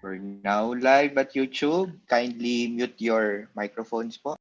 We're now live at YouTube. Kindly mute your microphones po.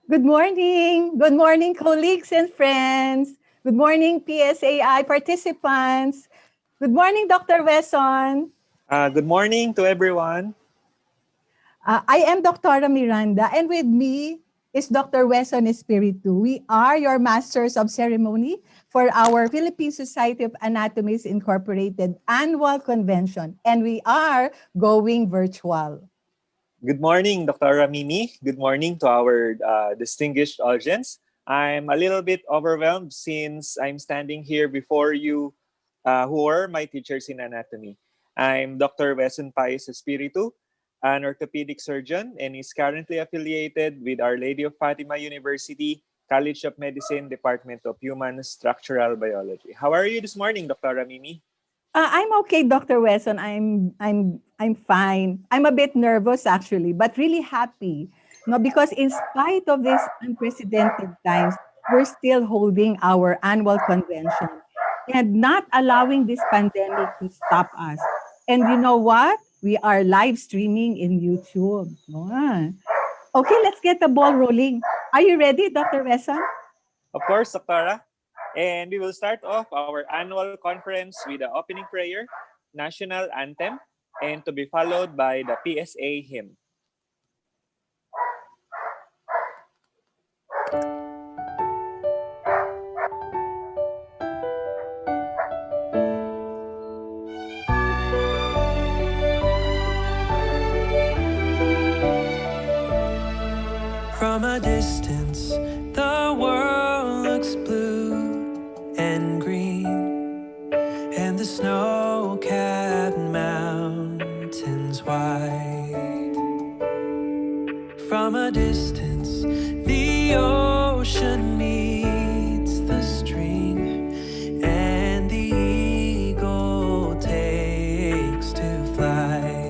Good morning. Good morning, colleagues and friends. Good morning, PSAi participants. Good morning, Dr. Wesson. Good morning to everyone. I am Dr. Miranda, and with me is Dr. Wesson Espiritu. We are your masters of ceremony for our Philippine Society of Anatomists Incorporated annual convention, and we are going virtual. Good morning, Dr. Ramimi. Good morning to our distinguished audience. I'm a little bit overwhelmed since I'm standing here before you, who are my teachers in anatomy. I'm Dr. Wesson Paez Espiritu, an orthopedic surgeon, and is currently affiliated with Our Lady of Fatima University, College of Medicine, Department of Human Structural Biology. How are you this morning, Dr. Ramimi? I'm okay, Dr. Wesson. I'm fine. I'm a bit nervous actually, but really happy. No, because in spite of these unprecedented times, we're still holding our annual convention and not allowing this pandemic to stop us. And you know what? We are live streaming in YouTube. Ah. Okay, let's get the ball rolling. Are you ready, Dr. Wesson? Of course, Doctora. And we will start off our annual conference with the opening prayer, national anthem, and to be followed by the PSA hymn. From a distance, the world looks blue and green, and the snow-capped mountains white. From a distance, the ocean meets the stream, and the eagle takes to flight.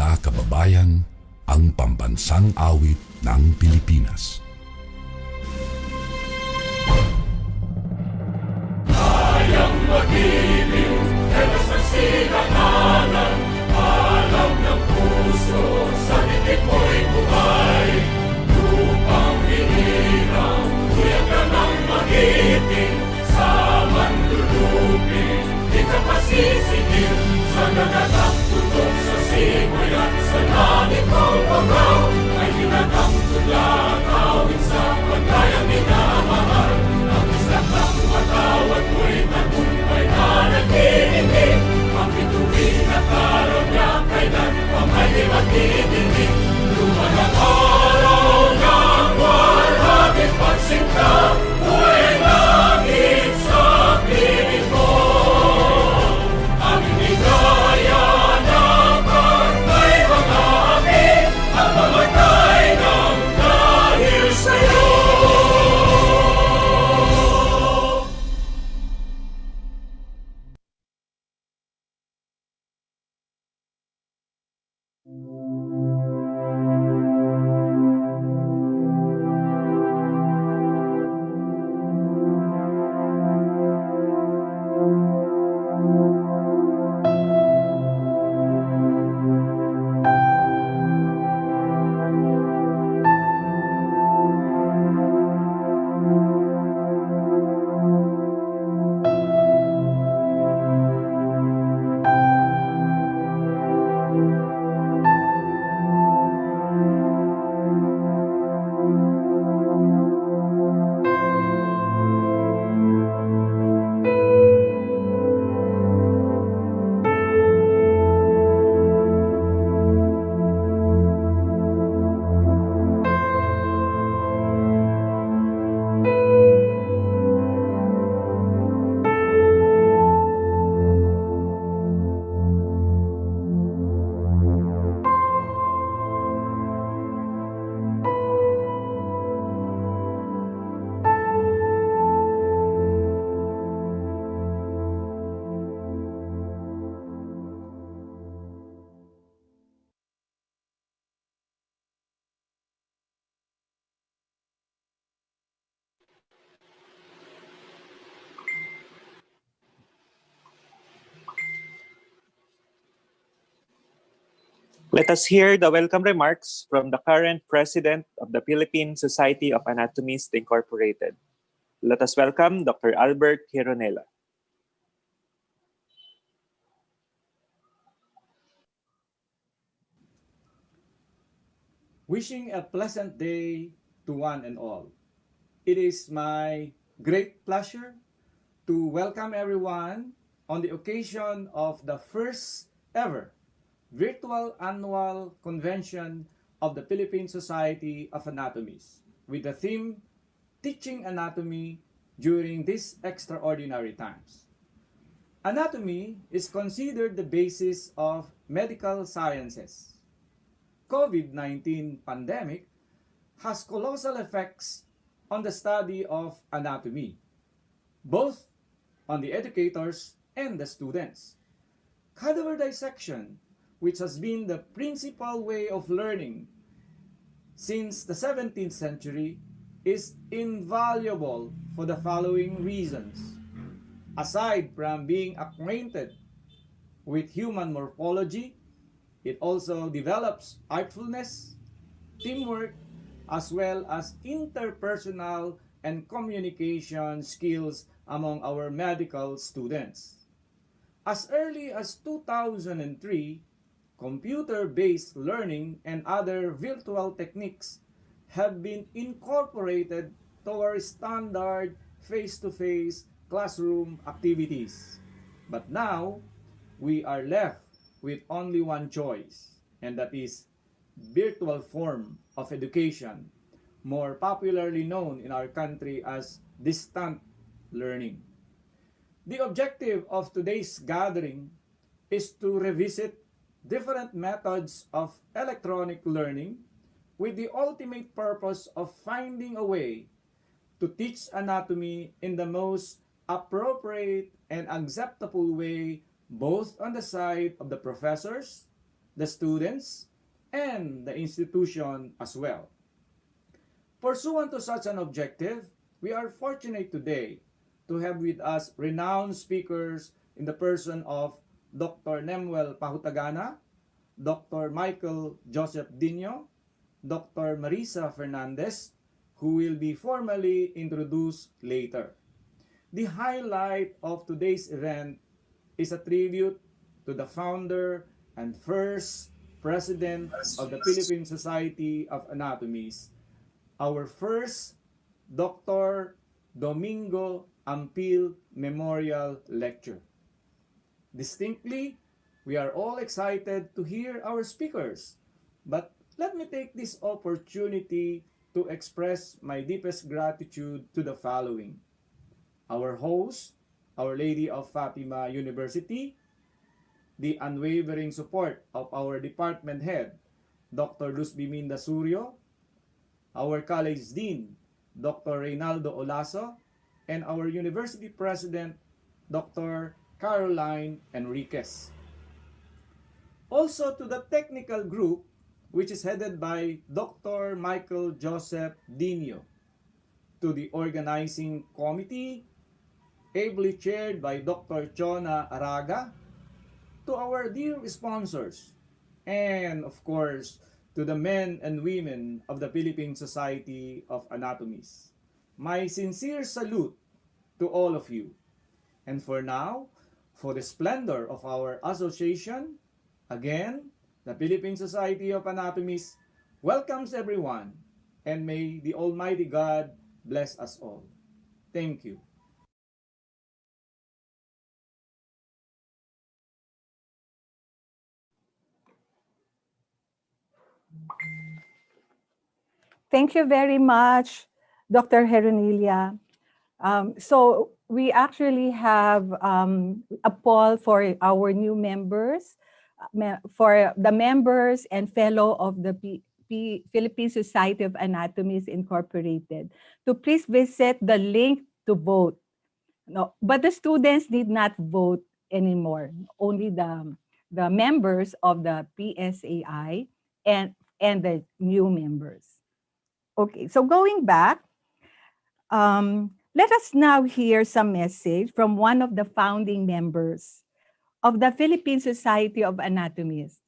mga kababayan, ang pambansang awit ng Pilipinas. Kayang mag-ibig, helas ng silanganan, alam ng puso, sa titik mo'y buhay. Lupang hinirang, kuyak ka ng mag-ibig, sa manlulupin, di ka pasisigil, sa nagatang tutok sa simoy at sa langit kong pagaw, ay hinatang tulad, awit sa paglayang minamahal. Ang isang ng matawad mo'y tagumpay na nag-iibig, ang bituin at araw niya kailan pa may di magdidinig. Luman ang araw ng walhati pagsinta, buhay langit sa piling mo. Ang inigaya na pagkay mga api, ang mamatay ng dahil sa'yo. Let us hear the welcome remarks from the current president of the Philippine Society of Anatomists Incorporated. Let us welcome Dr. Albert Hironela. Wishing a pleasant day to one and all. It is my great pleasure to welcome everyone on the occasion of the first ever virtual annual convention of the Philippine Society of Anatomists with the theme Teaching Anatomy During These Extraordinary Times. Anatomy is considered the basis of medical sciences. COVID-19 pandemic has colossal effects on the study of anatomy, both on the educators and the students. Cadaver dissection, which has been the principal way of learning since the 17th century, is invaluable for the following reasons. Aside from being acquainted with human morphology, it also develops artfulness, teamwork, as well as interpersonal and communication skills among our medical students. As early as 2003, computer-based learning and other virtual techniques have been incorporated to our standard face-to-face classroom activities. But now, we are left with only one choice, and that is virtual form of education, more popularly known in our country as distant learning. The objective of today's gathering is to revisit different methods of electronic learning with the ultimate purpose of finding a way to teach anatomy in the most appropriate and acceptable way, both on the side of the professors, the students, and the institution as well. Pursuant to such an objective, we are fortunate today to have with us renowned speakers in the person of Dr. Nemuel Pahutagana, Dr. Michael Joseph Dino, Dr. Marisa Fernandez, who will be formally introduced later. The highlight of today's event is a tribute to the founder and first president of the Philippine Society of Anatomies, our first Dr. Domingo Ampil Memorial Lecture. Distinctly, we are all excited to hear our speakers, but let me take this opportunity to express my deepest gratitude to the following: our host, Our Lady of Fatima University, the unwavering support of our department head, Dr. Luz Biminda Surio, our college dean, Dr. Reynaldo Olaso, and our university president, Dr. Caroline Enriquez. Also to the technical group, which is headed by Dr. Michael Joseph Dino, to the organizing committee, ably chaired by Dr. Chona Araga, to our dear sponsors, and of course, to the men and women of the Philippine Society of Anatomies. My sincere salute to all of you. And for now, for the splendor of our association, again, the Philippine Society of Anatomies welcomes everyone, and may the Almighty God bless us all. Thank you. Thank you very much, Dr. Heronilia. So we actually have a poll for our new members, for the members and fellow of the Philippine Society of Anatomies Incorporated, to please visit the link to vote. No, but the students did not vote anymore. Only the members of the PSAi and the new members. Okay, so going back, let us now hear some message from one of the founding members of the Philippine Society of Anatomists,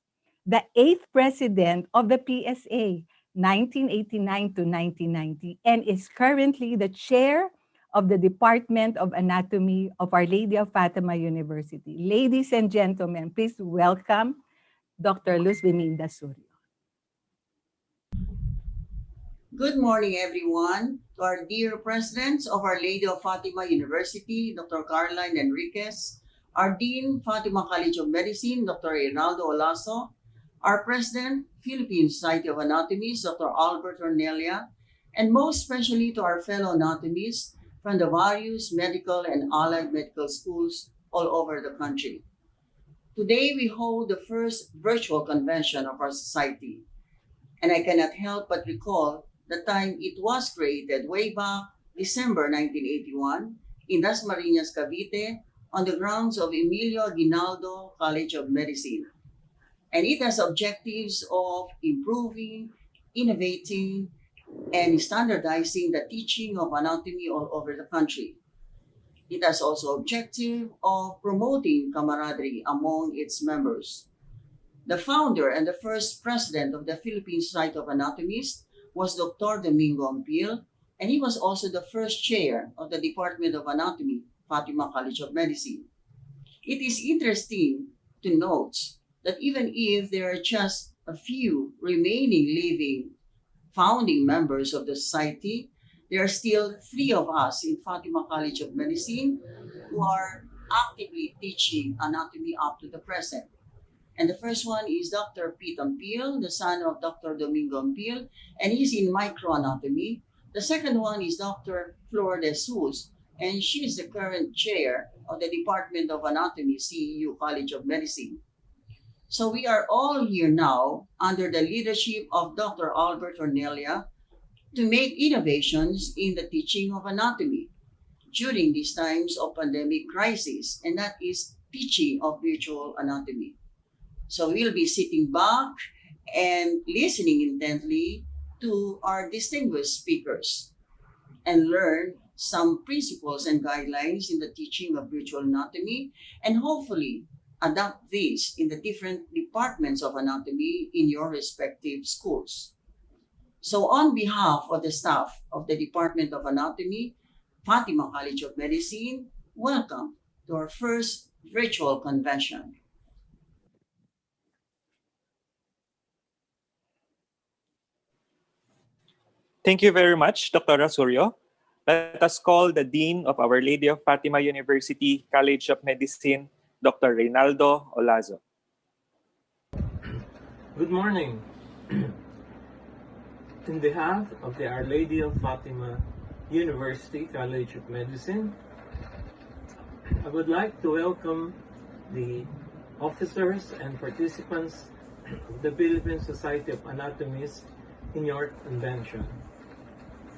the eighth president of the PSA, 1989 to 1990, and is currently the chair of the Department of Anatomy of Our Lady of Fatima University. Ladies and gentlemen, please welcome Dr. Luz Biminda Surio. Good morning, everyone. To our dear presidents of Our Lady of Fatima University, Dr. Caroline Enriquez, our Dean, Fatima College of Medicine, Dr. Reynaldo Olaso, our President, Philippine Society of Anatomists, Dr. Albert Ornelia, and most especially to our fellow anatomists from the various medical and allied medical schools all over the country. Today, we hold the first virtual convention of our society, and I cannot help but recall the time it was created way back December 1981 in Dasmariñas, Cavite, on the grounds of Emilio Aguinaldo College of Medicine. And it has objectives of improving, innovating, and standardizing the teaching of anatomy all over the country. It has also objective of promoting camaraderie among its members. The founder and the first president of the Philippine Society of Anatomists was Dr. Domingo Ampil, and he was also the first chair of the Department of Anatomy, Fatima College of Medicine. It is interesting to note that even if there are just a few remaining living founding members of the society, there are still three of us in Fatima College of Medicine who are actively teaching anatomy up to the present. And the first one is Dr. Pete Ampil, the son of Dr. Domingo Ampil, and he's in microanatomy. The second one is Dr. Flor de Jesus, and she is the current chair of the Department of Anatomy, CEU College of Medicine. So we are all here now under the leadership of Dr. Albert Ornelia to make innovations in the teaching of anatomy during these times of pandemic crisis, and that is teaching of virtual anatomy. So we'll be sitting back and listening intently to our distinguished speakers and learn some principles and guidelines in the teaching of virtual anatomy and hopefully adapt these in the different departments of anatomy in your respective schools. So, on behalf of the staff of the Department of Anatomy, Fatima College of Medicine, welcome to our first virtual convention. Thank you very much, Dr. Suryo. Let us call the Dean of Our Lady of Fatima University College of Medicine, Dr. Reynaldo Olazo. Good morning. In behalf of the Our Lady of Fatima University College of Medicine, I would like to welcome the officers and participants of the Philippine Society of Anatomists in your convention.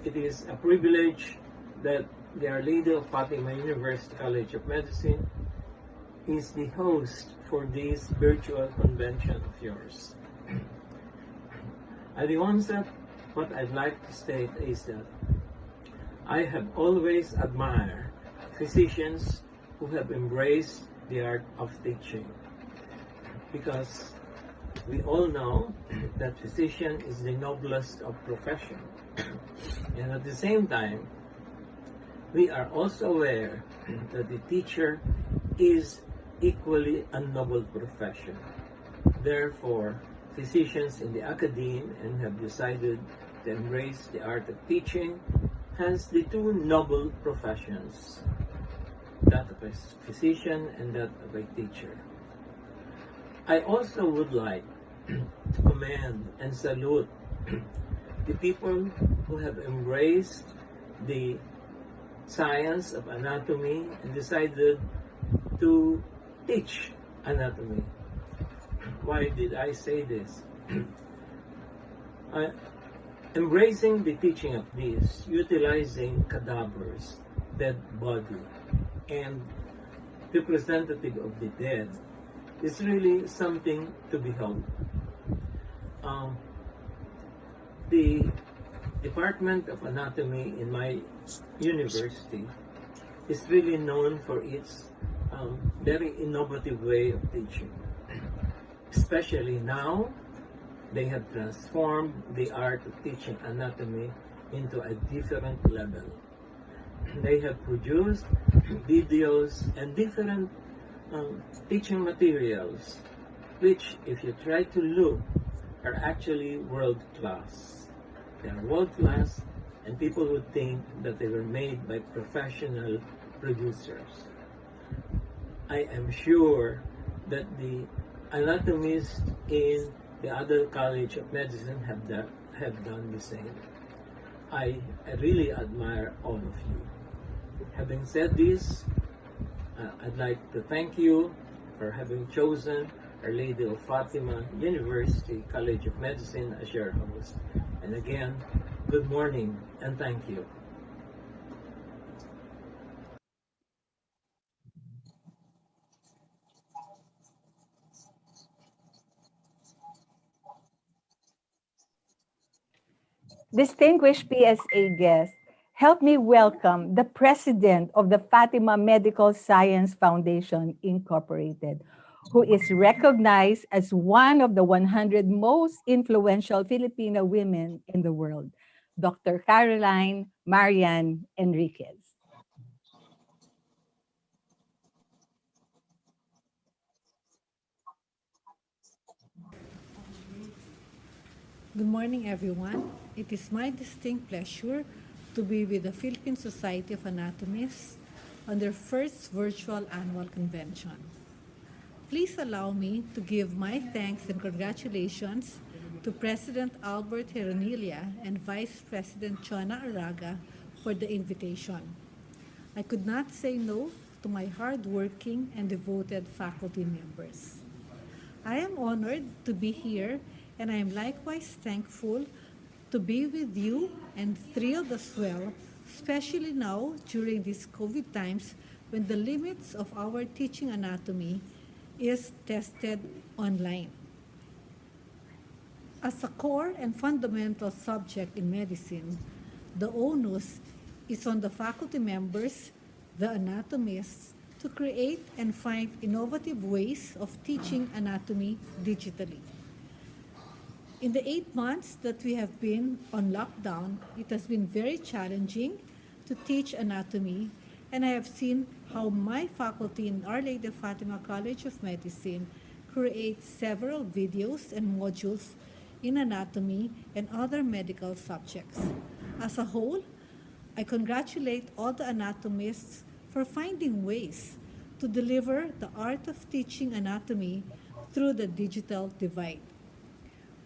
It is a privilege that the Our Lady of Fatima University College of Medicine is the host for this virtual convention of yours. At the onset, what I'd like to state is that I have always admired physicians who have embraced the art of teaching, because we all know that physician is the noblest of profession. And at the same time, we are also aware that the teacher is equally a noble profession. Therefore, physicians in the academe and have decided to embrace the art of teaching has the two noble professions, that of a physician and that of a teacher. I also would like to commend and salute the people who have embraced the science of anatomy and decided to teach anatomy. Why did I say this? Embracing the teaching of this, utilizing cadavers, dead body, and representative of the dead is really something to behold. The Department of Anatomy in my university is really known for its very innovative way of teaching. Especially now, they have transformed the art of teaching anatomy into a different level. They have produced videos and different teaching materials, which, if you try to look, are actually world class. They are world class, and people would think that they were made by professional producers. I am sure that the anatomists in the other College of Medicine have done the same. I really admire all of you. Having said this, I'd like to thank you for having chosen Our Lady of Fatima University College of Medicine as your host. And again, good morning and thank you. Distinguished PSA guests, help me welcome the president of the Fatima Medical Science Foundation, Incorporated, who is recognized as one of the 100 most influential Filipino women in the world, Dr. Caroline Marian Enriquez. Good morning, everyone. It is my distinct pleasure to be with the Philippine Society of Anatomists on their first virtual annual convention. Please allow me to give my thanks and congratulations to President Albert Heronilia and Vice President Chona Araga for the invitation. I could not say no to my hardworking and devoted faculty members. I am honored to be here, and I am likewise thankful to be with you and thrilled as well, especially now during these COVID times when the limits of our teaching anatomy is tested online. As a core and fundamental subject in medicine, the onus is on the faculty members, the anatomists, to create and find innovative ways of teaching anatomy digitally. In the 8 months that we have been on lockdown, it has been very challenging to teach anatomy, and I have seen how my faculty in Our Lady of Fatima College of Medicine create several videos and modules in anatomy and other medical subjects. As a whole, I congratulate all the anatomists for finding ways to deliver the art of teaching anatomy through the digital divide.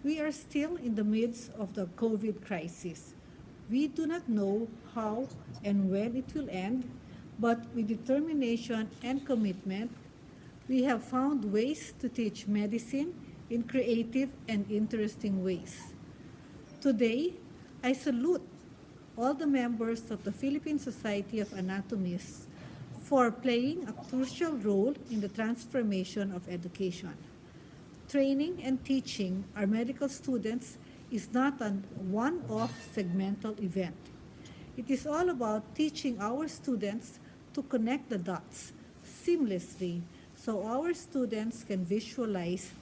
We are still in the midst of the COVID crisis. We do not know how and when it will end, but with determination and commitment, we have found ways to teach medicine in creative and interesting ways. Today, I salute all the members of the Philippine Society of Anatomists for playing a crucial role in the transformation of education. Training and teaching our medical students is not a one-off segmental event. It is all about teaching our students to connect the dots seamlessly so our students can visualize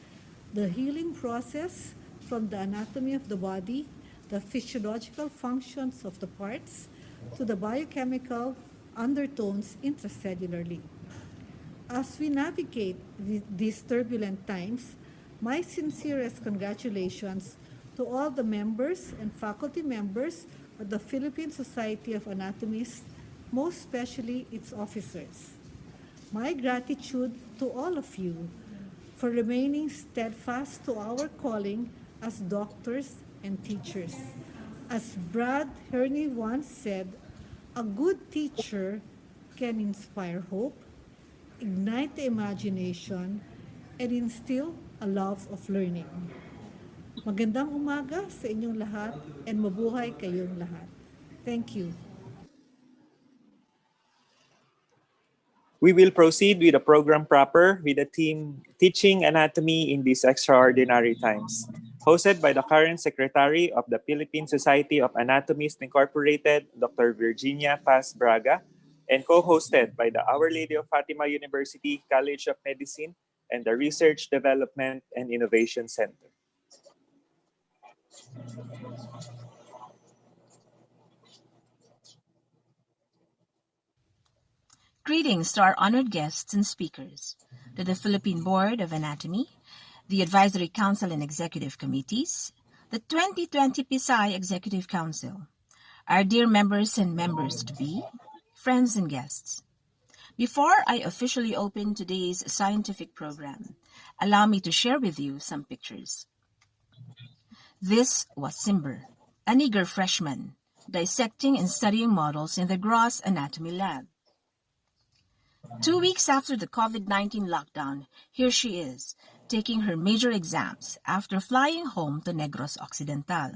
the healing process from the anatomy of the body, the physiological functions of the parts, to the biochemical undertones intracellularly. As we navigate these turbulent times, my sincerest congratulations to all the members and faculty members of the Philippine Society of Anatomists, most especially its officers. My gratitude to all of you for remaining steadfast to our calling as doctors and teachers. As Brad Herney once said, a good teacher can inspire hope, ignite the imagination, and instill a love of learning. Magandang umaga sa inyong lahat and mabuhay kayong lahat. Thank you. We will proceed with the program proper with the team Teaching Anatomy in These Extraordinary Times, hosted by the current Secretary of the Philippine Society of Anatomists Incorporated, Dr. Virginia Paz Braga, and co-hosted by the Our Lady of Fatima University College of Medicine and the Research Development and Innovation Center. Greetings to our honored guests and speakers, to the Philippine Board of Anatomy, the Advisory Council and Executive Committees, the 2020 PSAi Executive Council, our dear members and members-to-be, friends and guests. Before I officially open today's scientific program, allow me to share with you some pictures. This was Simber, an eager freshman, dissecting and studying models in the Gross Anatomy Lab. 2 weeks after the COVID-19 lockdown, here she is, taking her major exams after flying home to Negros Occidental.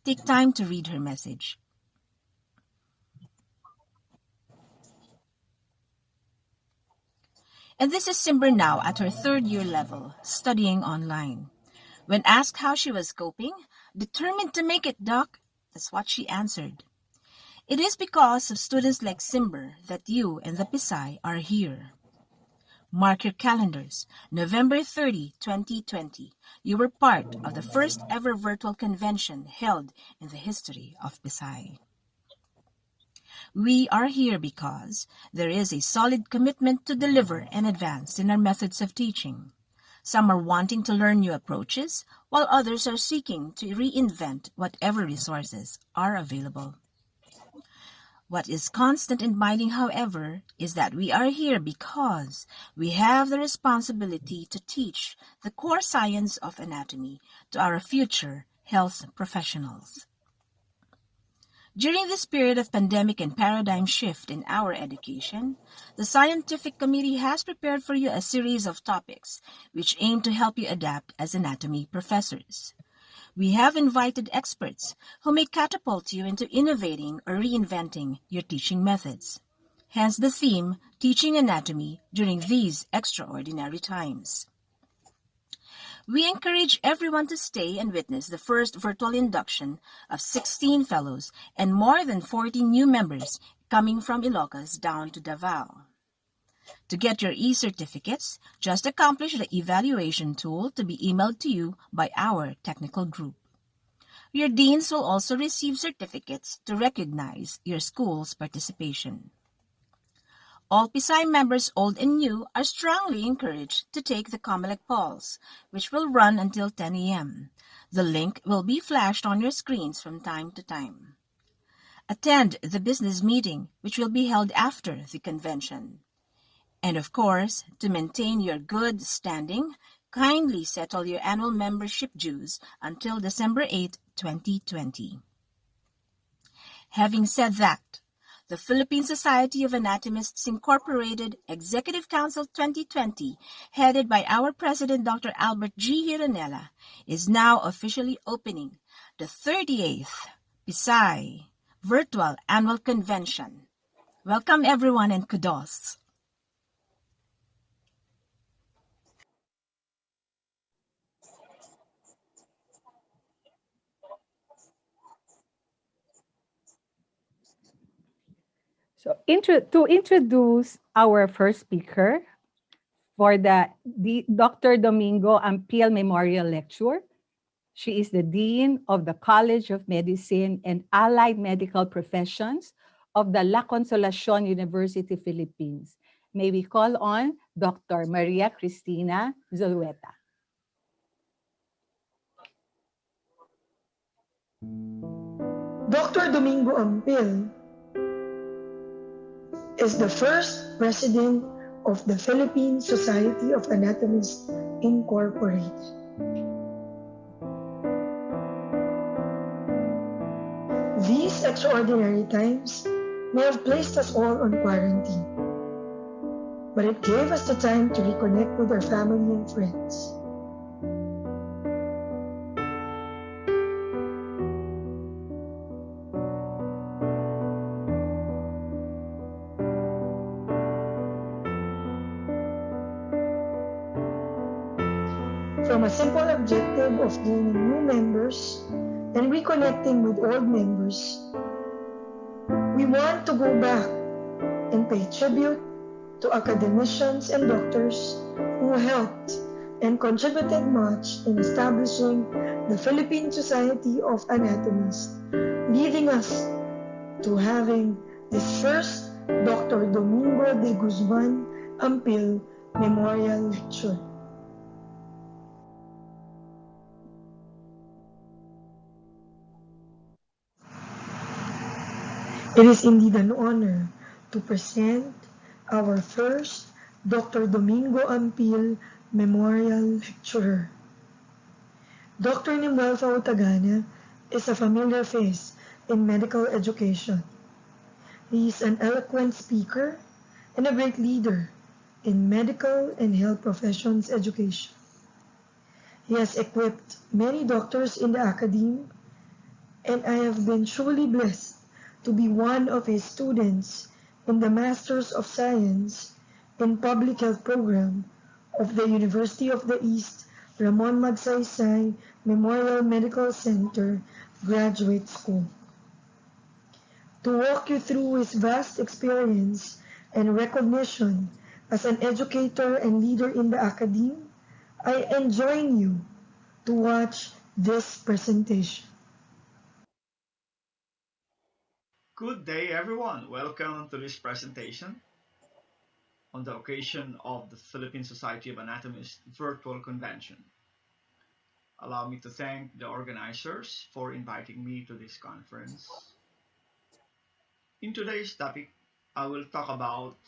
Take time to read her message. And this is Simber now at her third-year level, studying online. When asked how she was coping, determined to make it, Doc, that's what she answered. It is because of students like Simber that you and the PSAi are here. Mark your calendars. November 30, 2020, you were part of the first ever virtual convention held in the history of PSAi. We are here because there is a solid commitment to deliver and advance in our methods of teaching. Some are wanting to learn new approaches, while others are seeking to reinvent whatever resources are available. What is constant in binding, however, is that we are here because we have the responsibility to teach the core science of anatomy to our future health professionals. During this period of pandemic and paradigm shift in our education, the Scientific Committee has prepared for you a series of topics which aim to help you adapt as anatomy professors. We have invited experts who may catapult you into innovating or reinventing your teaching methods. Hence the theme, teaching anatomy during these extraordinary times. We encourage everyone to stay and witness the first virtual induction of 16 fellows and more than 40 new members coming from Ilocos down to Davao. To get your e-certificates, just accomplish the evaluation tool to be emailed to you by our technical group. Your deans will also receive certificates to recognize your school's participation. All PSAi members, old and new, are strongly encouraged to take the Comelec Pulse, which will run until 10 a.m. The link will be flashed on your screens from time to time. Attend the business meeting, which will be held after the convention. And of course, to maintain your good standing, kindly settle your annual membership dues until December 8, 2020. Having said that, the Philippine Society of Anatomists Incorporated Executive Council 2020, headed by our President Dr. Albert G. Hironella, is now officially opening the 38th PSAi Virtual Annual Convention. Welcome everyone and kudos. So to introduce our first speaker for the Dr. Domingo Ampil Memorial Lecture. She is the Dean of the College of Medicine and Allied Medical Professions of the La Consolacion University, Philippines. May we call on Dr. Maria Cristina Zulueta. Dr. Domingo Ampil is the first president of the Philippine Society of Anatomists Incorporated. These extraordinary times may have placed us all on quarantine, but it gave us the time to reconnect with our family and friends. From a simple objective of gaining new members and reconnecting with old members, we want to go back and pay tribute to academicians and doctors who helped and contributed much in establishing the Philippine Society of Anatomists, leading us to having this first Dr. Domingo de Guzman Ampil Memorial Lecture. It is indeed an honor to present our first Dr. Domingo Ampil Memorial Lecturer. Dr. Nimuelfa Utagana is a familiar face in medical education. He is an eloquent speaker and a great leader in medical and health professions education. He has equipped many doctors in the academe, and I have been truly blessed to be one of his students in the Masters of Science in Public Health program of the University of the East Ramon Magsaysay Memorial Medical Center Graduate School. To walk you through his vast experience and recognition as an educator and leader in the academe, I enjoin you to watch this presentation. Good day, everyone. Welcome to this presentation on the occasion of the Philippine Society of Anatomists Virtual Convention. Allow me to thank the organizers for inviting me to this conference. In today's topic, I will talk about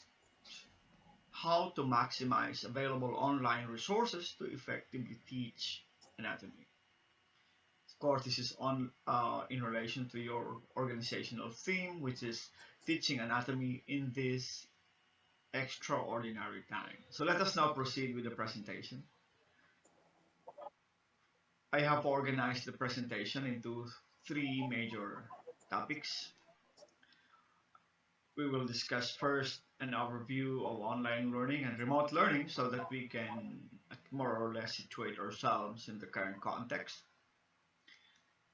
how to maximize available online resources to effectively teach anatomy. Of course, this is in relation to your organizational theme, which is teaching anatomy in this extraordinary time. So let us now proceed with the presentation. I have organized the presentation into three major topics. We will discuss first an overview of online learning and remote learning so that we can more or less situate ourselves in the current context.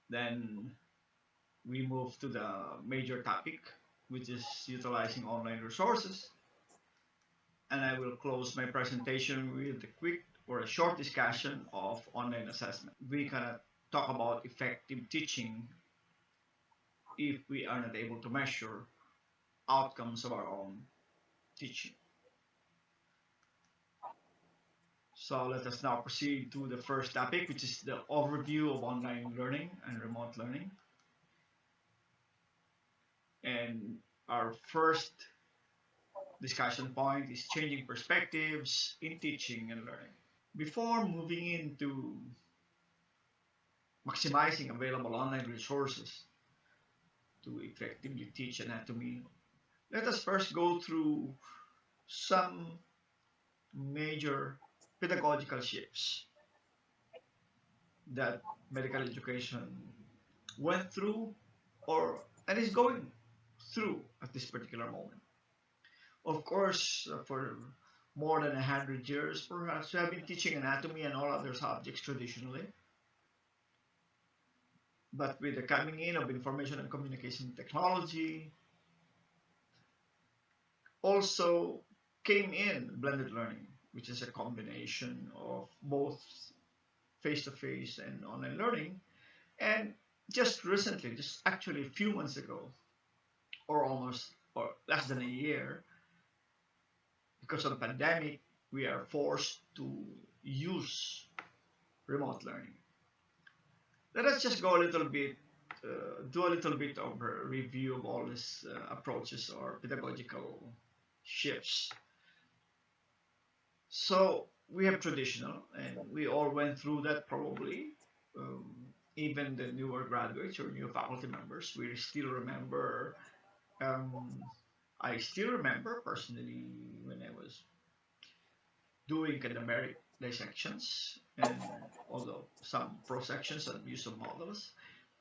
Then we move to the major topic, which is utilizing online resources. And I will close my presentation with a quick or a short discussion of online assessment. We cannot talk about effective teaching if we are not able to measure outcomes of our own teaching. So let us now proceed to the first topic, which is the overview of online learning and remote learning. And our first discussion point is changing perspectives in teaching and learning. Before moving into maximizing available online resources to effectively teach anatomy, let us first go through some major pedagogical shifts that medical education went through or and is going through at this particular moment. Of course, for more than 100 years, perhaps, we have been teaching anatomy and all other subjects traditionally. But with the coming in of information and communication technology, also came in blended learning, which is a combination of both face-to-face and online learning. And just recently, just actually a few months ago, or almost or less than a year, because of the pandemic, we are forced to use remote learning. Let us just go a little bit, do a little bit of a review of all these approaches or pedagogical shifts. So we have traditional, and we all went through that probably. Even the newer graduates or new faculty members, we still remember. Um, I still remember personally when I was doing cadaveric dissections and although some prosections and use of models.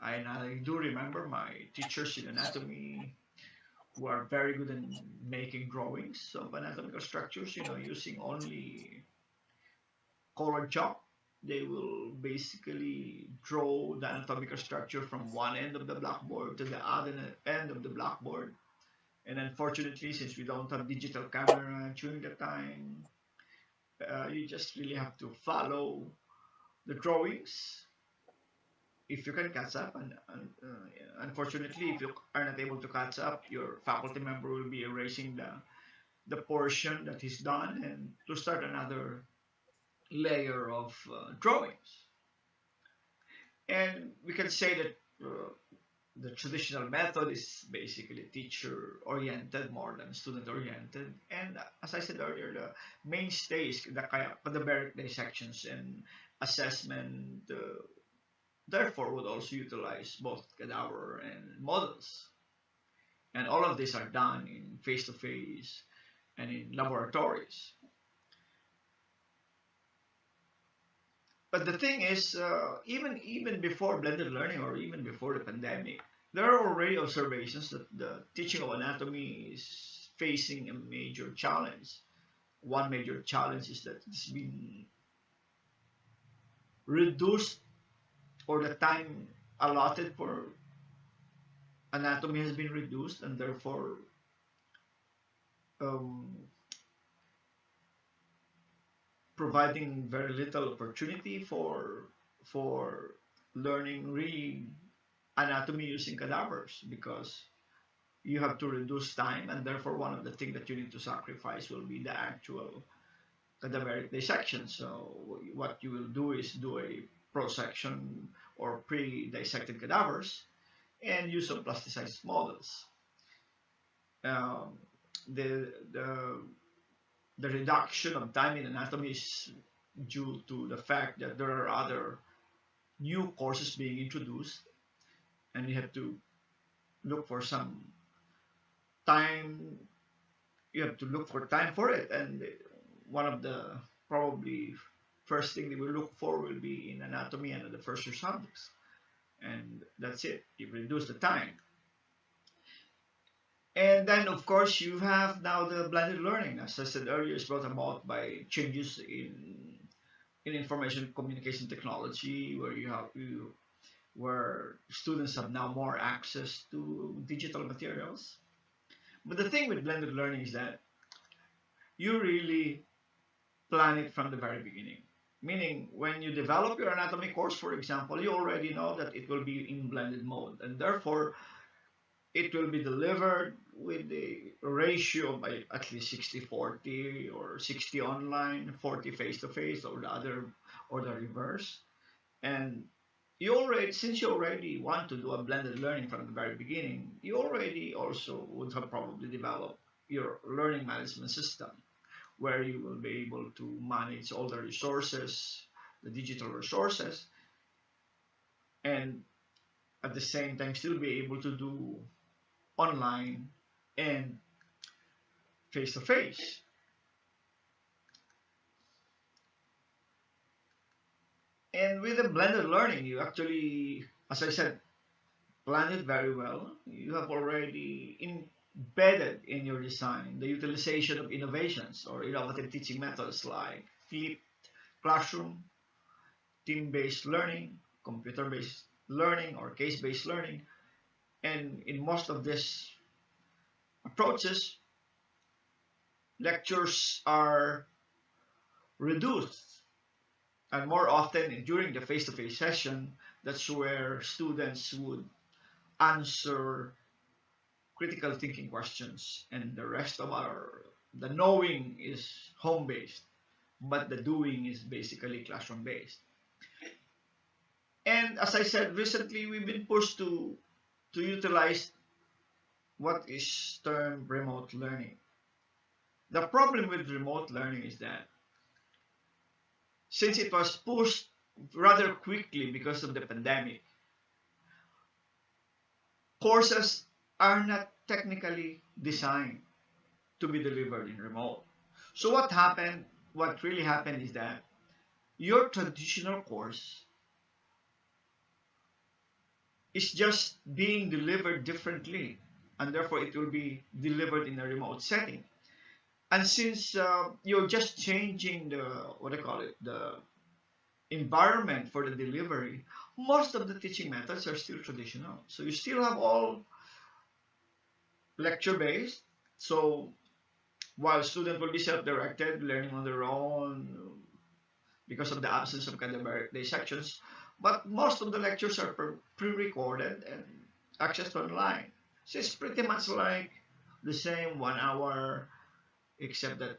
And I do remember my teachers in anatomy who are very good in making drawings of anatomical structures, using only colored chalk. They will basically draw the anatomical structure from one end of the blackboard to the other end of the blackboard. And unfortunately, since we don't have digital camera during the time, you just really have to follow the drawings if you can catch up. And unfortunately, if you are not able to catch up, your faculty member will be erasing the portion that is done and to start another layer of drawings. And we can say that the traditional method is basically teacher oriented more than student oriented. And as I said earlier, the mainstay is the cadaveric dissections and assessment. Therefore, would also utilize both cadaver and models. And all of these are done in face to face and in laboratories. But the thing is, even before blended learning or even before the pandemic, there are already observations that the teaching of anatomy is facing a major challenge. One major challenge is that it's been reduced, or the time allotted for anatomy has been reduced, and therefore um, providing very little opportunity for learning really anatomy using cadavers, because you have to reduce time, and therefore one of the things that you need to sacrifice will be the actual cadaveric dissection. So what you will do is do a prosection or pre-dissected cadavers and use some plasticized models. Um, the the reduction of time in anatomy is due to the fact that there are other new courses being introduced, and you have to look for some time. You have to look for time for it, and one of the probably first thing they will look for will be in anatomy and the first year subjects, and that's it. You reduce the time, And then, of course, you have now the blended learning, as I said earlier, is brought about by changes in information communication technology, where where students have now more access to digital materials. But the thing with blended learning is that you really plan it from the very beginning. Meaning, when you develop your anatomy course, for example, you already know that it will be in blended mode, and therefore it will be delivered with the ratio by at least 60-40 or 60 online, 40 face-to-face, or the other, or the reverse. And you already, since you already want to do a blended learning from the very beginning, you already also would have probably developed your learning management system, where you will be able to manage all the resources, the digital resources, and at the same time still be able to do online and face to face. And with the blended learning, you actually, as I said, plan it very well. You have already embedded in your design the utilization of innovations or innovative teaching methods like flipped classroom, team-based learning, computer-based learning, or case-based learning. And in most of these approaches, lectures are reduced. And more often during the face-to-face session, that's where students would answer critical thinking questions, and the rest of the knowing is home-based, but the doing is basically classroom-based. And as I said, recently we've been pushed to utilize what is termed remote learning. The problem with remote learning is that since it was pushed rather quickly because of the pandemic, courses are not technically designed to be delivered in remote. So what really happened is that your traditional course is just being delivered differently, and therefore it will be delivered in a remote setting. And since you're just changing the, what I call it, the environment for the delivery, most of the teaching methods are still traditional. So you still have all lecture based. So while students will be self-directed, learning on their own because of the absence of academic sections, but most of the lectures are pre-recorded and accessed online. So it's pretty much like the same 1 hour, except that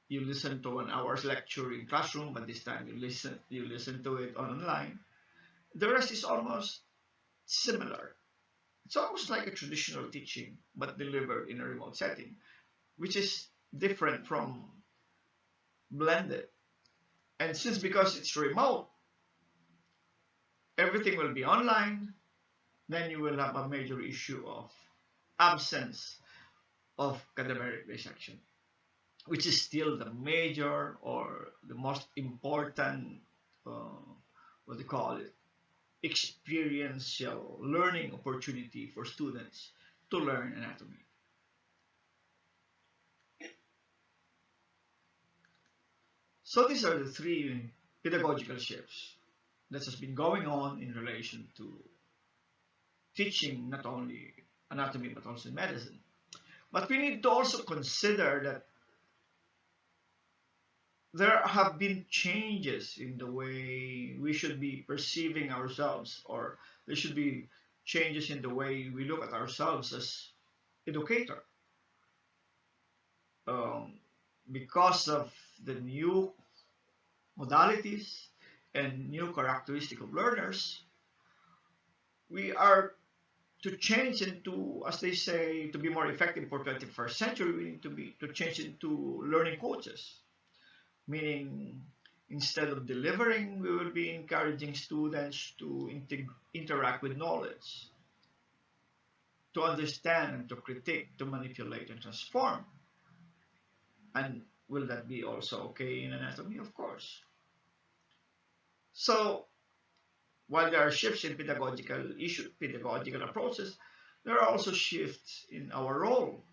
you listen to 1 hour's lecture in classroom, but this time you listen to it online. The rest is almost similar. It's almost like a traditional teaching, but delivered in a remote setting, which is different from blended. And since because it's remote, everything will be online, then you will have a major issue of absence of cadaveric dissection, which is still the major or the most important, what do you call it, experiential learning opportunity for students to learn anatomy. So these are the three pedagogical shifts that has been going on in relation to teaching not only anatomy but also medicine. But we need to also consider that there have been changes in the way we should be perceiving ourselves, or there should be changes in the way we look at ourselves as educator, um, because of the new modalities and new characteristic of learners. We are to change into, as they say, to be more effective for 21st century. We need to change into learning coaches, meaning instead of delivering, we will be encouraging students to interact with knowledge, to understand and to critique, to manipulate and transform. And will that be also okay in anatomy? Of course. So while there are shifts in pedagogical approaches, there are also shifts in our role.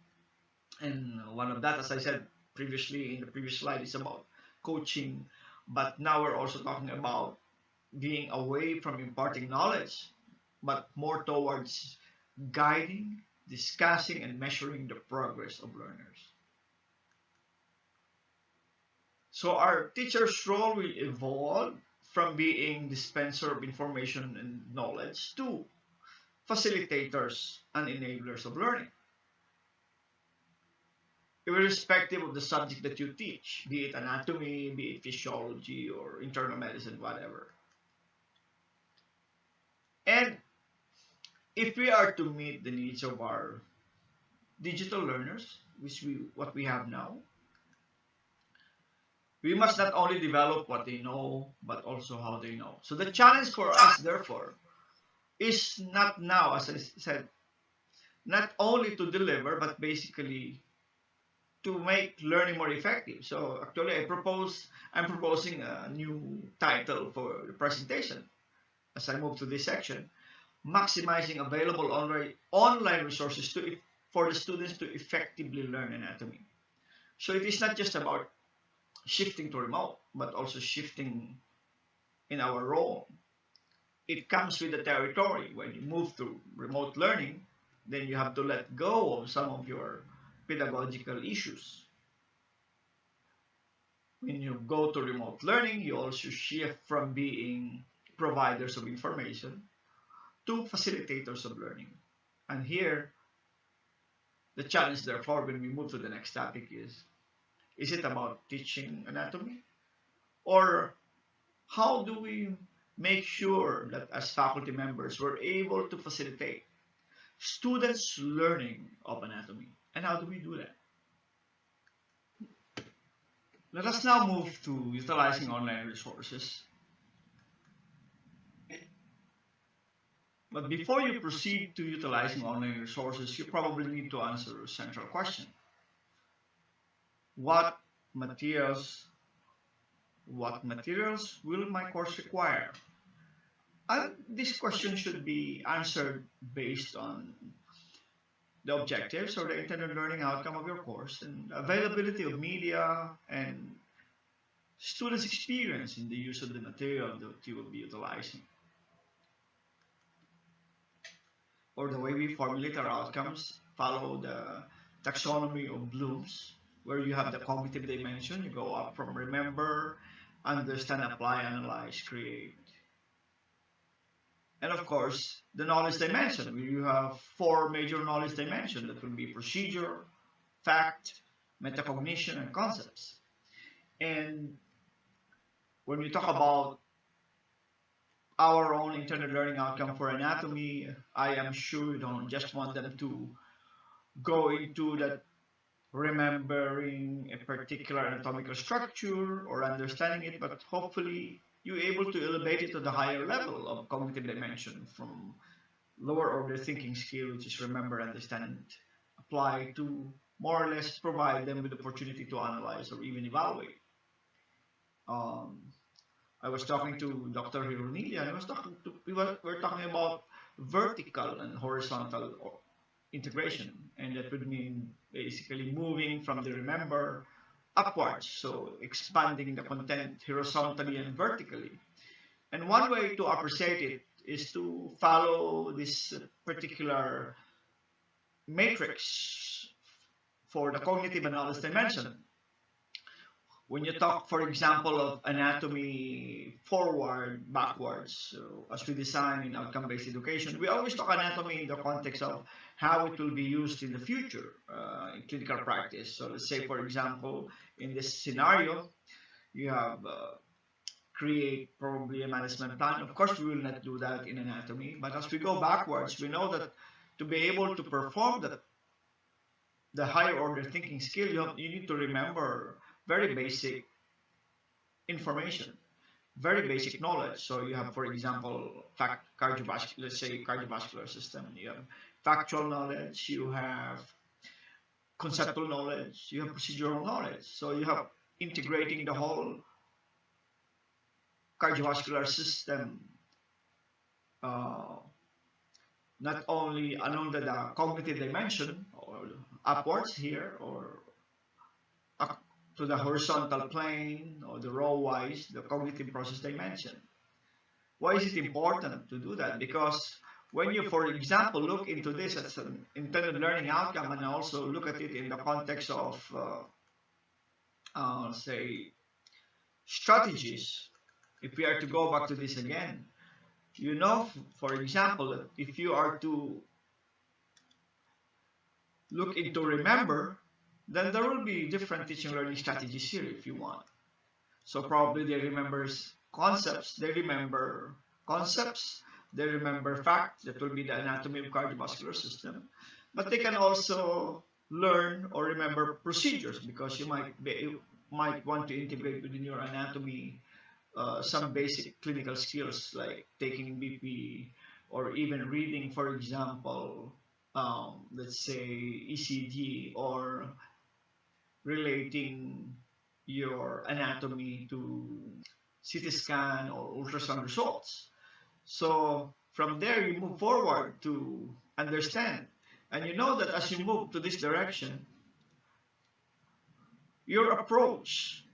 And one of that, as I said previously in the previous slide, is about coaching. But now we're also talking about being away from imparting knowledge, but more towards guiding, discussing, and measuring the progress of learners. So our teacher's role will evolve from being dispenser of information and knowledge to facilitators and enablers of learning, irrespective of the subject that you teach, be it anatomy, be it physiology, or internal medicine, whatever. And if we are to meet the needs of our digital learners, which we what we have now, we must not only develop what they know, but also how they know. So the challenge for us, therefore, is not now, as I said, not only to deliver, but basically to make learning more effective. So actually, I'm proposing a new title for the presentation as I move to this section: maximizing available online resources for the students to effectively learn anatomy. So it is not just about shifting to remote, but also shifting in our role. It comes with the territory. When you move to remote learning, then you have to let go of some of your pedagogical issues. When you go to remote learning, you also shift from being providers of information to facilitators of learning. And here, the challenge, therefore, when we move to the next topic is it about teaching anatomy? Or how do we make sure that as faculty members, we're able to facilitate students' learning of anatomy? And how do we do that? Let us now move to utilizing online resources. But before you proceed to utilizing online resources, you probably need to answer a central question. What materials what materials will my course require? And this question should be answered based on the objectives or the intended learning outcome of your course and availability of media and students' experience in the use of the material that you will be utilizing. Or the way we formulate our outcomes follow the taxonomy of Bloom's, where you have the cognitive dimension. You go up from remember, understand, apply, analyze, create. And of course, the knowledge dimension, where you have four major knowledge dimensions that will be procedure, fact, metacognition, and concepts. And when we talk about our own intended learning outcome for anatomy, I am sure you don't just want them to go into that remembering a particular anatomical structure or understanding it, but hopefully you're able to elevate it to the higher level of cognitive dimension from lower order thinking skill, which is remember, understand, and apply, to more or less provide them with the opportunity to analyze or even evaluate. Um, I was talking to Dr. Hironidia, and we're talking about vertical and horizontal integration, and that would mean basically moving from the remember upwards, so expanding the content horizontally and vertically. And one way to appreciate it is to follow this particular matrix for the cognitive and knowledge dimension. When you talk, for example, of anatomy forward, backwards, so as we design in outcome-based education, we always talk anatomy in the context of how it will be used in the future in clinical practice. So let's say, for example, in this scenario, you have create probably a management plan. Of course, we will not do that in anatomy, but as we go backwards, we know that to be able to perform the higher order thinking skill, you need to remember very basic information, very basic knowledge. So you have, for example, cardiovascular, let's say cardiovascular system. You have factual knowledge, you have conceptual knowledge, you have procedural knowledge. So you have integrating the whole cardiovascular system uh, not only along the cognitive dimension or upwards here or up to the horizontal plane or the row wise, the cognitive process dimension. Why is it important to do that? Because when you, for example, look into this as an intended learning outcome and also look at it in the context of, say, strategies, if we are to go back to this again, you know, for example, that if you are to look into remember, then there will be different teaching learning strategies here if you want. So probably they remembers concepts, they remember concepts, they remember facts, that will be the anatomy of cardiovascular system, but they can also learn or remember procedures because might want to integrate within your anatomy some basic clinical skills like taking BP or even reading, for example, let's say ECG or relating your anatomy to CT scan or ultrasound results. So from there, you move forward to understand. And you know that as you move to this direction, your approach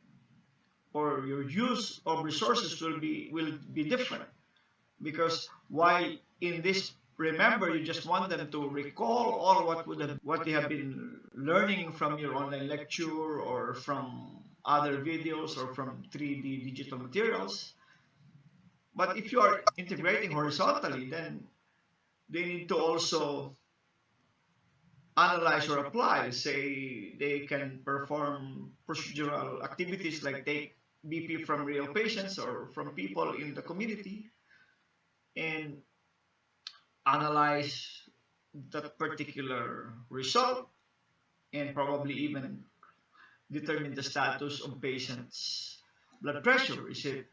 or your use of resources will be different because while in this remember you just want them to recall all what they have been learning from your online lecture or from other videos or from 3D digital materials, but if you are integrating horizontally, then they need to also analyze or apply. Say they can perform procedural activities like take BP from real patients or from people in the community and analyze that particular result and probably even determine the status of patient's blood pressure. Is it,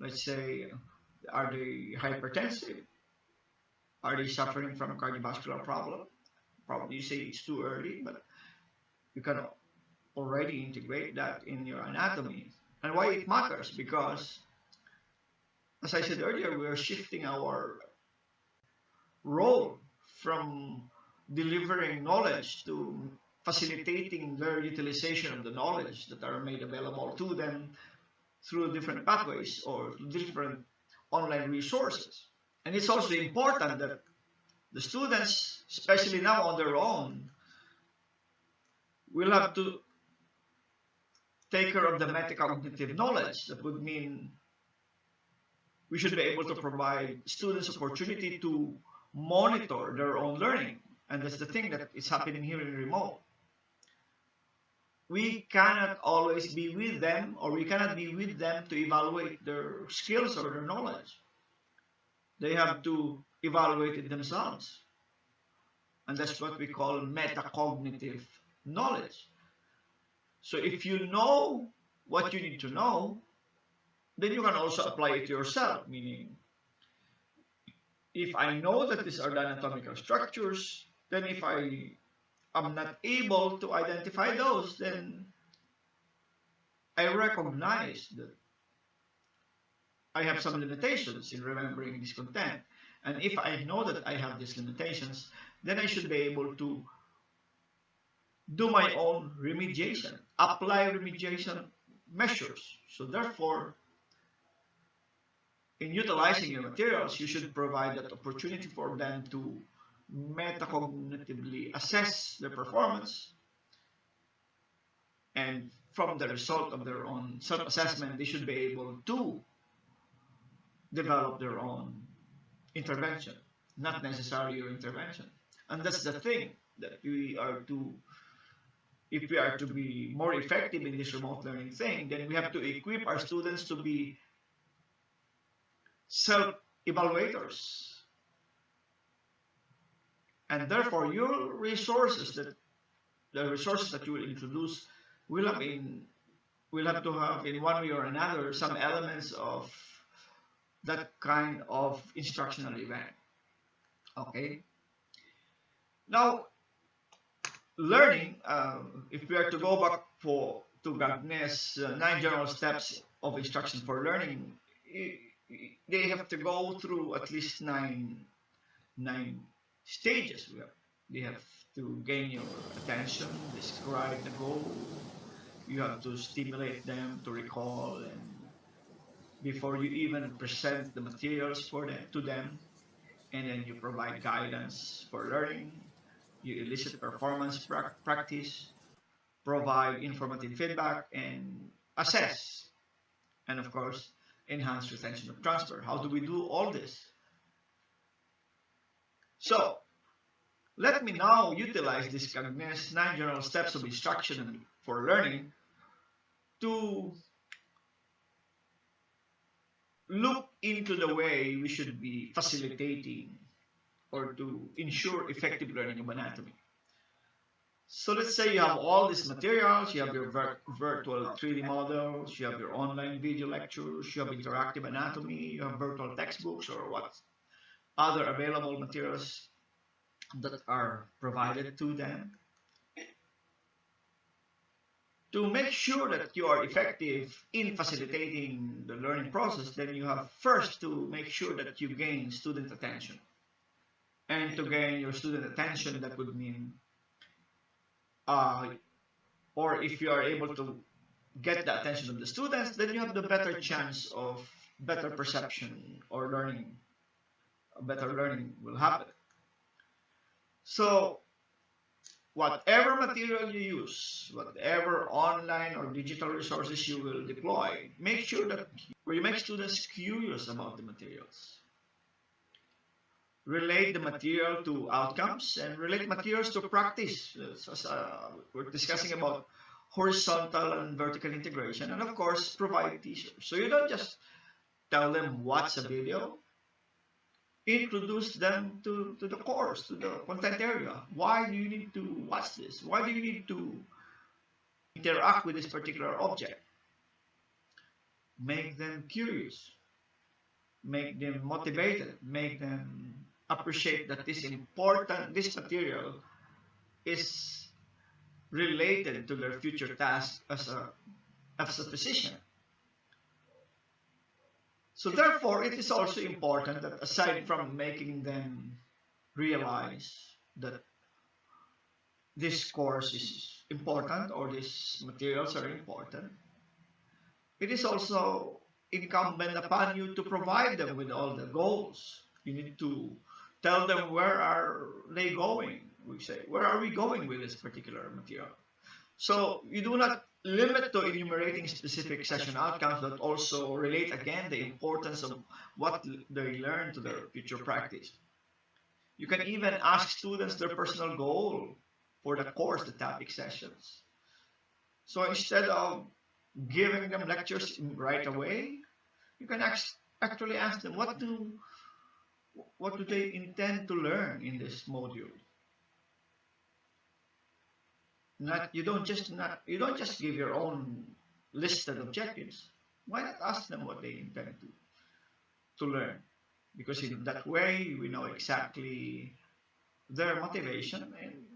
let's say, are they hypertensive? Are they suffering from a cardiovascular problem? Probably you say it's too early, but you can already integrate that in your anatomy. And why it matters? Because, as I said earlier, we are shifting our role from delivering knowledge to facilitating their utilization of the knowledge that are made available to them through different pathways or different online resources. And it's also important that the students, especially now on their own, will have to take care of the metacognitive knowledge. That would mean we should be able to provide students opportunity to monitor their own learning. And that's the thing that is happening here in remote. We cannot always be with them or we cannot be with them to evaluate their skills or their knowledge. They have to evaluate it themselves. And that's what we call metacognitive knowledge. So if you know what you need to know, then you can also apply it to yourself, meaning if I know that these are the anatomical structures, then if I am not able to identify those, then I recognize that I have some limitations in remembering this content. And if I know that I have these limitations, then I should be able to do my own remediation, apply remediation measures. So therefore, in utilizing your materials, you should provide that opportunity for them to metacognitively assess their performance. And from the result of their own self-assessment, they should be able to develop their own intervention, not necessarily your intervention. And that's the thing that we are to, if we are to be more effective in this remote learning thing, then we have to equip our students to be self-evaluators. And therefore, your resources, that the resources that you will introduce, will have to have in one way or another some elements of that kind of instructional event. Okay. Now, learning, if we are to go back to Gagne's 9 general steps of instruction for learning, they have to go through at least 9 9 stages. They have to gain your attention, describe the goal. You have to stimulate them to recall, and before you even present the materials to them, and then you provide guidance for learning. You elicit performance practice, provide informative feedback, and assess, and of course, enhance retention of transfer. How do we do all this? So, let me now utilize these Cagnes 9 general steps of instruction and for learning to look into the way we should be facilitating or to ensure effective learning of anatomy. So let's say you have all these materials, you have your virtual 3D models, you have your online video lectures, you have interactive anatomy, you have virtual textbooks or what other available materials that are provided to them. To make sure that you are effective in facilitating the learning process, then you have first to make sure that you gain student attention. And to gain your student attention, that would mean, or if you are able to get the attention of the students, then you have the better chance of better perception or learning. Better learning will happen. So whatever material you use, whatever online or digital resources you will deploy, make sure that you make students curious about the materials. Relate the material to outcomes and relate materials to practice. We're discussing about horizontal and vertical integration, and of course, provide teachers. So you don't just tell them what's a video, introduce them to the course, to the content area. Why do you need to watch this? Why do you need to interact with this particular object? Make them curious, make them motivated, make them appreciate that this material is related to their future task as a physician. So therefore, it is also important that aside from making them realize that this course is important or these materials are important, it is also incumbent upon you to provide them with all the goals. You need to tell them where are they going. We say, where are we going with this particular material? So you do not limit to enumerating specific session outcomes, but also relate again the importance of what they learn to their future practice. You can even ask students their personal goal for the course, the topic sessions. So instead of giving them lectures right away, you can actually ask them what do they intend to learn in this module. You don't just give your own listed objectives. Why not ask them what they intend to learn? Because in that way we know exactly their motivation, and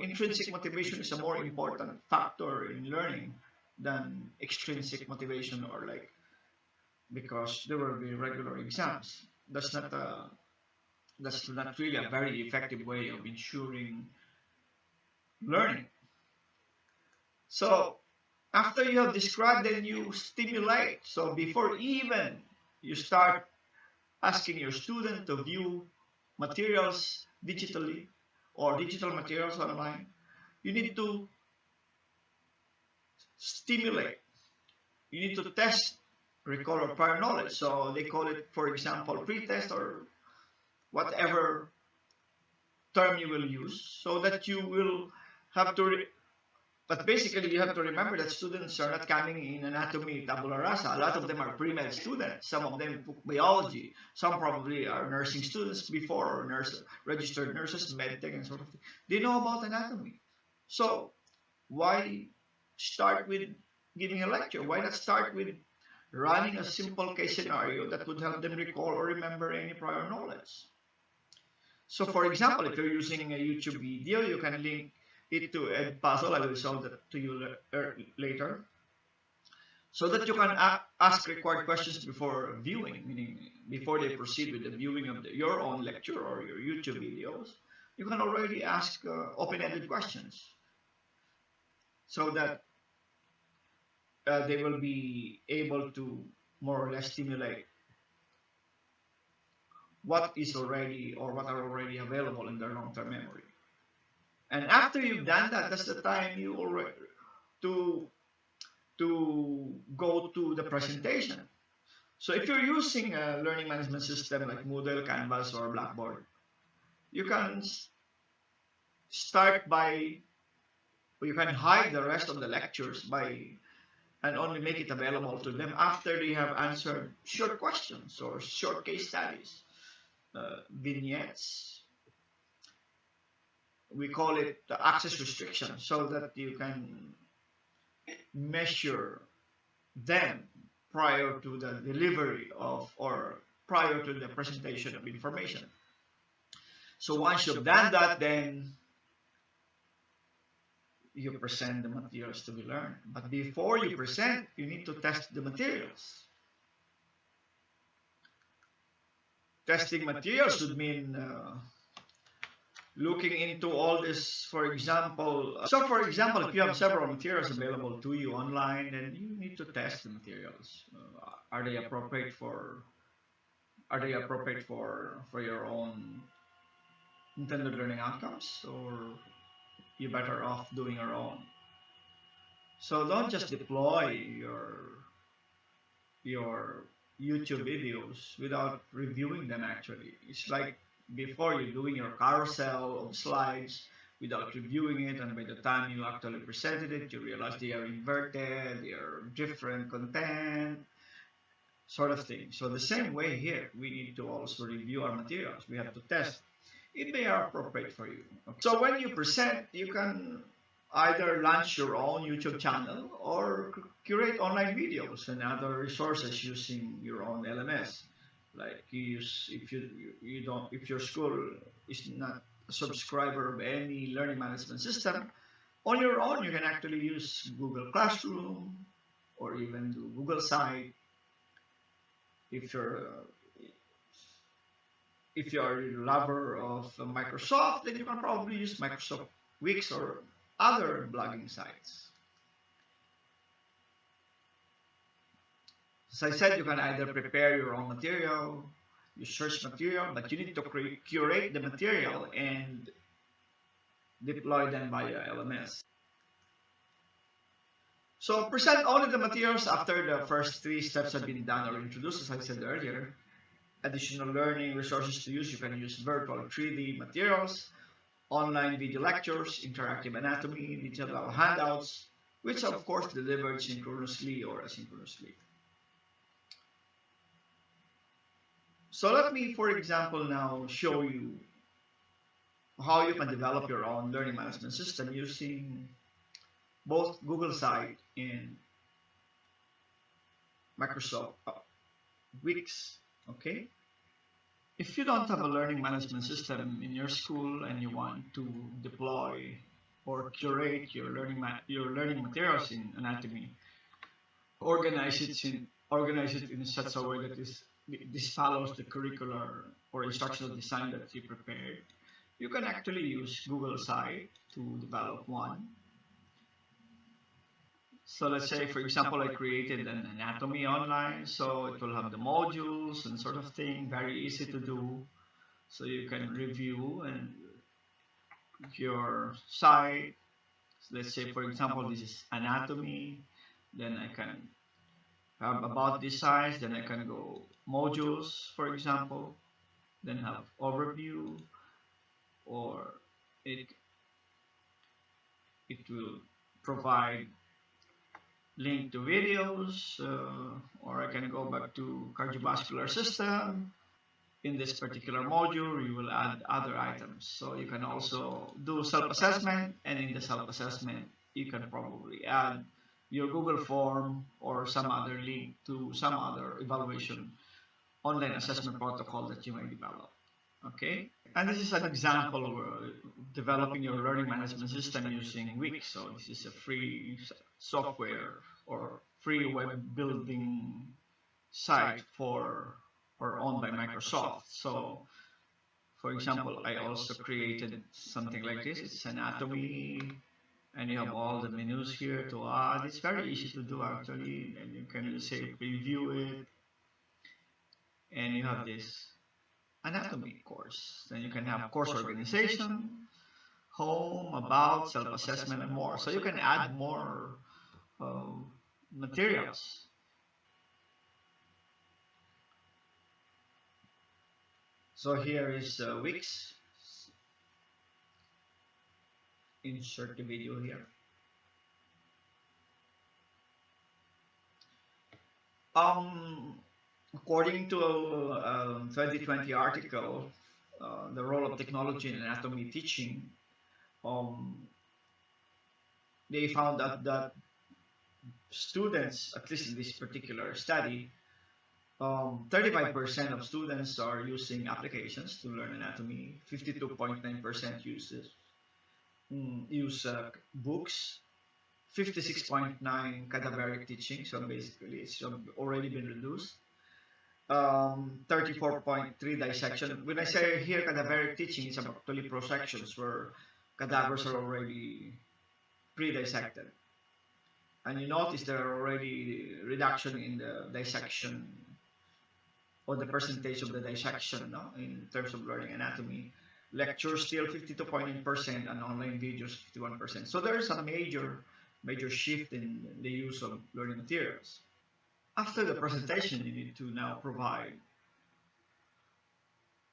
intrinsic motivation is a more important factor in learning than extrinsic motivation, or like because there will be regular exams. That's not really a very effective way of ensuring learning. So after you have described, then you stimulate. So before even you start asking your student to view materials digitally or digital materials online, you need to stimulate. You need to test, recall, or prior knowledge. So they call it, for example, pre-test or whatever term you will use, so that you will have to. But basically, you have to remember that students are not coming in anatomy tabula rasa. A lot of them are pre-med students. Some of them took biology. Some probably are nursing students before, or registered nurses, medtech, and sort of thing. They know about anatomy. So why start with giving a lecture? Why not start with running a simple case scenario that would help them recall or remember any prior knowledge? So for example, if you're using a YouTube video, you can link it to Edpuzzle. I will show that to you later. so that you can ask required questions before viewing, meaning before they proceed with the viewing of your own lecture or your YouTube videos. You can already ask open-ended questions so that they will be able to more or less stimulate what is already or what are already available in their long-term memory. And after you've done that, that's the time you already to go to the presentation. So if you're using a learning management system like Moodle, Canvas, or Blackboard, you can start by, or you can hide the rest of the lectures by and only make it available to them after they have answered short questions or short case studies, vignettes. We call it the access restriction, so that you can measure them prior to the delivery of or prior to the presentation of information. So once you've done that, then you present the materials to be learned. But before you present, you need to test the materials. Testing materials would mean looking into all this, for example. So for example, if you have several materials available to you online, then you need to test the materials. Are they appropriate for your own intended learning outcomes, or you're better off doing your own? So don't just deploy your YouTube videos without reviewing them actually. It's like before you're doing your carousel of slides without reviewing it, and by the time you actually presented it, you realize they are inverted, they are different content, sort of thing. So the same way here, we need to also review our materials. We have to test if they are appropriate for you. So when you present, you can either launch your own YouTube channel or curate online videos and other resources using your own LMS. Like you use, if you don't, if your school is not a subscriber of any learning management system, on your own you can actually use Google Classroom or even do Google Site. If you're if you are a lover of Microsoft, then you can probably use Microsoft Wix or other blogging sites. As I said, you can either prepare your own material, you search material, but you need to curate the material and deploy them via LMS. So present only the materials after the first three steps have been done or introduced, as I said earlier. Additional learning resources to use, you can use virtual 3D materials, online video lectures, interactive anatomy, digital handouts, which are of course delivered synchronously or asynchronously. So let me, for example, now show you how you can develop your own learning management system using both Google Site and Microsoft Wix. Okay? If you don't have a learning management system in your school and you want to deploy or curate your learning materials in anatomy, organize it in such a way that this follows the curricular or instructional design that you prepared, you can actually use Google Site to develop one. So let's say, for example, I created an anatomy online, so it will have the modules and sort of thing, very easy to do. So you can review and your site. Let's say, for example, this is anatomy. Then I can have about this size. Then I can go modules, for example. Then have overview, or it will provide link to videos, or I can go back to cardiovascular system. In this particular module, you will add other items. So you can also do self-assessment, and in the self-assessment, you can probably add your Google form or some other link to some other evaluation online assessment protocol that you may develop. Okay? And this is an example of developing your learning management system using Wix. So this is a free software or free web building site for or owned by Microsoft. So, for example, I also created something like this. It's anatomy, and you have all the menus here to add. It's very easy to do actually, and you can just say preview it, and you have this anatomy course. Then you can have course organization, home, about, self-assessment, and more. So you can add more uh, materials. So here is Wix. Insert the video here. Um, According to a 2020 article, the role of technology in anatomy teaching, um, they found out that students, at least in this particular study, 35% of students are using applications to learn anatomy. 52.9% use books. 56.9 cadaveric teaching. So basically, it's already been reduced. 34.3 dissection. When I say here cadaveric teaching, it's actually prosections where cadavers are already pre-dissected. And you notice there are already reduction in the dissection or the percentage of the dissection, no, in terms of learning anatomy. Lectures still 52.9% and online videos 51%. So there is a major shift in the use of learning materials. After the presentation, you need to now provide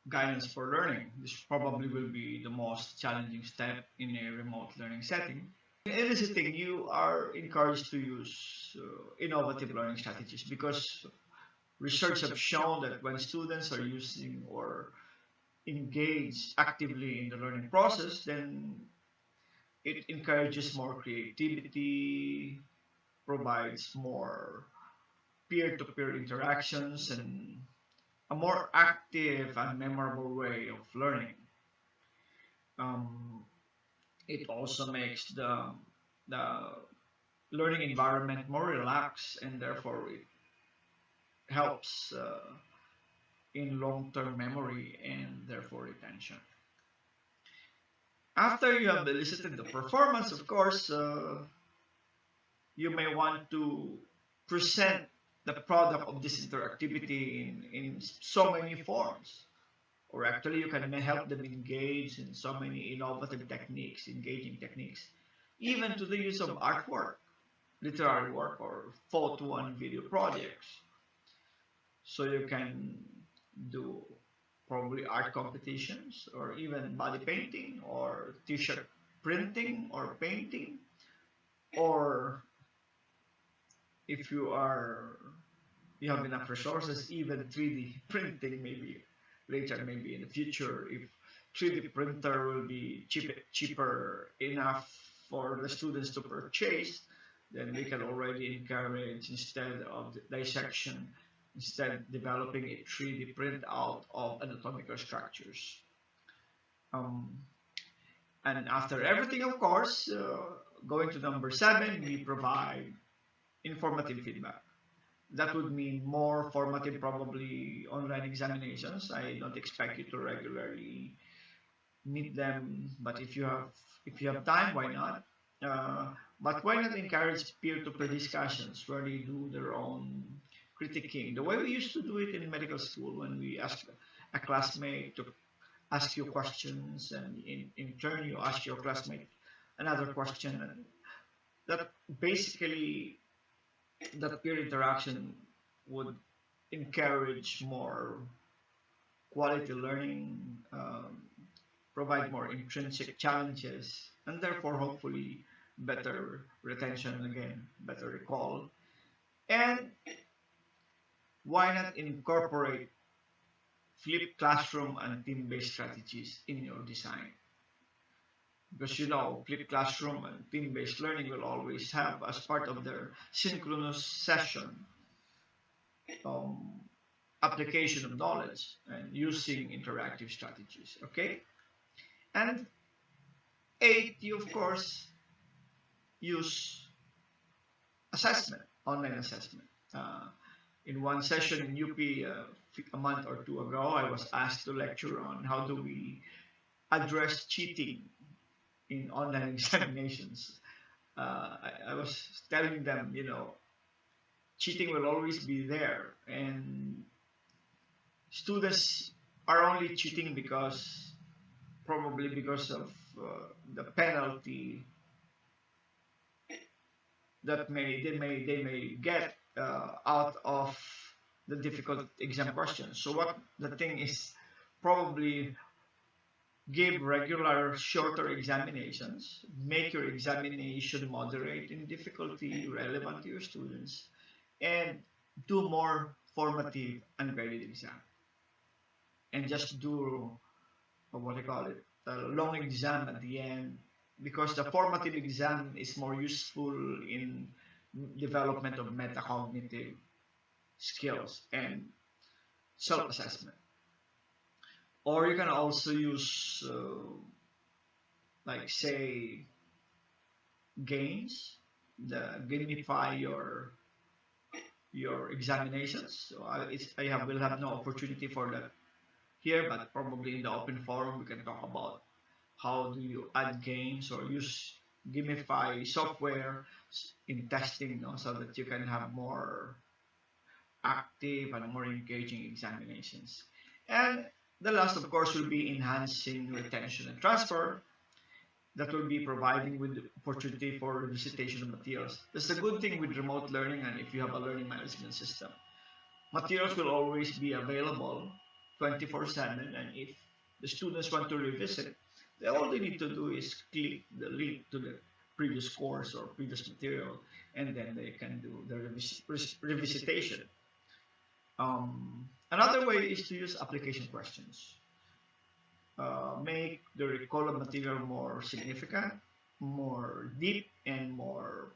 guidance for learning. This probably will be the most challenging step in a remote learning setting. In this setting, you are encouraged to use innovative learning strategies because research have shown that when students are using or engage actively in the learning process, then it encourages more creativity, provides more peer-to-peer interactions, and a more active and memorable way of learning. Um, it also makes the learning environment more relaxed, and therefore it helps in long-term memory and therefore retention. After you have elicited the performance, of course, you may want to present the product of this interactivity in so many forms. Or actually, you can help them engage in so many innovative techniques, engaging techniques, even to the use of artwork, literary work, or photo and video projects. So you can do probably art competitions or even body painting or t-shirt printing or painting, or if you have enough resources, even 3D printing maybe later, maybe in the future, if 3D printer will be cheaper enough for the students to purchase, then we can already encourage, instead of the dissection, instead developing a 3D printout of anatomical structures. Um, and after everything, of course, going to number 7, we provide informative feedback. That would mean more formative, probably online examinations. I don't expect you to regularly meet them, but if you have time, why not? But why not encourage peer-to-peer discussions where they do their own critiquing, the way we used to do it in medical school when we ask a classmate to ask you questions, and in turn you ask your classmate another question, and that basically that peer interaction would encourage more quality learning, provide more intrinsic challenges, and therefore hopefully better retention, again, better recall. And why not incorporate flipped classroom and team-based strategies in your design? Because flipped classroom and team-based learning will always have as part of their synchronous session um, application of knowledge and using interactive strategies. Okay, and 8, you of course use assessment. online assessment. In one session in UP a month or two ago, I was asked to lecture on how do we address cheating in online examinations. I was telling them, cheating will always be there, and students are only cheating because probably because of the penalty that they may get out of the difficult exam questions. So what the thing is, probably give regular shorter examinations, make your examination moderate in difficulty, relevant to your students, and do more formative ungraded exam, and just do what do you call it, a long exam at the end, because the formative exam is more useful in development of metacognitive skills and self-assessment. Or you can also use like say games, the gamify your examinations. So I will have no opportunity for that here, but probably in the open forum we can talk about how do you add games or use gamify software in testing, so that you can have more active and more engaging examinations. And the last, of course, will be enhancing retention and transfer. That will be providing with opportunity for revisitation of materials. That's the good thing with remote learning, and if you have a learning management system, materials will always be available 24/7, and if the students want to revisit, all they need to do is click the link to the previous course or previous material, and then they can do the revisitation. Another way is to use application questions. Make the recall of material more significant, more deep, and more,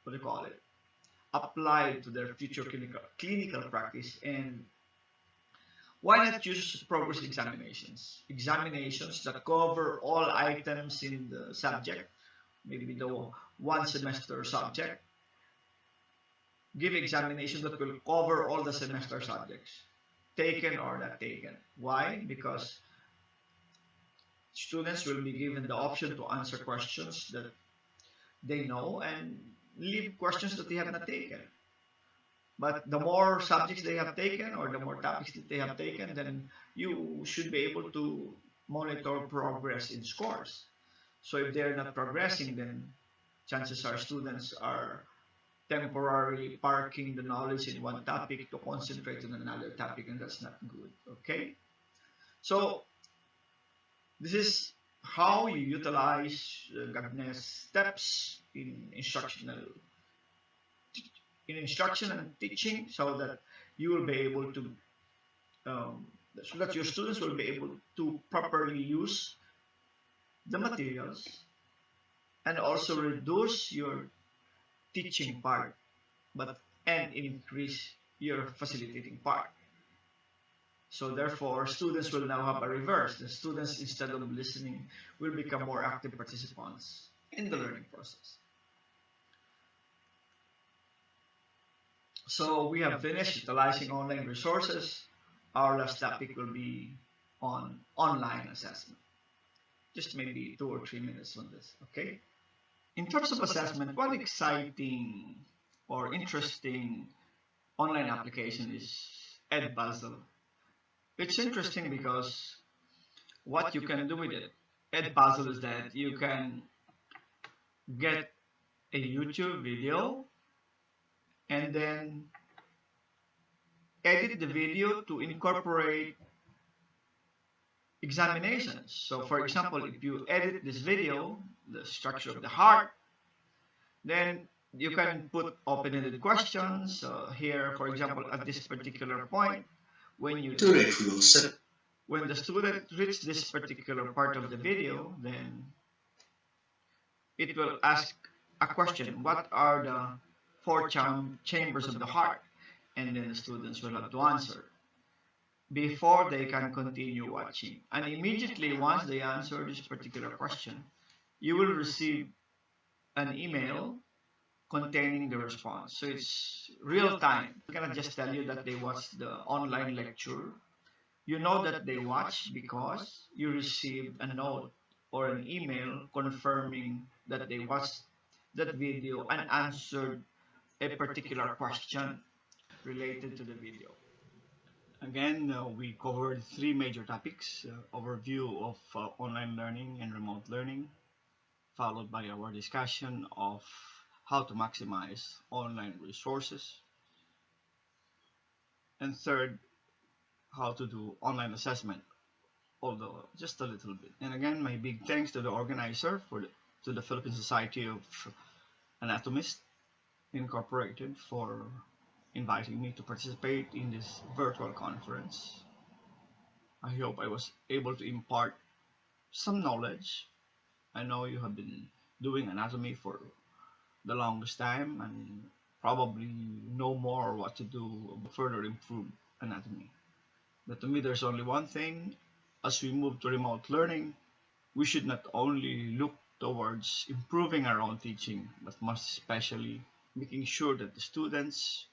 what do you call it, applied to their future clinical practice. And why not use progress examinations? Examinations that cover all items in the subject, maybe the one semester subject. Give examination that will cover all the semester subjects, taken or not taken. Why? Because students will be given the option to answer questions that they know and leave questions that they have not taken. But the more subjects they have taken or the more topics that they have taken, then you should be able to monitor progress in scores. So if they're not progressing, then chances are students are temporarily parking the knowledge in one topic to concentrate on another topic, and that's not good. Okay? So this is how you utilize Gagne's steps in instruction and teaching, so that you will be able to um, so that your students will be able to properly use the materials and also reduce your teaching part, but and increase your facilitating part. So therefore, students will now have a reverse. The students, instead of listening, will become more active participants in the learning process. So we have finished utilizing online resources. Our last topic will be on online assessment. Just maybe 2 or 3 minutes on this, okay? In terms of assessment, one exciting or interesting online application is Edpuzzle. It's interesting because what you can do with it, Edpuzzle, is that you can get a YouTube video and then edit the video to incorporate examinations. So for example, if you edit this video, the structure of the heart, then you can put open-ended questions. Here, for example, at this particular point, when you when the student reaches this particular part of the video, then it will ask a question: what are the four chambers of the heart? And then the students will have to answer before they can continue watching. And immediately once they answer this particular question, you will receive an email containing the response. So it's real time. They cannot just tell you that they watched the online lecture. You know that they watched because you received a note or an email confirming that they watched that video and answered a particular question related to the video. Again, we covered three major topics: overview of online learning and remote learning, followed by our discussion of how to maximize online resources, and third, how to do online assessment, although just a little bit. And again, my big thanks to the organizer to the Philippine Society of Anatomists Incorporated for inviting me to participate in this virtual conference. I hope I was able to impart some knowledge. I know you have been doing anatomy for the longest time and probably know more what to do further improve anatomy. But to me, there's only one thing. As we move to remote learning, we should not only look towards improving our own teaching, but most especially making sure that the students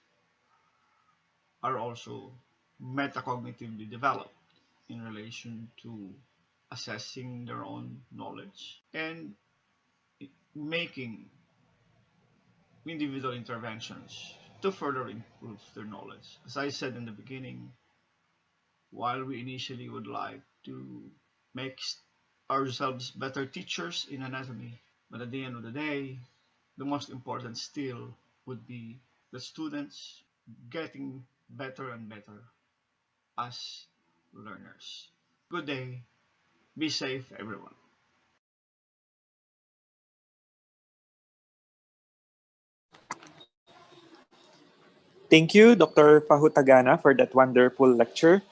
are also metacognitively developed in relation to assessing their own knowledge and making individual interventions to further improve their knowledge. As I said in the beginning, while we initially would like to make ourselves better teachers in anatomy, but at the end of the day, the most important still would be the students getting better and better as learners. Good day. Be safe, everyone. Thank you, Dr. Pahutagana, for that wonderful lecture.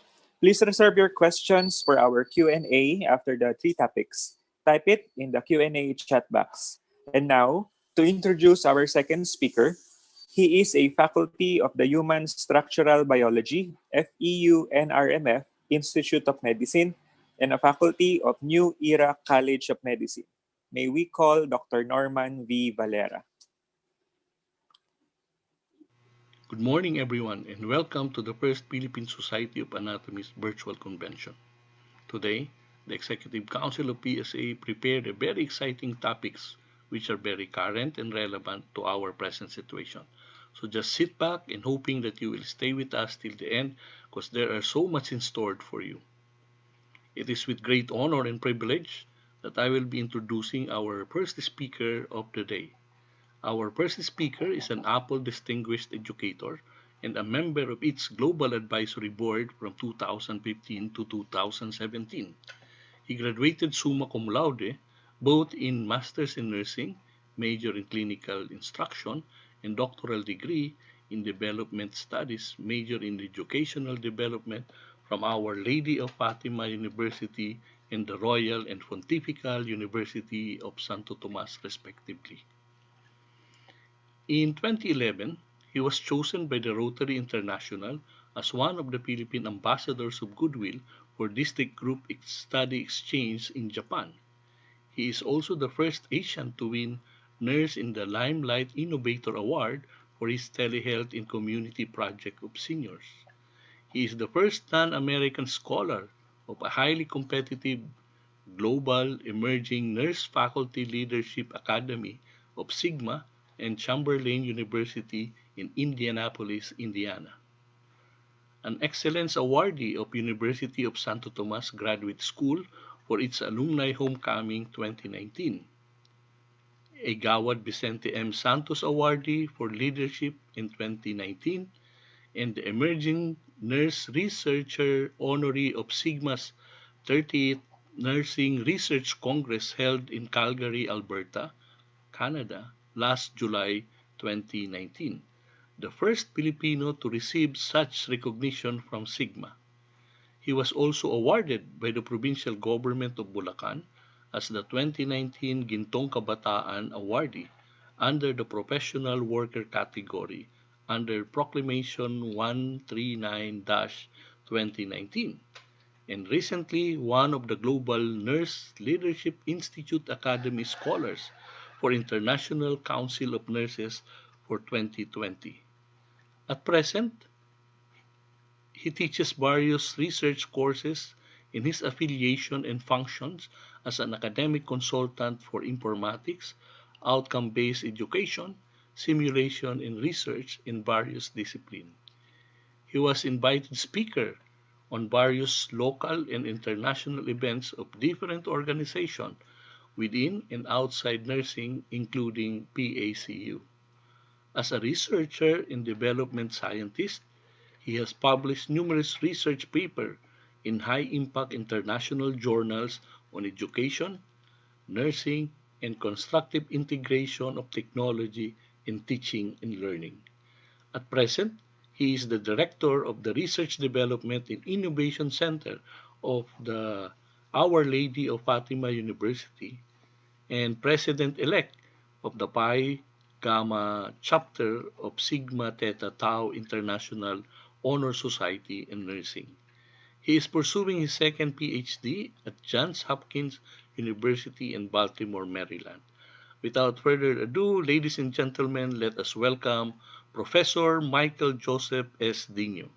Please reserve your questions for our Q&A after the three topics. Type it in the Q&A chat box. And now, to introduce our second speaker, he is a faculty of the Human Structural Biology, FEU-NRMF Institute of Medicine, and a faculty of New Era College of Medicine. May we call Dr. Norman V. Valera. Good morning, everyone, and welcome to the first Philippine Society of Anatomists virtual convention. Today, the Executive Council of PSA prepared a very exciting topics which are very current and relevant to our present situation. So just sit back and hoping that you will stay with us till the end because there are so much in store for you. It is with great honor and privilege that I will be introducing our first speaker of the day. Our first speaker is an Apple Distinguished Educator and a member of its Global Advisory Board from 2015 to 2017. He graduated summa cum laude both in Masters in Nursing, major in Clinical Instruction, and doctoral degree in Development Studies, major in Educational Development from Our Lady of Fatima University and the Royal and Pontifical University of Santo Tomas, respectively. In 2011, he was chosen by the Rotary International as one of the Philippine Ambassadors of Goodwill for District Group Study Exchange in Japan. He is also the first Asian to win Nurse in the Limelight Innovator Award for his telehealth and community project of seniors. He is the first non-American scholar of a highly competitive Global Emerging Nurse Faculty Leadership Academy of Sigma and Chamberlain University in Indianapolis, Indiana. An Excellence Awardee of University of Santo Tomas Graduate School for its Alumni Homecoming 2019. A Gawad Vicente M. Santos Awardee for Leadership in 2019 and the Emerging Nurse Researcher Honoree of Sigma's 30th Nursing Research Congress held in Calgary, Alberta, Canada, last July 2019, the first Filipino to receive such recognition from Sigma. He was also awarded by the provincial government of Bulacan as the 2019 Gintong Kabataan Awardee under the Professional Worker category under Proclamation 139-2019, and recently one of the Global Nurse Leadership Institute Academy Scholars for International Council of Nurses for 2020. At present, he teaches various research courses in his affiliation and functions as an academic consultant for informatics, outcome based education, simulation, and research in various disciplines. He was invited speaker on various local and international events of different organizations within and outside nursing, including PACU. As a researcher and development scientist, he has published numerous research papers in high-impact international journals on education, nursing, and constructive integration of technology in teaching and learning. At present, he is the director of the Research Development and Innovation Center of the Our Lady of Fatima University and president-elect of the Pi Gamma chapter of Sigma Theta Tau International Honor Society in Nursing. He is pursuing his second PhD at Johns Hopkins University in Baltimore, Maryland. Without further ado, ladies and gentlemen, let us welcome Professor Michael Joseph S. Dino.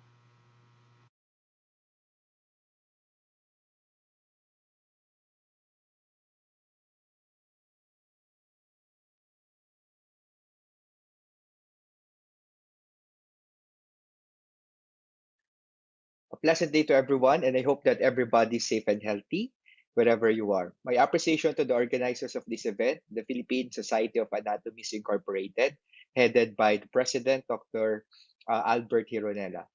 A pleasant day to everyone, and I hope that everybody's safe and healthy wherever you are. My appreciation to the organizers of this event, the Philippine Society of Anatomists Incorporated, headed by the president, Dr. Albert Hironella.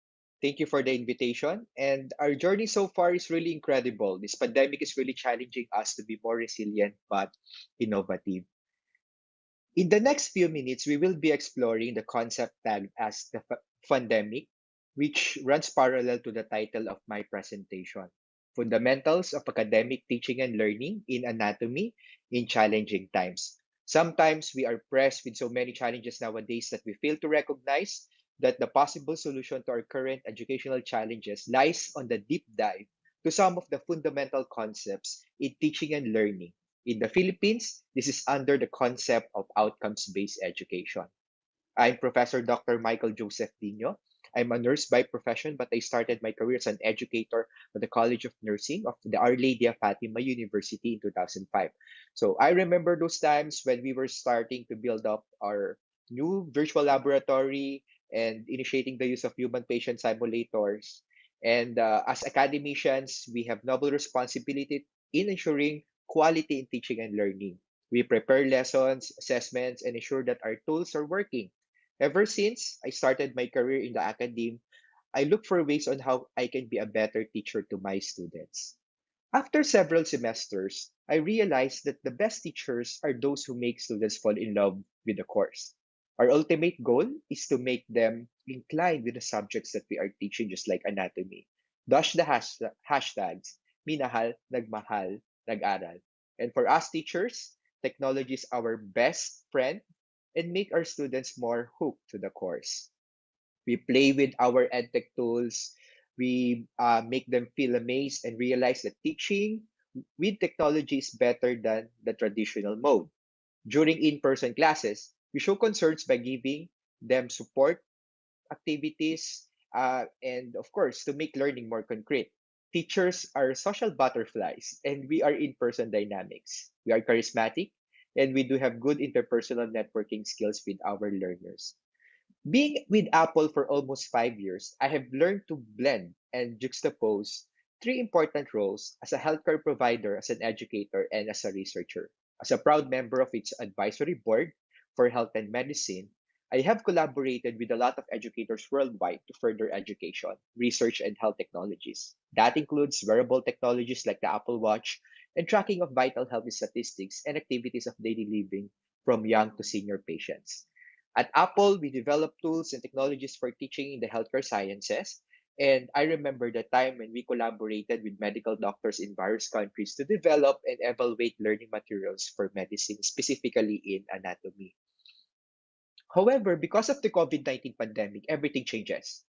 Thank you for the invitation. And our journey so far is really incredible. This pandemic is really challenging us to be more resilient but innovative. In the next few minutes, we will be exploring the concept tagged as the fundemic, which runs parallel to the title of my presentation: Fundamentals of Academic Teaching and Learning in Anatomy in Challenging Times. Sometimes we are pressed with so many challenges nowadays that we fail to recognize that the possible solution to our current educational challenges lies on the deep dive to some of the fundamental concepts in teaching and learning. In the Philippines, this is under the concept of outcomes based education. I'm Professor Dr. Michael Joseph Dino. I'm a nurse by profession, but I started my career as an educator at the College of Nursing of the Our Lady of Fatima University in 2005. So I remember those times when we were starting to build up our new virtual laboratory and initiating the use of human patient simulators. And as academicians, we have noble responsibility in ensuring quality in teaching and learning. We prepare lessons, assessments, and ensure that our tools are working. Ever since I started my career in the academe, I look for ways on how I can be a better teacher to my students. After several semesters, I realized that the best teachers are those who make students fall in love with the course. Our ultimate goal is to make them inclined with the subjects that we are teaching, just like anatomy. Dash the hashtags, minahal, nagmahal, nag-aral. And for us teachers, technology is our best friend and make our students more hooked to the course. We play with our edtech tools. We make them feel amazed and realize that teaching with technology is better than the traditional mode. During in-person classes, we show concerns by giving them support activities, and of course, to make learning more concrete. Teachers are social butterflies, and we are in-person dynamics. We are charismatic, and we do have good interpersonal networking skills with our learners. Being with Apple for almost 5 years, I have learned to blend and juxtapose three important roles: as a healthcare provider, as an educator, and as a researcher. As a proud member of its advisory board for health and medicine, I have collaborated with a lot of educators worldwide to further education, research, and health technologies. That includes wearable technologies like the Apple Watch and tracking of vital health statistics and activities of daily living from young to senior patients. At Apple, we develop tools and technologies for teaching in the healthcare sciences. And I remember the time when we collaborated with medical doctors in various countries to develop and evaluate learning materials for medicine, specifically in anatomy. However, because of the COVID-19 pandemic, everything changes.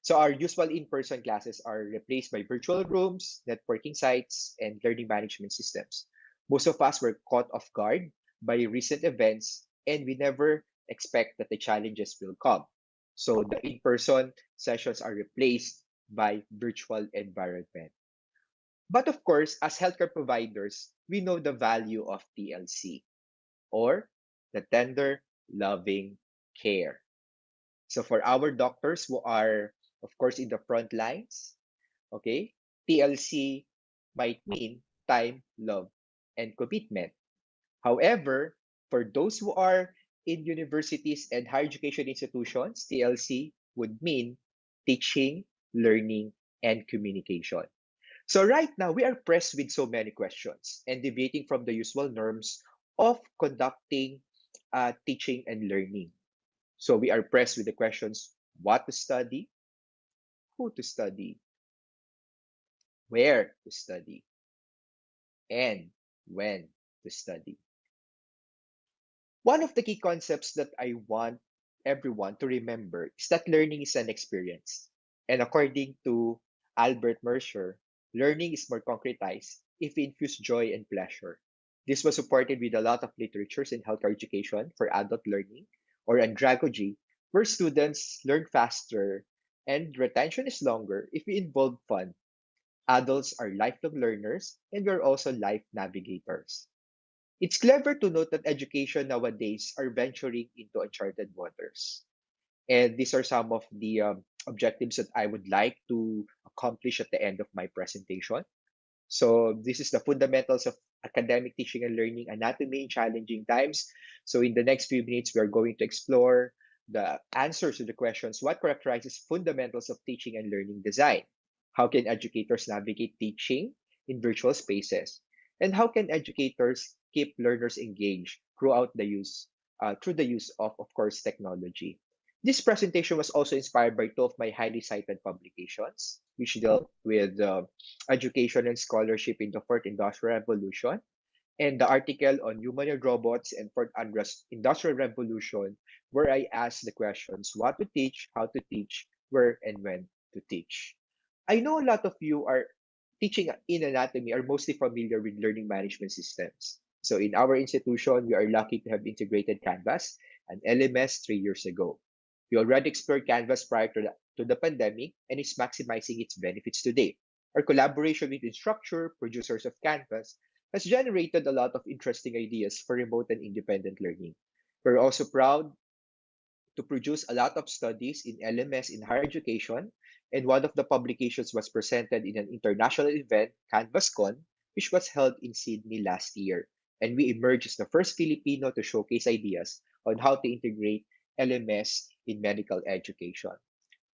So our usual in-person classes are replaced by virtual rooms, networking sites, and learning management systems. Most of us were caught off guard by recent events, and we never expect that the challenges will come. So the in-person sessions are replaced by virtual environment. But of course, as healthcare providers, we know the value of TLC, or the tender, loving care. So for our doctors who are, of course, in the front lines, okay, TLC might mean time, love, and commitment. However, for those who are in universities and higher education institutions, TLC would mean teaching, learning, and communication. So right now, we are pressed with so many questions and deviating from the usual norms of conducting teaching and learning. So we are pressed with the questions: what to study, who to study, where to study, and when to study. One of the key concepts that I want everyone to remember is that learning is an experience. And according to Albert Mercer, learning is more concretized if we infuse joy and pleasure. This was supported with a lot of literatures in healthcare education for adult learning, or andragogy, where students learn faster and retention is longer if we involve fun. Adults are lifelong learners, and we're also life navigators. It's clever to note that education nowadays are venturing into uncharted waters. And these are some of the objectives that I would like to accomplish at the end of my presentation. So this is the fundamentals of academic teaching and learning, anatomy in challenging times. So in the next few minutes, we are going to explore the answers to the questions: what characterizes fundamentals of teaching and learning design? How can educators navigate teaching in virtual spaces? And how can educators keep learners engaged through the use of course, technology? This presentation was also inspired by two of my highly cited publications, which deal with education and scholarship in the fourth industrial revolution, and the article on humanoid robots and fourth industrial revolution, where I asked the questions: what to teach, how to teach, where and when to teach. I know a lot of you are teaching in anatomy are mostly familiar with learning management systems. So in our institution, we are lucky to have integrated Canvas and LMS 3 years ago. We already explored Canvas prior to the pandemic and is maximizing its benefits today. Our collaboration with Instructure, producers of Canvas, has generated a lot of interesting ideas for remote and independent learning. We're also proud to produce a lot of studies in LMS in higher education, and one of the publications was presented in an international event, CanvasCon, which was held in Sydney last year. And we emerged as the first Filipino to showcase ideas on how to integrate LMS in medical education.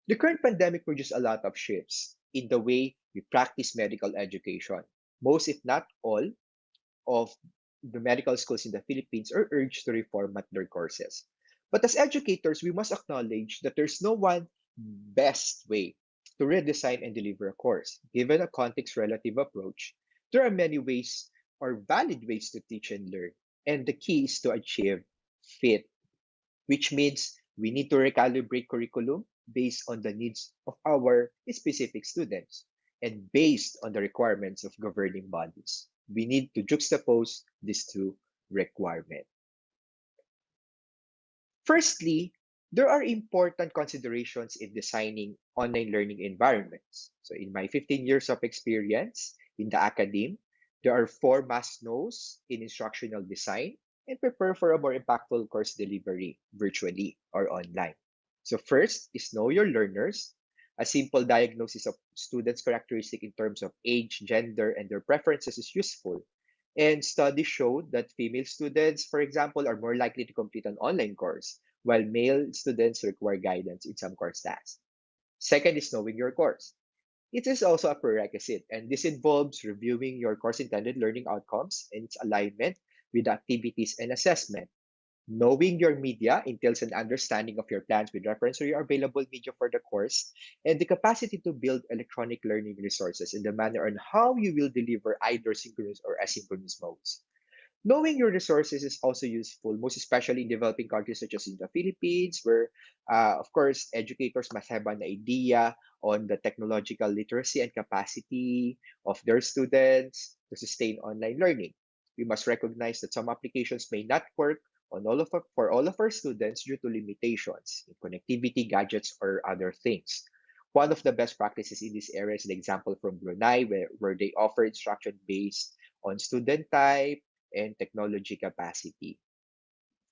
The current pandemic produced a lot of shifts in the way we practice medical education. Most, if not all, of the medical schools in the Philippines are urged to reformat their courses. But as educators, we must acknowledge that there's no one best way to redesign and deliver a course. Given a context relative approach, there are many ways or valid ways to teach and learn. And the key is to achieve fit, which means we need to recalibrate curriculum based on the needs of our specific students and based on the requirements of governing bodies. We need to juxtapose these two requirements. Firstly, there are important considerations in designing online learning environments. So, in my 15 years of experience in the academe, there are four must-knows in instructional design and prepare for a more impactful course delivery virtually or online. So, first is know your learners. A simple diagnosis of students' characteristic in terms of age, gender, and their preferences is useful. And studies show that female students, for example, are more likely to complete an online course, while male students require guidance in some course tasks. Second is knowing your course. It is also a prerequisite, and this involves reviewing your course intended learning outcomes and its alignment with activities and assessment. Knowing your media entails an understanding of your plans with reference to your available media for the course and the capacity to build electronic learning resources in the manner on how you will deliver either synchronous or asynchronous modes. Knowing your resources is also useful, most especially in developing countries such as in the Philippines, where, of course, educators must have an idea on the technological literacy and capacity of their students to sustain online learning. we must recognize that some applications may not work for all of our students due to limitations in connectivity, gadgets, or other things. One of the best practices in this area is the example from Brunei, where they offer instruction based on student type and technology capacity.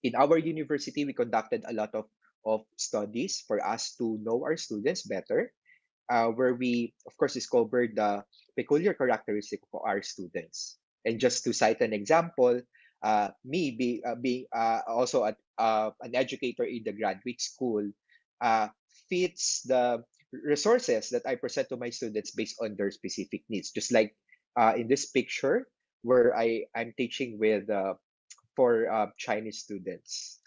In our university, we conducted a lot of studies for us to know our students better, where we, of course, discovered the peculiar characteristic of our students. And just to cite an example, being also an educator in the graduate school, uh, fits the resources that I present to my students based on their specific needs. Just like in this picture, where I'm teaching with for Chinese students.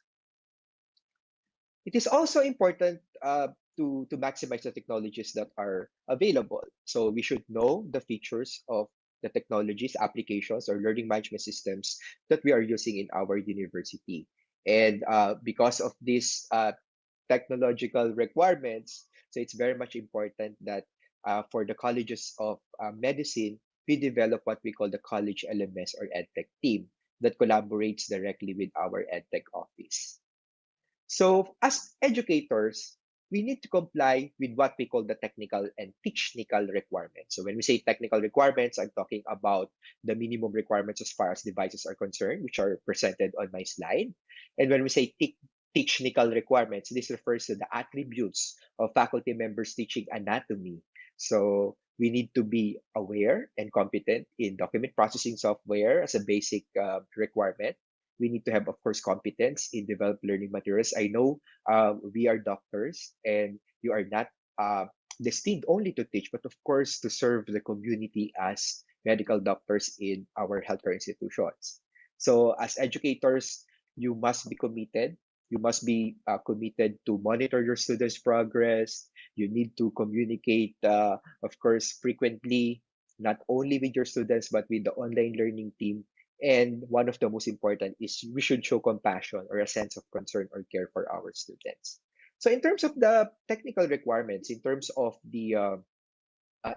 It is also important to maximize the technologies that are available. So we should know the features of the technologies, applications, or learning management systems that we are using in our university. And because of these technological requirements, so it's very much important that for the colleges of medicine, we develop what we call the college LMS or EdTech team that collaborates directly with our EdTech office. So, as educators, we need to comply with what we call the technical and technical requirements. So, when we say technical requirements, I'm talking about the minimum requirements as far as devices are concerned, which are presented on my slide. And when we say technical requirements, this refers to the attributes of faculty members teaching anatomy. So, we need to be aware and competent in document processing software as a basic requirement. We need to have, of course, competence in developed learning materials. I know we are doctors and you are not destined only to teach, but of course to serve the community as medical doctors in our healthcare institutions. So as educators, you must be committed. You must be committed to monitor your students' progress. You need to communicate, of course, frequently, not only with your students, but with the online learning team. And one of the most important is we should show compassion or a sense of concern or care for our students. So, in terms of the technical requirements, in terms of the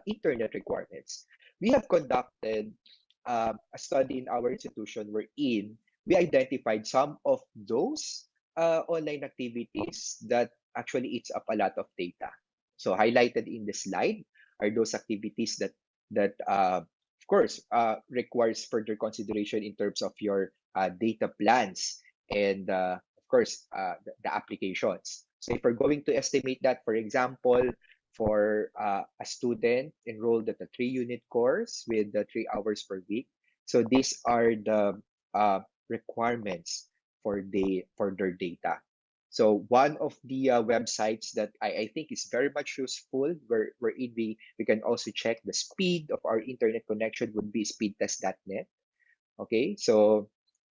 internet requirements, we have conducted a study in our institution wherein we identified some of those online activities that actually eats up a lot of data. So highlighted in the slide are those activities that of course requires further consideration in terms of your data plans and of course the applications. So if we're going to estimate that, for example, for a student enrolled at a 3-unit course with the 3 hours per week. So these are the requirements for their data. So one of the websites that I think is very much useful, wherein we can also check the speed of our internet connection would be speedtest.net. Okay, so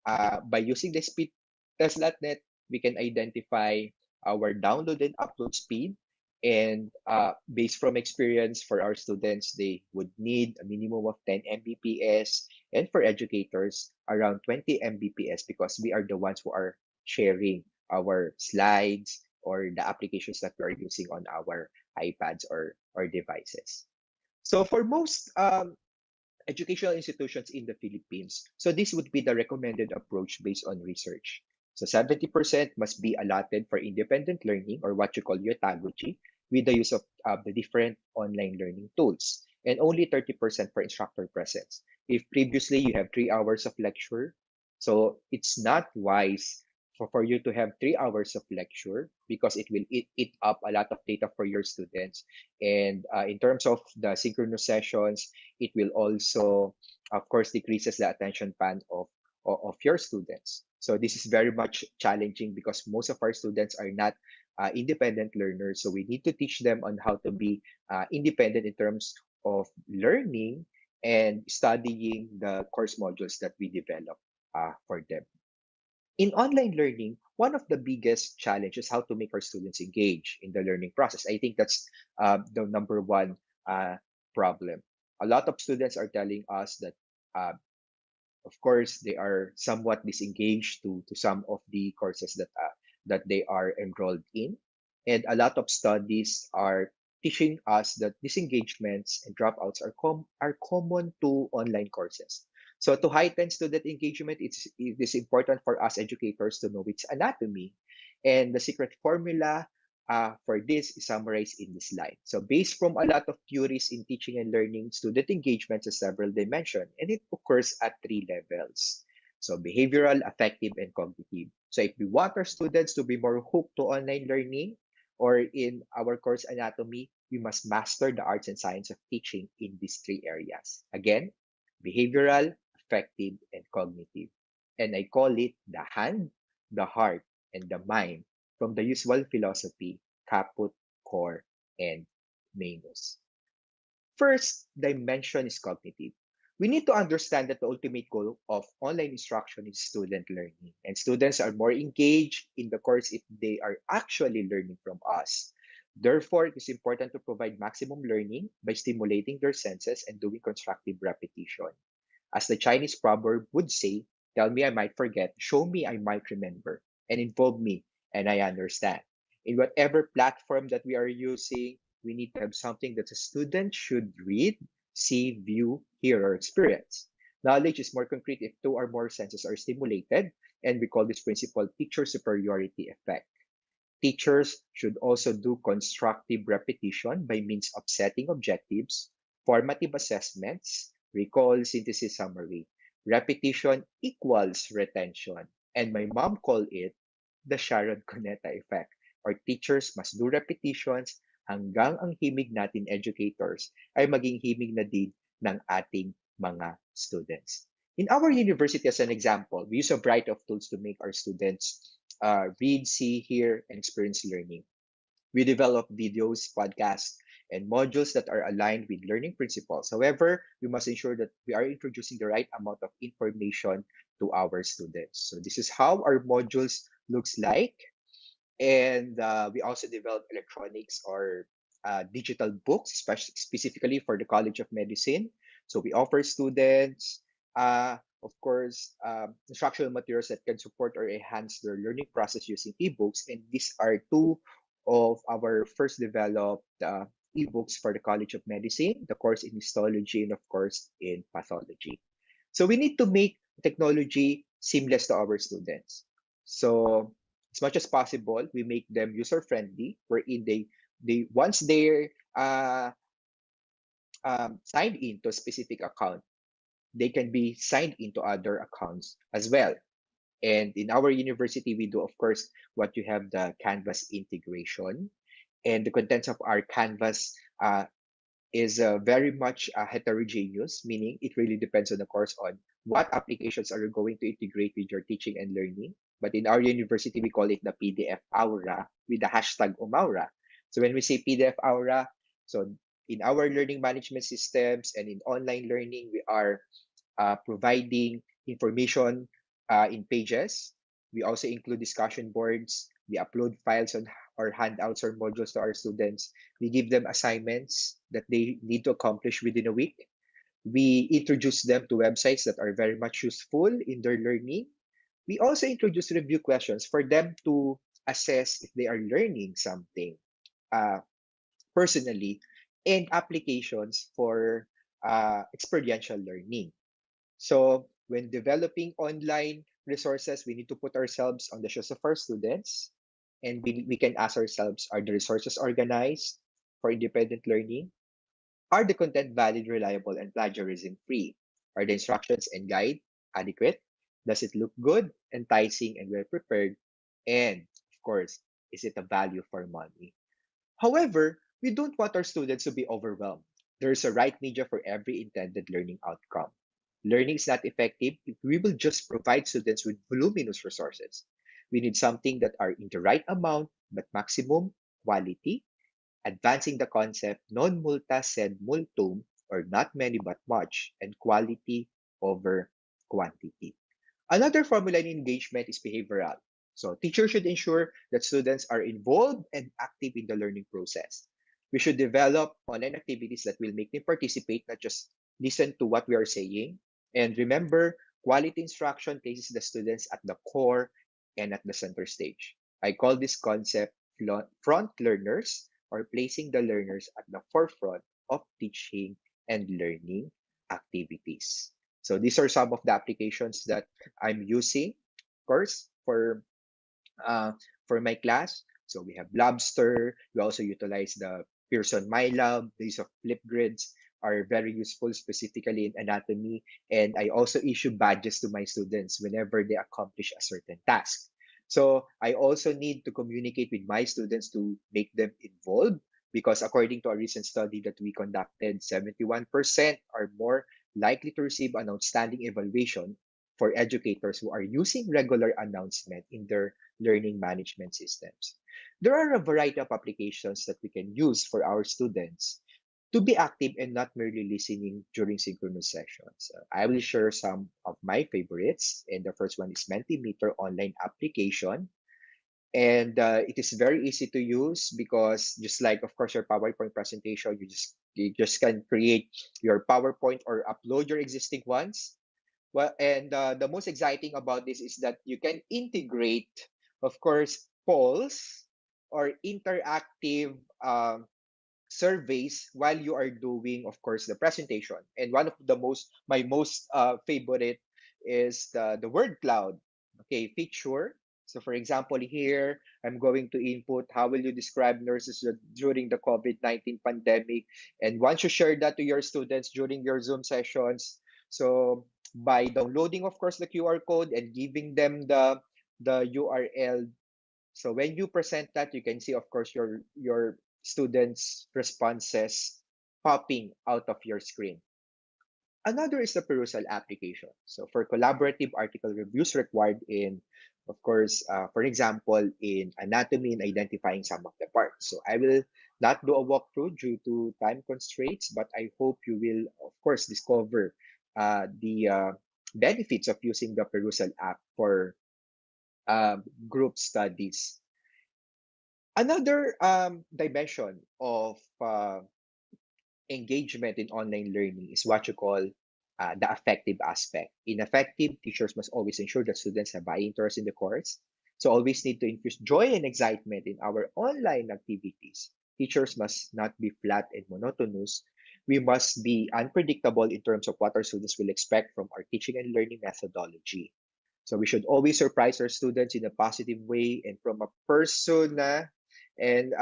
by using the speed test.net, we can identify our download and upload speed. And based from experience for our students, they would need a minimum of 10 Mbps, and for educators, around 20 Mbps because we are the ones who are sharing our slides or the applications that we are using on our iPads or devices. So for most educational institutions in the Philippines. So this would be the recommended approach based on research. So 70% must be allotted for independent learning or what you call utagogy with the use of the different online learning tools and only 30% for instructor presence. If previously you have 3 hours of lecture, so it's not wise for you to have 3 hours of lecture because it will eat up a lot of data for your students. And in terms of the synchronous sessions, it will also, of course, decreases the attention span of your students. So this is very much challenging because most of our students are not independent learners. So we need to teach them on how to be independent in terms of learning and studying the course modules that we develop for them. In online learning, one of the biggest challenges is how to make our students engage in the learning process. I think that's the number one problem. A lot of students are telling us that, of course, they are somewhat disengaged to some of the courses that they are enrolled in, and a lot of studies are teaching us that disengagements and dropouts are common to online courses. So to heighten student engagement, it is important for us educators to know its anatomy. And the secret formula for this is summarized in this slide. So based from a lot of theories in teaching and learning, student engagement has several dimensions, and it occurs at three levels. So behavioral, affective, and cognitive. So if we want our students to be more hooked to online learning, or in our course anatomy, we must master the arts and science of teaching in these three areas. Again, behavioral, affective, and cognitive. And I call it the hand, the heart, and the mind from the usual philosophy, caput, core, and manus. First dimension is cognitive. We need to understand that the ultimate goal of online instruction is student learning, and students are more engaged in the course if they are actually learning from us. Therefore, it is important to provide maximum learning by stimulating their senses and doing constructive repetition. As the Chinese proverb would say, tell me I might forget, show me I might remember, and involve me and I understand. In whatever platform that we are using, we need to have something that a student should read, see, view, hear, or experience. Knowledge is more concrete if two or more senses are stimulated, and we call this principle teacher superiority effect. Teachers should also do constructive repetition by means of setting objectives, formative assessments, recall, synthesis, summary. Repetition equals retention. And my mom called it the Sharon Cuneta effect. Our teachers must do repetitions hanggang ang himig natin educators ay maging himig na din ng ating mga students. In our university, as an example, we use a variety of tools to make our students read, see, hear, and experience learning. We develop videos, podcasts, and modules that are aligned with learning principles. However, we must ensure that we are introducing the right amount of information to our students. So this is how our modules looks like. And we also develop electronics or digital books, specifically for the College of Medicine. So we offer students, of course, instructional materials that can support or enhance their learning process using ebooks. And these are two of our first developed ebooks for the College of Medicine, the course in histology, and of course in pathology. So we need to make technology seamless to our students. So as much as possible, we make them user friendly, wherein they once they're signed into a specific account, they can be signed into other accounts as well. And in our university, we do, of course, what you have the Canvas integration. And the contents of our Canvas is very much heterogeneous, meaning it really depends on the course on what applications are you going to integrate with your teaching and learning. But in our university, we call it the PDF Aura with the hashtag Umaura. So when we say PDF Aura, so in our learning management systems and in online learning, we are providing information in pages. We also include discussion boards. We upload files on or handouts or modules to our students. We give them assignments that they need to accomplish within a week. We introduce them to websites that are very much useful in their learning. We also introduce review questions for them to assess if they are learning something uh, personally, and applications for experiential learning. So when developing online resources, we need to put ourselves on the shoes of our students, and we can ask ourselves, are the resources organized for independent learning? Are the content valid, reliable, and plagiarism free? Are the instructions and guide adequate? Does it look good, enticing, and well prepared? And of course, is it a value for money? However, we don't want our students to be overwhelmed. There is a right media for every intended learning outcome. Learning is not effective if we will just provide students with voluminous resources. We need something that are in the right amount but maximum quality, advancing the concept non multa sed multum, or not many but much, and quality over quantity. Another formula in engagement is behavioral. So teachers should ensure that students are involved and active in the learning process. We should develop online activities that will make them participate, not just listen to what we are saying. And remember, quality instruction places the students at the core and at the center stage. I call this concept front learners, or placing the learners at the forefront of teaching and learning activities. So these are some of the applications that I'm using, of course, uh, for my class. So we have Lobster. We also utilize the Pearson MyLab. The use of Flipgrids are very useful, specifically in anatomy. And I also issue badges to my students whenever they accomplish a certain task. So I also need to communicate with my students to make them involved, because according to a recent study that we conducted, 71% are more likely to receive an outstanding evaluation for educators who are using regular announcement in their learning management systems. There are a variety of applications that we can use for our students to be active and not merely listening during synchronous sessions. I will share some of my favorites, and the first one is Mentimeter online application. And it is very easy to use because, just like, of course, your PowerPoint presentation, you just can create your PowerPoint or upload your existing ones. Well, and the most exciting about this is that you can integrate, of course, polls or interactive surveys while you are doing, of course, the presentation. And one of my most favorite is the word cloud, okay, feature. So for example, here I'm going to input how will you describe nurses during the COVID-19 pandemic. And once you share that to your students during your Zoom sessions, so by downloading, of course, the QR code and giving them the URL, so when you present that, you can see, of course, your students' responses popping out of your screen. Another is the perusal application. So for collaborative article reviews required in, of course, for example, in anatomy and identifying some of the parts. So I will not do a walkthrough due to time constraints, but I hope you will, of course, discover the benefits of using the perusal app for group studies. Another dimension of engagement in online learning is what you call the affective aspect. In effective, teachers must always ensure that students have high interest in the course. So always need to infuse joy and excitement in our online activities. Teachers must not be flat and monotonous. We must be unpredictable in terms of what our students will expect from our teaching and learning methodology. So we should always surprise our students in a positive way and from a persona. And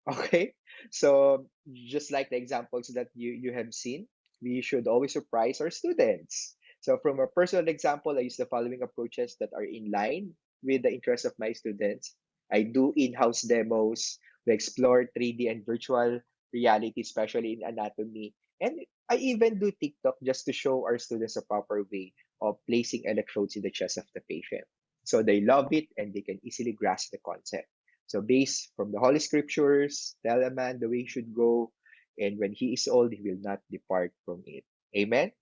okay, so just like the examples that you have seen, we should always surprise our students. So from a personal example, I use the following approaches that are in line with the interests of my students. I do in-house demos. We explore 3D and virtual reality, especially in anatomy. And I even do TikTok just to show our students a proper way of placing electrodes in the chest of the patient. So they love it and they can easily grasp the concept. So based from the Holy Scriptures, tell a man the way he should go, and when he is old, he will not depart from it. Amen?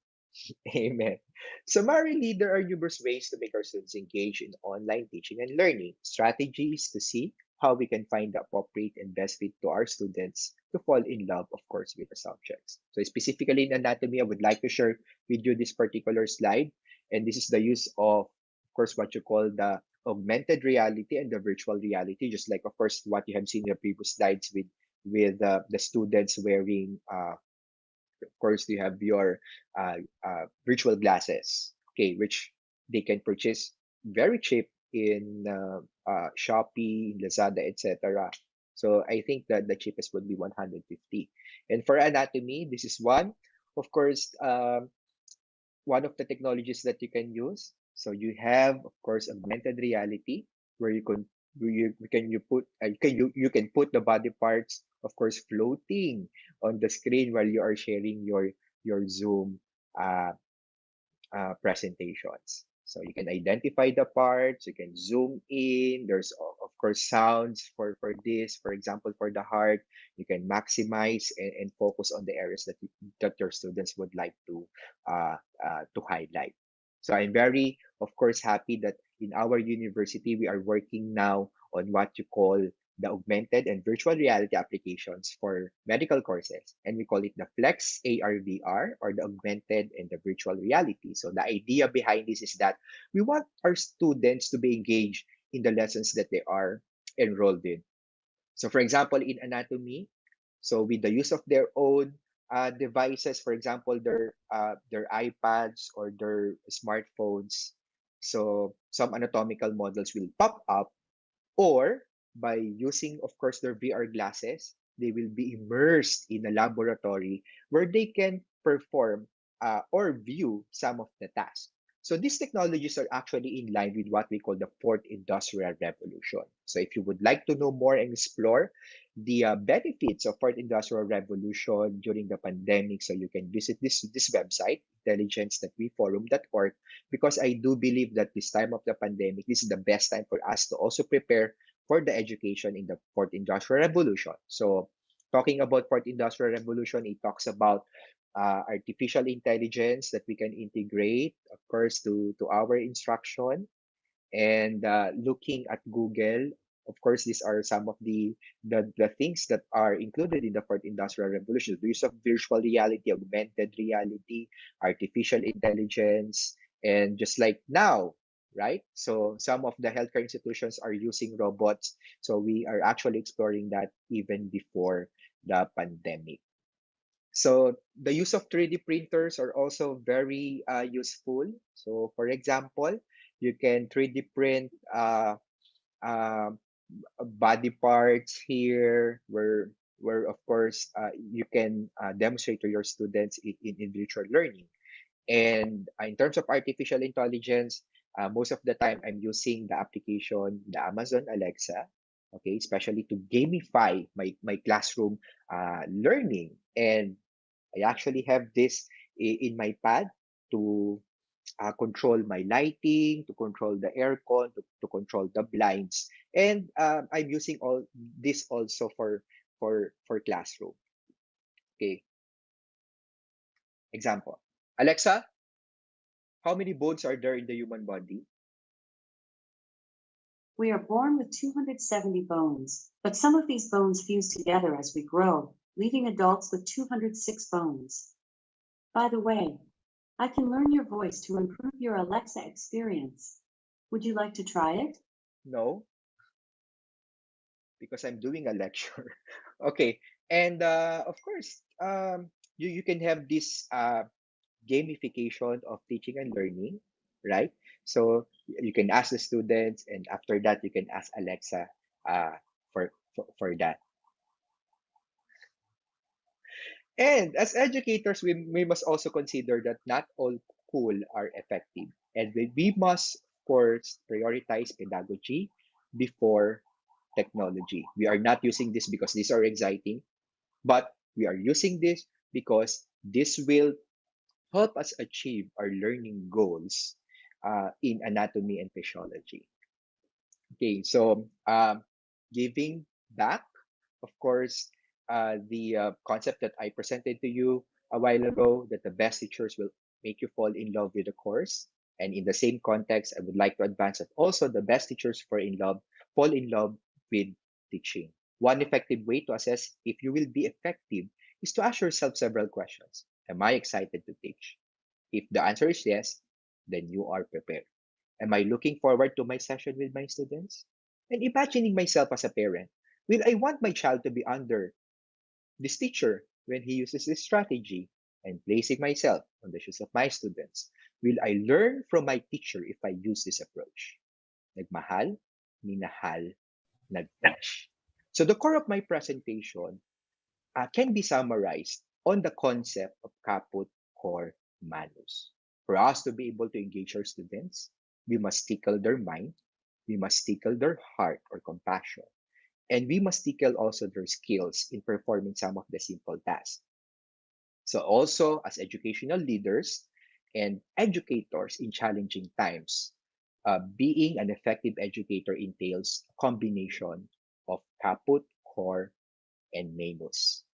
Amen. Summarily, there are numerous ways to make our students engage in online teaching and learning. Strategies to see how we can find the appropriate and best fit to our students to fall in love, of course, with the subjects. So specifically in anatomy, I would like to share with you this particular slide. And this is the use of course, what you call the augmented reality and the virtual reality, just like, of course, what you have seen in the previous slides with the students wearing of course, you have your virtual glasses, okay, which they can purchase very cheap in Shopee, Lazada, etc. So I think that the cheapest would be 150. And for anatomy, this is one. Of course, one of the technologies that you can use. So you have, of course, augmented reality, where you can put the body parts, of course, floating on the screen while you are sharing your Zoom uh, presentations. So you can identify the parts, you can zoom in. There's of course sounds for this. For example, for the heart, you can maximize and focus on the areas that your students would like to highlight. So I'm very, of course, happy that in our university we are working now on what you call the augmented and virtual reality applications for medical courses. And we call it the Flex AR/VR, or the augmented and the virtual reality. So the idea behind this is that we want our students to be engaged in the lessons that they are enrolled in. So for example, in anatomy, so with the use of their own devices, for example, their iPads or their smartphones. So some anatomical models will pop up, or by using, of course, their VR glasses, they will be immersed in a laboratory where they can perform or view some of the tasks. So these technologies are actually in line with what we call the fourth industrial revolution. So if you would like to know more and explore the benefits of fourth industrial revolution during the pandemic, so you can visit this website, intelligencethatweforum.org, because I do believe that this time of the pandemic, this is the best time for us to also prepare for the education in the fourth industrial revolution. So talking about fourth industrial revolution, it talks about artificial intelligence that we can integrate, of course, to our instruction, and looking at Google. Of course, these are some of the things that are included in the fourth industrial revolution: the use of virtual reality, augmented reality, artificial intelligence, and just like now, right? So some of the healthcare institutions are using robots. So we are actually exploring that even before the pandemic. So the use of 3D printers are also very useful. So for example, you can 3D print uh, body parts here, where of course you can demonstrate to your students in virtual learning. And in terms of artificial intelligence, most of the time I'm using the application, the Amazon Alexa, okay, especially to gamify my classroom learning. And I actually have this in my pad to control my lighting, to control the aircon, to control the blinds. And I'm using all this also for classroom. Okay, example. Alexa, how many bones are there in the human body? We are born with 270 bones, but some of these bones fuse together as we grow, leaving adults with 206 bones. By the way, I can learn your voice to improve your Alexa experience. Would you like to try it? No, because I'm doing a lecture. Okay, and of course, you can have this gamification of teaching and learning, right? So you can ask the students, and after that, you can ask Alexa for that. And as educators, we must also consider that not all school are effective. And we must, of course, prioritize pedagogy before technology. We are not using this because these are exciting, but we are using this because this will help us achieve our learning goals in anatomy and physiology. Okay, so giving back, of course, the concept that I presented to you a while ago, that the best teachers will make you fall in love with the course. And in the same context, I would like to advance that also the best teachers fall in love with teaching. One effective way to assess if you will be effective is to ask yourself several questions. Am I excited to teach? If the answer is yes, then you are prepared. Am I looking forward to my session with my students? And imagining myself as a parent, will I want my child to be under this teacher when he uses this strategy? And placing myself on the shoes of my students, will I learn from my teacher if I use this approach? Nagmahal, minahal, nag-teach. So the core of my presentation can be summarized on the concept of caput core manus. For us to be able to engage our students, we must tickle their mind, we must tickle their heart or compassion, and we must tickle also their skills in performing some of the simple tasks. So also as educational leaders and educators in challenging times, being an effective educator entails a combination of caput, core, and manus.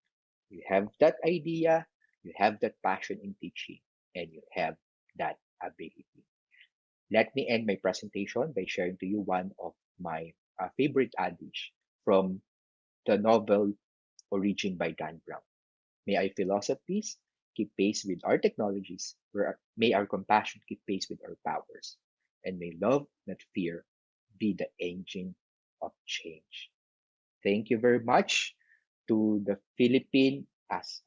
You have that idea, you have that passion in teaching, and you have that ability. Let me end my presentation by sharing to you one of my favorite adage from the novel Origin by Dan Brown. May our philosophies keep pace with our technologies, may our compassion keep pace with our powers, and may love, not fear, be the engine of change. Thank you very much to the Philippine as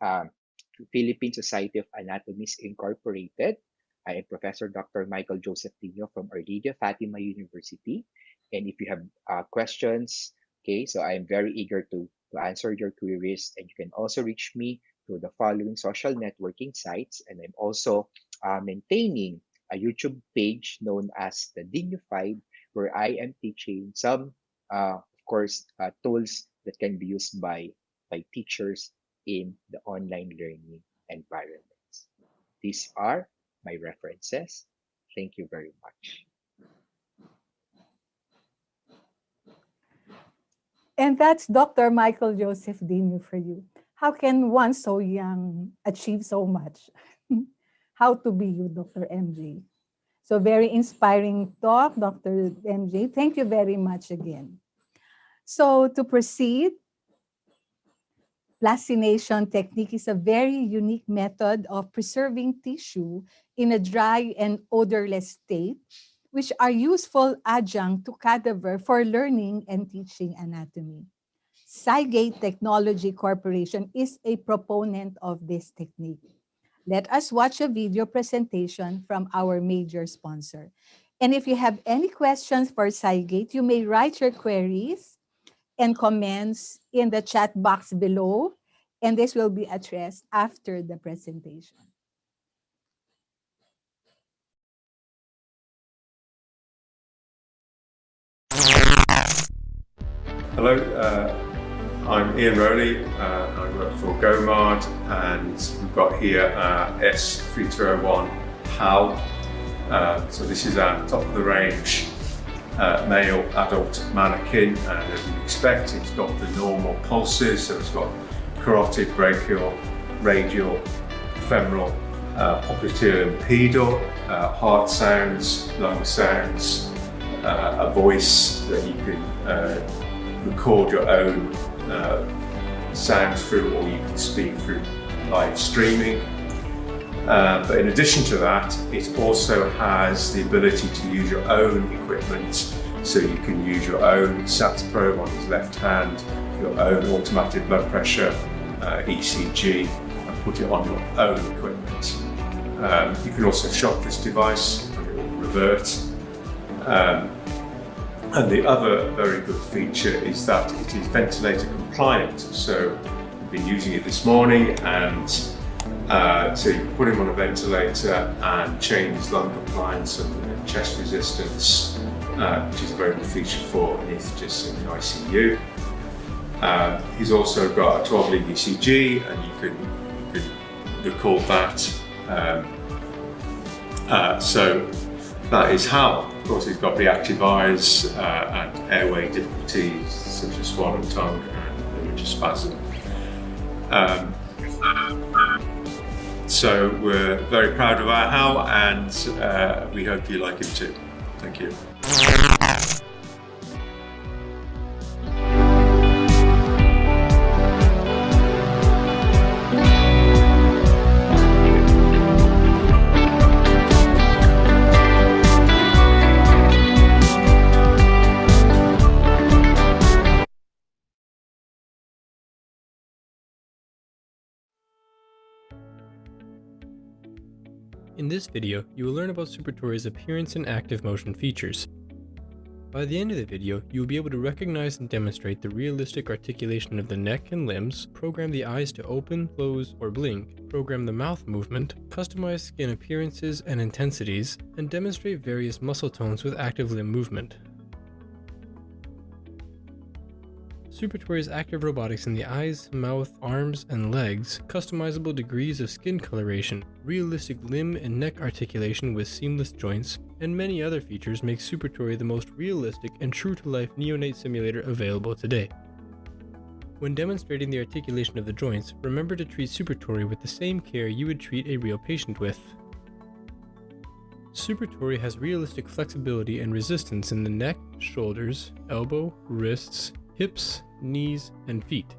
Philippine Society of Anatomists Incorporated. I am Professor Dr. Michael Joseph Tino from Our Lady of Fatima University. And if you have questions, okay, so I am very eager to answer your queries. And you can also reach me through the following social networking sites. And I'm also maintaining a YouTube page known as the Dignified, where I am teaching some, of course, tools that can be used by teachers in the online learning environments. These are my references. Thank you very much. And that's Dr. Michael Joseph Dino for you. How can one so young achieve so much? How to be you, Dr. MJ? So very inspiring talk, Dr. MJ. Thank you very much again. So to proceed, placination technique is a very unique method of preserving tissue in a dry and odorless state, which are useful adjunct to cadaver for learning and teaching anatomy. Cygate Technology Corporation is a proponent of this technique. Let us watch a video presentation from our major sponsor. And if you have any questions for Cygate, you may write your queries and comments in the chat box below, and this will be addressed after the presentation. Hello, I'm Ian Rowley. I work for GoMard, and we've got here S3201 HAL. So this is our top of the range male adult mannequin, and as you'd expect, it's got the normal pulses, so it's got carotid, brachial, radial, femoral, popliteal and pedal, heart sounds, lung sounds, a voice that you can record your own sounds through, or you can speak through live streaming. But in addition to that, it also has the ability to use your own equipment. So you can use your own SATS probe on his left hand, your own automatic blood pressure, ECG, and put it on your own equipment. You can also shock this device and it will revert. And the other very good feature is that it is ventilator compliant. So we've been using it this morning, and so you can put him on a ventilator and change his lung compliance and chest resistance, which is a very good feature for anaesthetists in the ICU. He's also got a 12-lead ECG, and you can record that. So that is how. Of course, he's got reactive eyes and airway difficulties such as swollen tongue and laryngeal spasm. So we're very proud of our HAL, and we hope you like him too. Thank you. In this video, you will learn about Supratori's appearance and active motion features. By the end of the video, you will be able to recognize and demonstrate the realistic articulation of the neck and limbs, program the eyes to open, close, or blink, program the mouth movement, customize skin appearances and intensities, and demonstrate various muscle tones with active limb movement. Supratori's active robotics in the eyes, mouth, arms, and legs, customizable degrees of skin coloration, realistic limb and neck articulation with seamless joints, and many other features make Supratori the most realistic and true-to-life neonate simulator available today. When demonstrating the articulation of the joints, remember to treat Supratori with the same care you would treat a real patient with. Supratori has realistic flexibility and resistance in the neck, shoulders, elbow, wrists, hips, knees, and feet.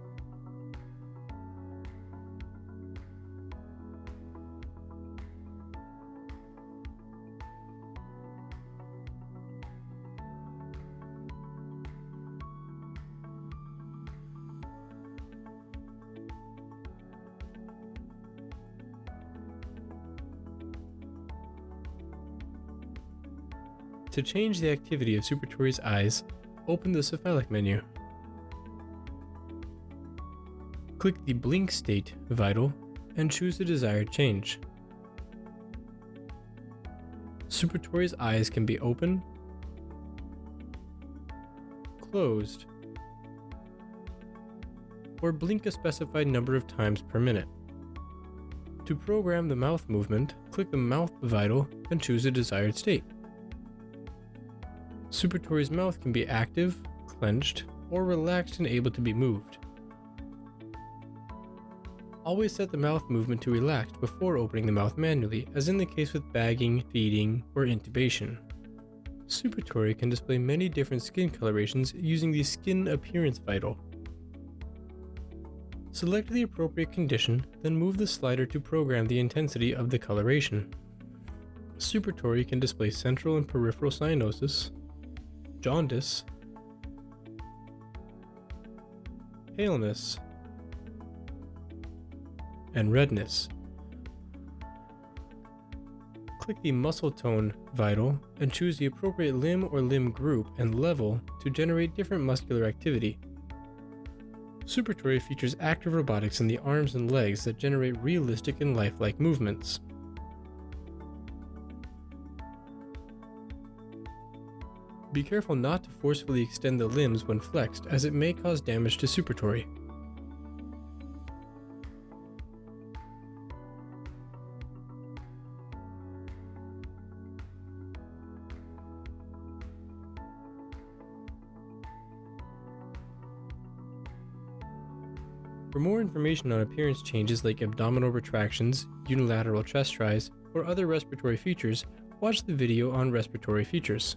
To change the activity of supratori's eyes, open the cephalic menu. Click the blink state vital and choose the desired change. Supratori's eyes can be open, closed, or blink a specified number of times per minute. To program the mouth movement, click the mouth vital and choose the desired state. Supratori's mouth can be active, clenched, or relaxed and able to be moved. Always set the mouth movement to relaxed before opening the mouth manually, as in the case with bagging, feeding, or intubation. Supratori can display many different skin colorations using the Skin Appearance Vital. Select the appropriate condition, then move the slider to program the intensity of the coloration. Supratori can display central and peripheral cyanosis, jaundice, paleness, and redness. Click the Muscle Tone Vital and choose the appropriate limb or limb group and level to generate different muscular activity. Supratori features active robotics in the arms and legs that generate realistic and lifelike movements. Be careful not to forcefully extend the limbs when flexed, as it may cause damage to supratori. For more information on appearance changes like abdominal retractions, unilateral chest rise, or other respiratory features, watch the video on respiratory features.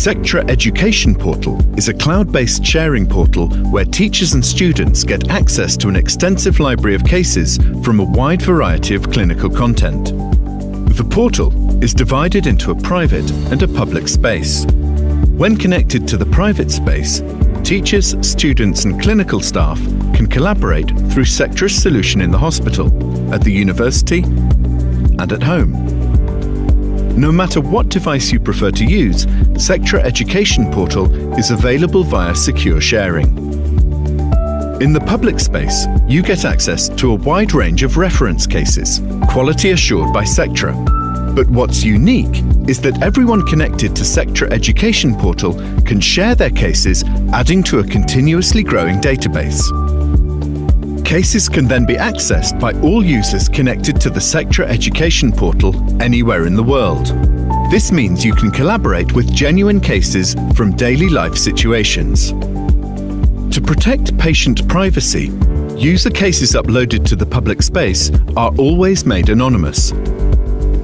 Sectra Education Portal is a cloud-based sharing portal where teachers and students get access to an extensive library of cases from a wide variety of clinical content. The portal is divided into a private and a public space. When connected to the private space, teachers, students and clinical staff can collaborate through Sectra's solution in the hospital, at the university and at home. No matter what device you prefer to use, Sectra Education Portal is available via secure sharing. In the public space, you get access to a wide range of reference cases, quality assured by Sectra. But what's unique is that everyone connected to Sectra Education Portal can share their cases, adding to a continuously growing database. Cases can then be accessed by all users connected to the Sectra Education Portal anywhere in the world. This means you can collaborate with genuine cases from daily life situations. To protect patient privacy, user cases uploaded to the public space are always made anonymous.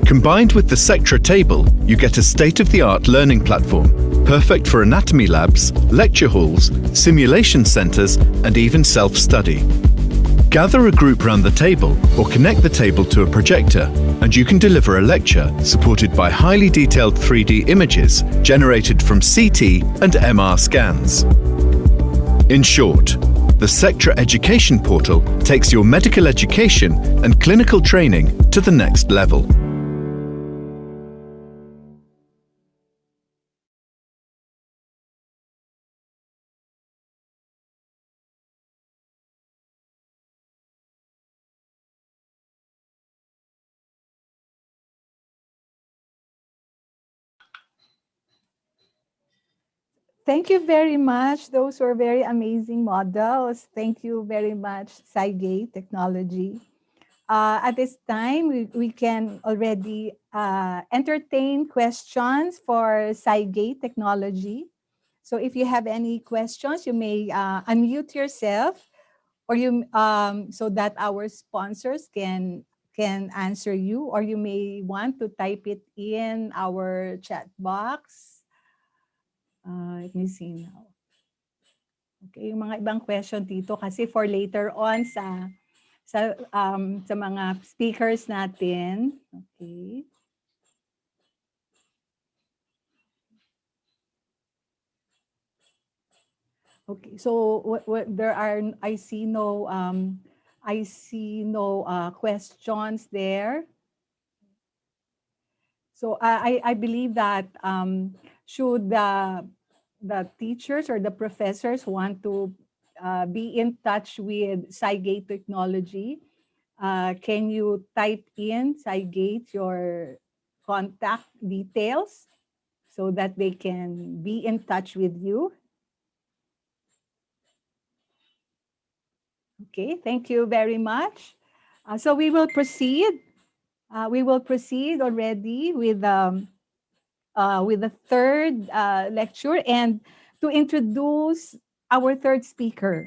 Combined with the Sectra table, you get a state-of-the-art learning platform, perfect for anatomy labs, lecture halls, simulation centers, and even self-study. Gather a group round the table or connect the table to a projector, and you can deliver a lecture supported by highly detailed 3D images generated from CT and MR scans. In short, the Sectra Education Portal takes your medical education and clinical training to the next level. Thank you very much. Those were very amazing models. Thank you very much, Cygate Technology. At this time, we can already entertain questions for Cygate Technology. So if you have any questions, you may unmute yourself, or you so that our sponsors can answer you, or you may want to type it in our chat box. Let me see now. Okay, yung mga ibang question dito kasi for later on sa mga speakers natin. Okay. Okay, so there are I see no questions there. So I believe that should the teachers or the professors want to be in touch with Cygate Technology, can you type in Cygate your contact details so that they can be in touch with you? Okay, thank you very much. So we will proceed. We will proceed already with the third lecture, and to introduce our third speaker.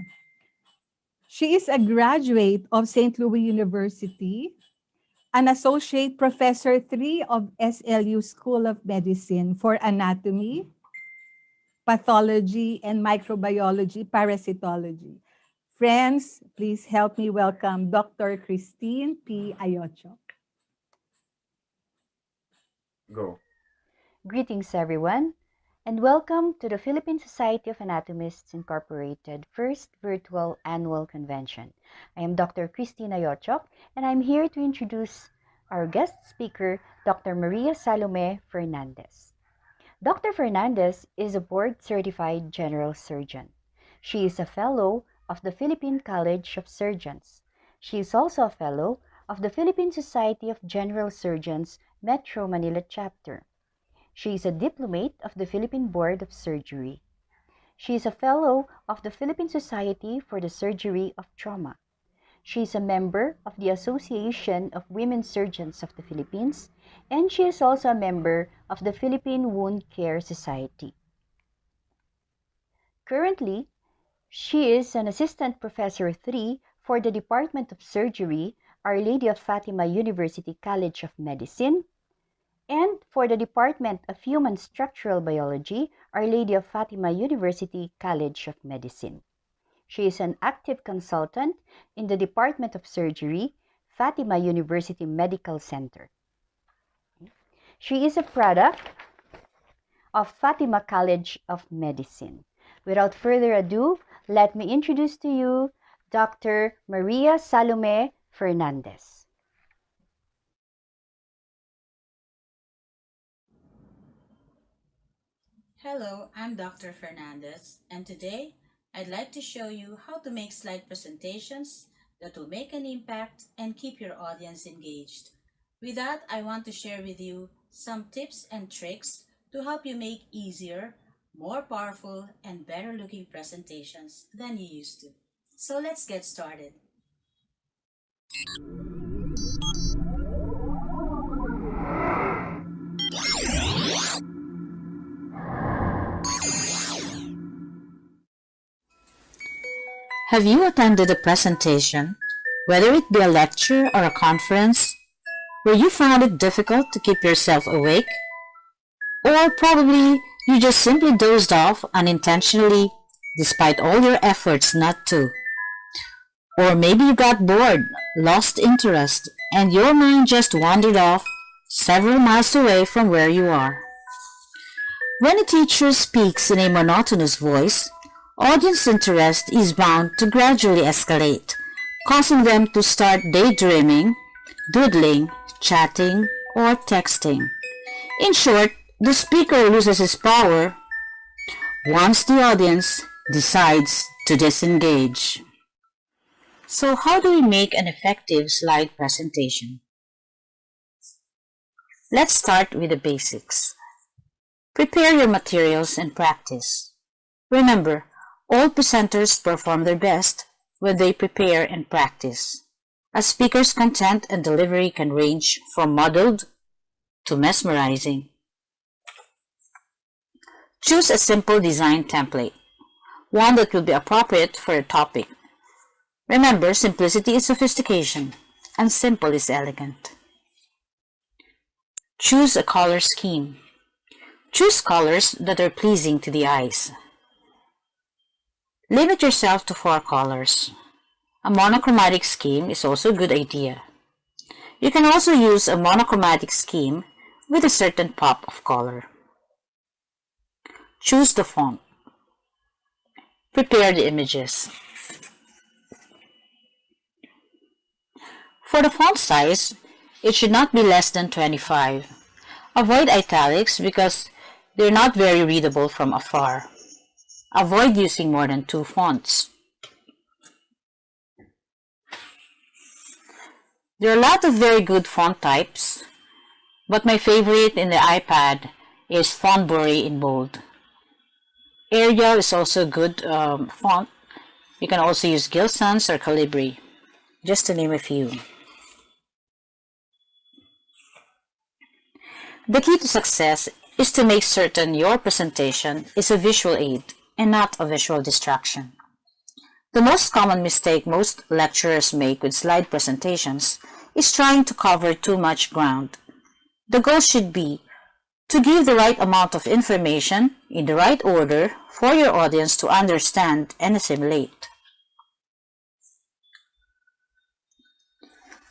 She is a graduate of St. Louis University, an associate professor 3 of SLU School of Medicine for Anatomy, Pathology, and Microbiology, Parasitology. Friends, please help me welcome Dr. Christine P. Ayochok. Go. Greetings, everyone, and welcome to the Philippine Society of Anatomists Incorporated first virtual annual convention. I am Dr. Christine Ayochok, and I'm here to introduce our guest speaker, Dr. Maria Salome Fernandez. Dr. Fernandez is a board-certified general surgeon. She is a fellow of the Philippine College of Surgeons. She is also a fellow of the Philippine Society of General Surgeons Metro Manila chapter. She is a diplomate of the Philippine Board of Surgery. She is a fellow of the Philippine Society for the Surgery of Trauma. She is a member of the Association of Women Surgeons of the Philippines, and she is also a member of the Philippine Wound Care Society. Currently, she is an Assistant Professor 3 for the Department of Surgery, Our Lady of Fatima University College of Medicine, And for the Department of Human Structural Biology, Our Lady of Fatima University College of Medicine. She is an active consultant in the Department of Surgery, Fatima University Medical Center. She is a product of Fatima College of Medicine. Without further ado, let me introduce to you Dr. Maria Salome Fernandez. Hello, I'm Dr. Fernandez, and today I'd like to show you how to make slide presentations that will make an impact and keep your audience engaged. With that, I want to share with you some tips and tricks to help you make easier, more powerful, and better looking presentations than you used to. So let's get started. Have you attended a presentation, whether it be a lecture or a conference, where you found it difficult to keep yourself awake? Or probably you just simply dozed off unintentionally despite all your efforts not to. Or maybe you got bored, lost interest, and your mind just wandered off several miles away from where you are. When a teacher speaks in a monotonous voice, audience interest is bound to gradually escalate, causing them to start daydreaming, doodling, chatting, or texting. In short, the speaker loses his power once the audience decides to disengage. So how do we make an effective slide presentation? Let's start with the basics. Prepare your materials and practice. Remember, all presenters perform their best when they prepare and practice. A speaker's content and delivery can range from muddled to mesmerizing. Choose a simple design template, one that will be appropriate for your topic. Remember, simplicity is sophistication, and simple is elegant. Choose a color scheme. Choose colors that are pleasing to the eyes. Limit yourself to 4 colors. A monochromatic scheme is also a good idea. You can also use a monochromatic scheme with a certain pop of color. Choose the font. Prepare the images. For the font size, it should not be less than 25. Avoid italics because they're not very readable from afar. Avoid using more than 2 fonts. There are a lot of very good font types, but my favorite in the iPad is Fonbury in bold. Arial is also a good font. You can also use Gill Sans or Calibri, just to name a few. The key to success is to make certain your presentation is a visual aid and not a visual distraction. The most common mistake most lecturers make with slide presentations is trying to cover too much ground. The goal should be to give the right amount of information in the right order for your audience to understand and assimilate.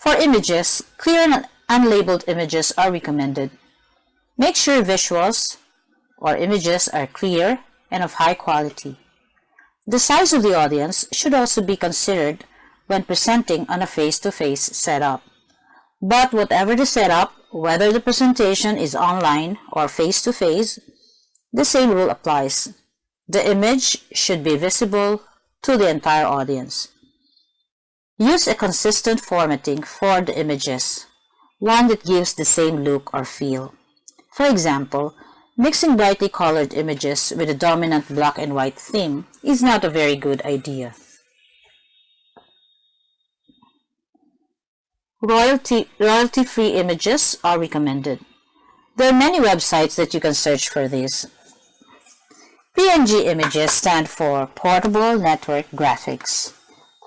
For images, clear and unlabeled images are recommended. Make sure visuals or images are clear and of high quality. The size of the audience should also be considered when presenting on a face-to-face setup. But whatever the setup, whether the presentation is online or face-to-face, the same rule applies. The image should be visible to the entire audience. Use a consistent formatting for the images, one that gives the same look or feel. For example, mixing brightly colored images with a dominant black and white theme is not a very good idea. Royalty-free images are recommended. There are many websites that you can search for this. PNG images stand for Portable Network Graphics.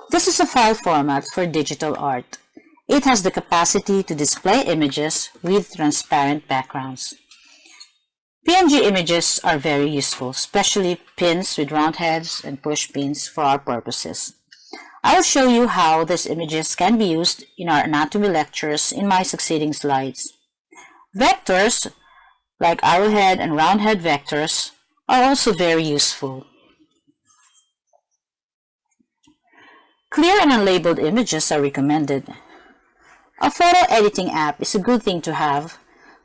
This is a file format for digital art. It has the capacity to display images with transparent backgrounds. PNG images are very useful, especially pins with round heads and push pins for our purposes. I'll show you how these images can be used in our anatomy lectures in my succeeding slides. Vectors, like arrowhead and roundhead vectors, are also very useful. Clear and unlabeled images are recommended. A photo editing app is a good thing to have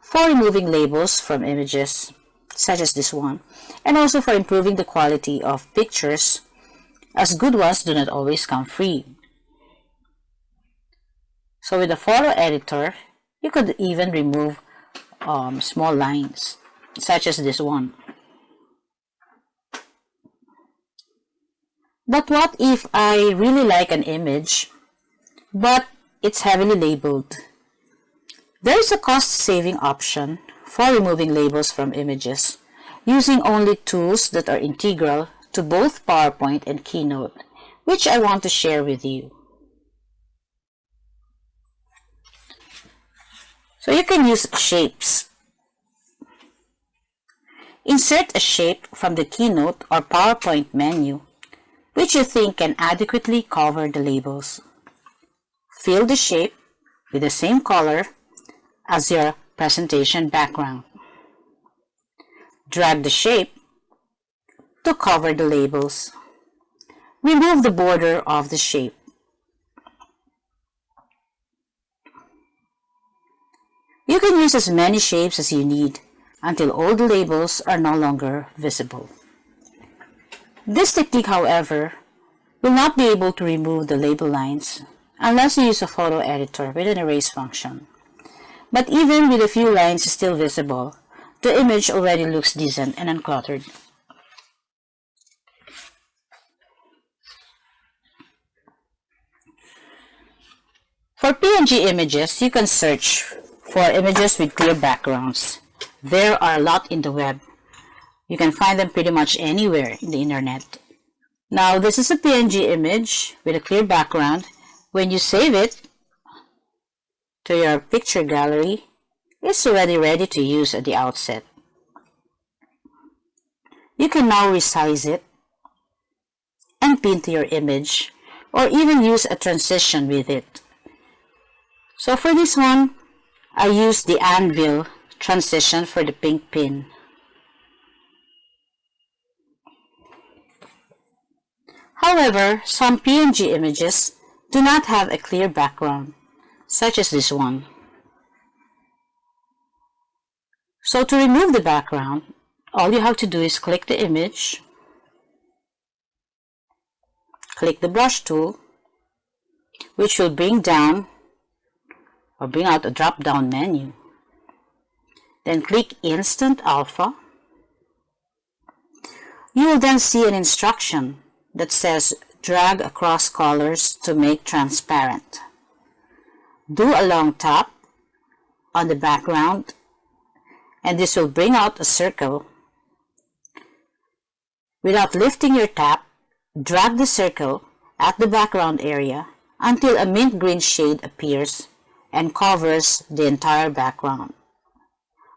for removing labels from images, such as this one, and also for improving the quality of pictures, as good ones do not always come free. So with a photo editor, you could even remove small lines, such as this one. But what if I really like an image, but it's heavily labeled? There is a cost-saving option for removing labels from images, using only tools that are integral to both PowerPoint and Keynote, which I want to share with you. So you can use shapes. Insert a shape from the Keynote or PowerPoint menu, which you think can adequately cover the labels. Fill the shape with the same color as your presentation background. Drag the shape to cover the labels. Remove the border of the shape. You can use as many shapes as you need until all the labels are no longer visible. This technique, however, will not be able to remove the label lines unless you use a photo editor with an erase function. But even with a few lines still visible, the image already looks decent and uncluttered. For PNG images, you can search for images with clear backgrounds. There are a lot in the web. You can find them pretty much anywhere in the internet. Now, this is a PNG image with a clear background. When you save it to your picture gallery, it's already ready to use at the outset. You can now resize it and pin to your image, or even use a transition with it. So for this one, I used the anvil transition for the pink pin. However, some PNG images do not have a clear background, such as this one. So to remove the background, all you have to do is click the image, click the brush tool, which will bring down or bring out a drop-down menu. Then click Instant Alpha. You will then see an instruction that says drag across colors to make transparent. Do a long tap on the background and this will bring out a circle. Without lifting your tap, drag the circle at the background area until a mint green shade appears and covers the entire background.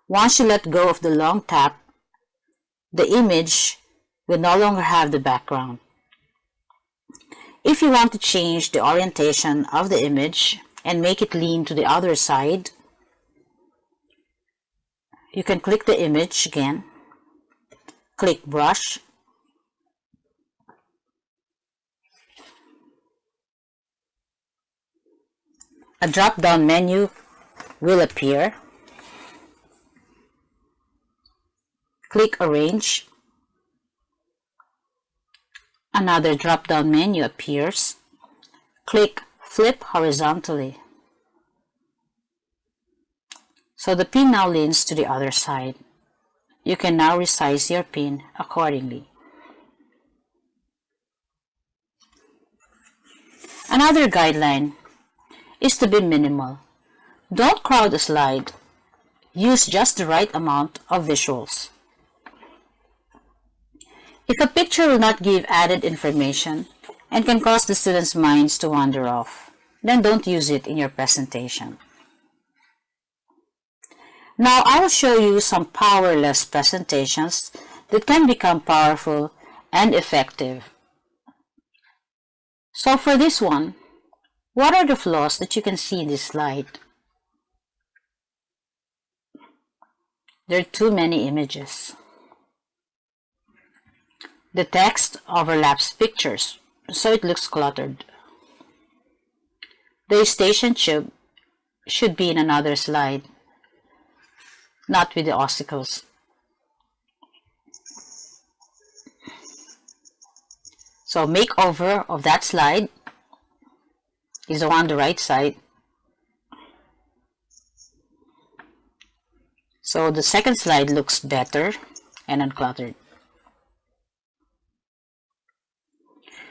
Once you let go of the long tap, the image will no longer have the background. If you want to change the orientation of the image and make it lean to the other side, you can click the image again, click Brush, a drop-down menu will appear. Click Arrange. Another drop-down menu appears. Click Flip horizontally. So the pin now leans to the other side. You can now resize your pin accordingly. Another guideline is to be minimal. Don't crowd a slide. Use just the right amount of visuals. If a picture will not give added information and can cause the students' minds to wander off, then don't use it in your presentation. Now I will show you some powerless presentations that can become powerful and effective. So for this one, what are the flaws that you can see in this slide? There are too many images. The text overlaps pictures, so it looks cluttered. The station tube should be in another slide, not with the obstacles. So makeover of that slide is on the right side. So the second slide looks better and uncluttered.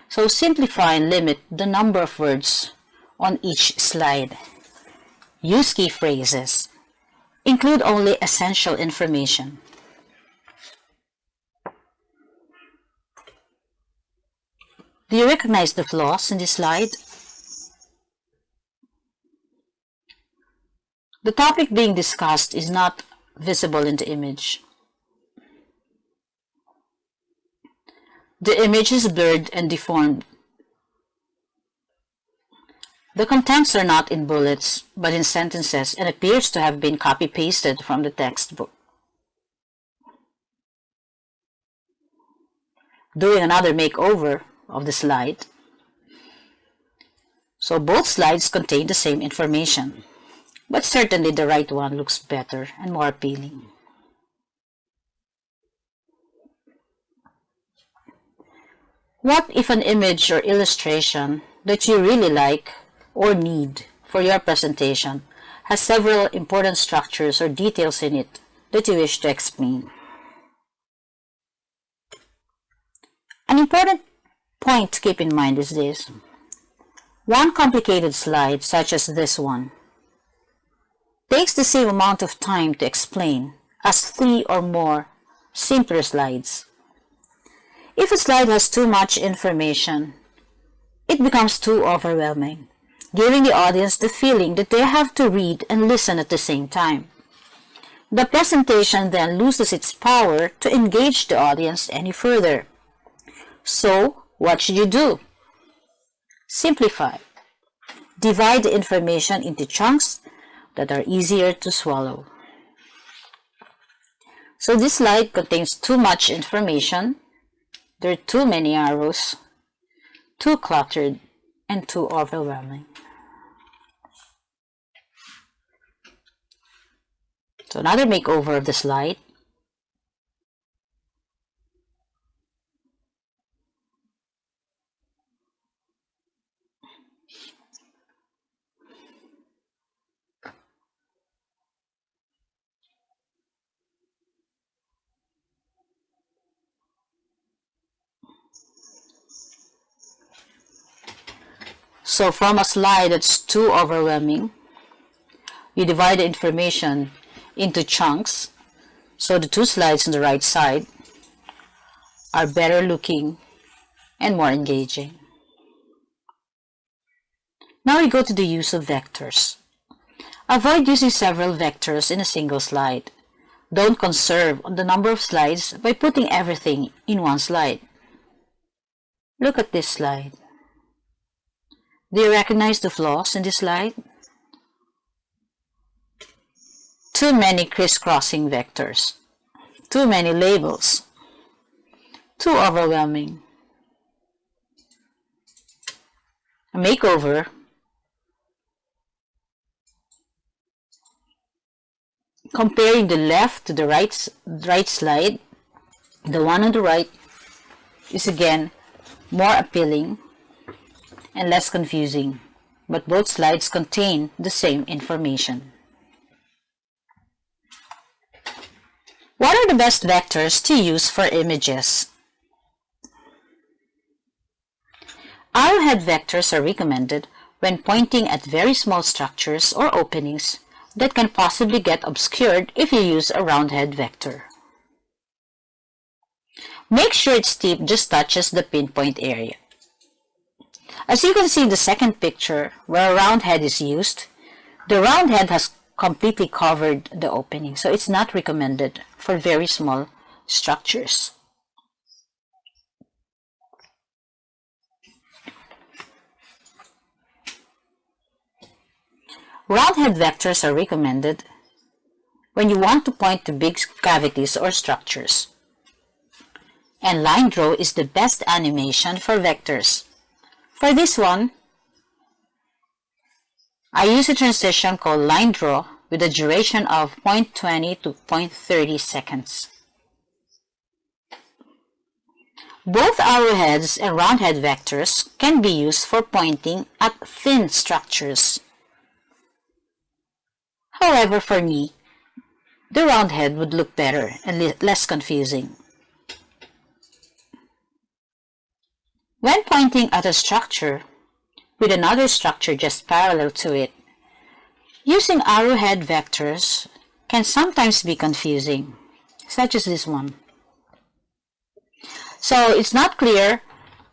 So simplify and limit the number of words on each slide. Use key phrases. Include only essential information. Do you recognize the flaws in this slide? The topic being discussed is not visible in the image. The image is blurred and deformed. The contents are not in bullets, but in sentences and appears to have been copy-pasted from the textbook. Doing another makeover of the slide. So both slides contain the same information, but certainly the right one looks better and more appealing. What if an image or illustration that you really like or need for your presentation has several important structures or details in it that you wish to explain? An important point to keep in mind is this. One complicated slide, such as this one, takes the same amount of time to explain as 3 or more simpler slides. If a slide has too much information, it becomes too overwhelming, giving the audience the feeling that they have to read and listen at the same time. The presentation then loses its power to engage the audience any further. So, what should you do? Simplify. Divide the information into chunks that are easier to swallow. So this slide contains too much information. There are too many arrows, too cluttered, and too overwhelming. So another makeover of the slide. So from a slide that's too overwhelming, you divide the information into chunks, so the 2 slides on the right side are better looking and more engaging. Now we go to the use of vectors. Avoid using several vectors in a single slide. Don't conserve on the number of slides by putting everything in one slide. Look at this slide. Do you recognize the flaws in this slide? Too many crisscrossing vectors, too many labels, too overwhelming. A makeover. Comparing the left to the right slide, the one on the right is again more appealing and less confusing, but both slides contain the same information. What are the best vectors to use for images? Arrowhead vectors are recommended when pointing at very small structures or openings that can possibly get obscured if you use a roundhead vector. Make sure its tip just touches the pinpoint area. As you can see in the second picture, where a round head is used, the round head has completely covered the opening, so it's not recommended for very small structures. Round head vectors are recommended when you want to point to big cavities or structures. And line draw is the best animation for vectors. For this one, I use a transition called line draw with a duration of 0.20 to 0.30 seconds. Both arrowheads and roundhead vectors can be used for pointing at thin structures. However, for me, the roundhead would look better and less confusing. When pointing at a structure with another structure just parallel to it, using arrowhead vectors can sometimes be confusing, such as this one. So it's not clear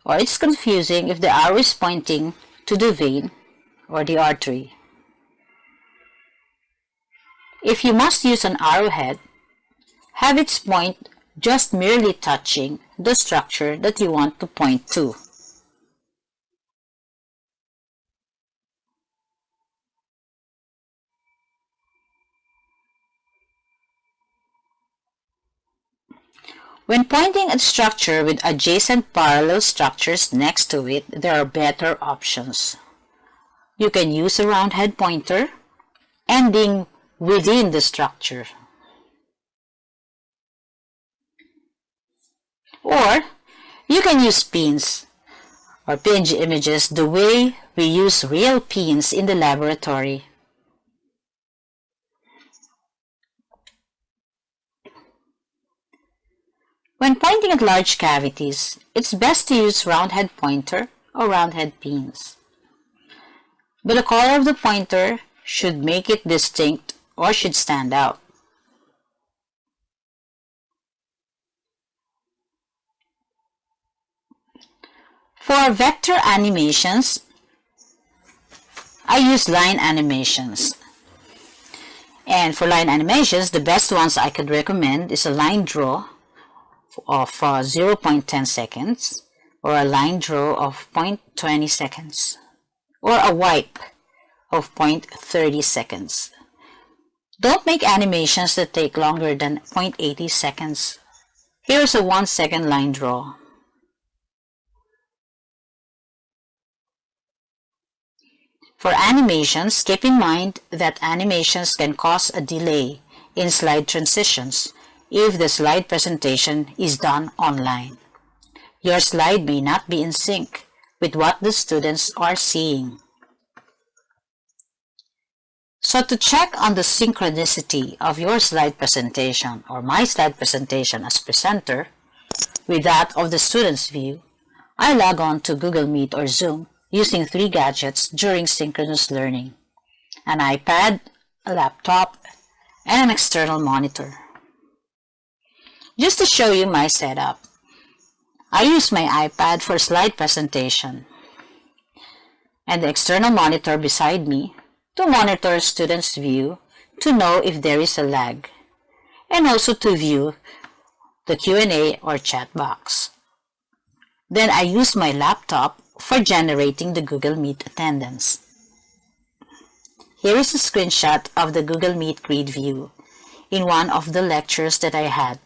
or it's confusing if the arrow is pointing to the vein or the artery. If you must use an arrowhead, have its point just merely touching the structure that you want to point to. When pointing at a structure with adjacent parallel structures next to it, there are better options. You can use a roundhead pointer ending within the structure. Or you can use pins or PNG images the way we use real pins in the laboratory. When pointing at large cavities, it's best to use roundhead pointer or roundhead pins. But the color of the pointer should make it distinct or should stand out. For vector animations, I use line animations. And for line animations, the best ones I could recommend is a line draw of 0.10 seconds or a line draw of 0.20 seconds or a wipe of 0.30 seconds. Don't make animations that take longer than 0.80 seconds. Here's a 1 second line draw. For animations, keep in mind that animations can cause a delay in slide transitions if the slide presentation is done online. Your slide may not be in sync with what the students are seeing. So to check on the synchronicity of your slide presentation or my slide presentation as presenter with that of the student's view, I log on to Google Meet or Zoom using 3 gadgets during synchronous learning: an iPad, a laptop, and an external monitor. Just to show you my setup, I use my iPad for slide presentation and the external monitor beside me to monitor students' view to know if there is a lag, and also to view the Q&A or chat box. Then I use my laptop for generating the Google Meet attendance. Here is a screenshot of the Google Meet grid view in one of the lectures that I had.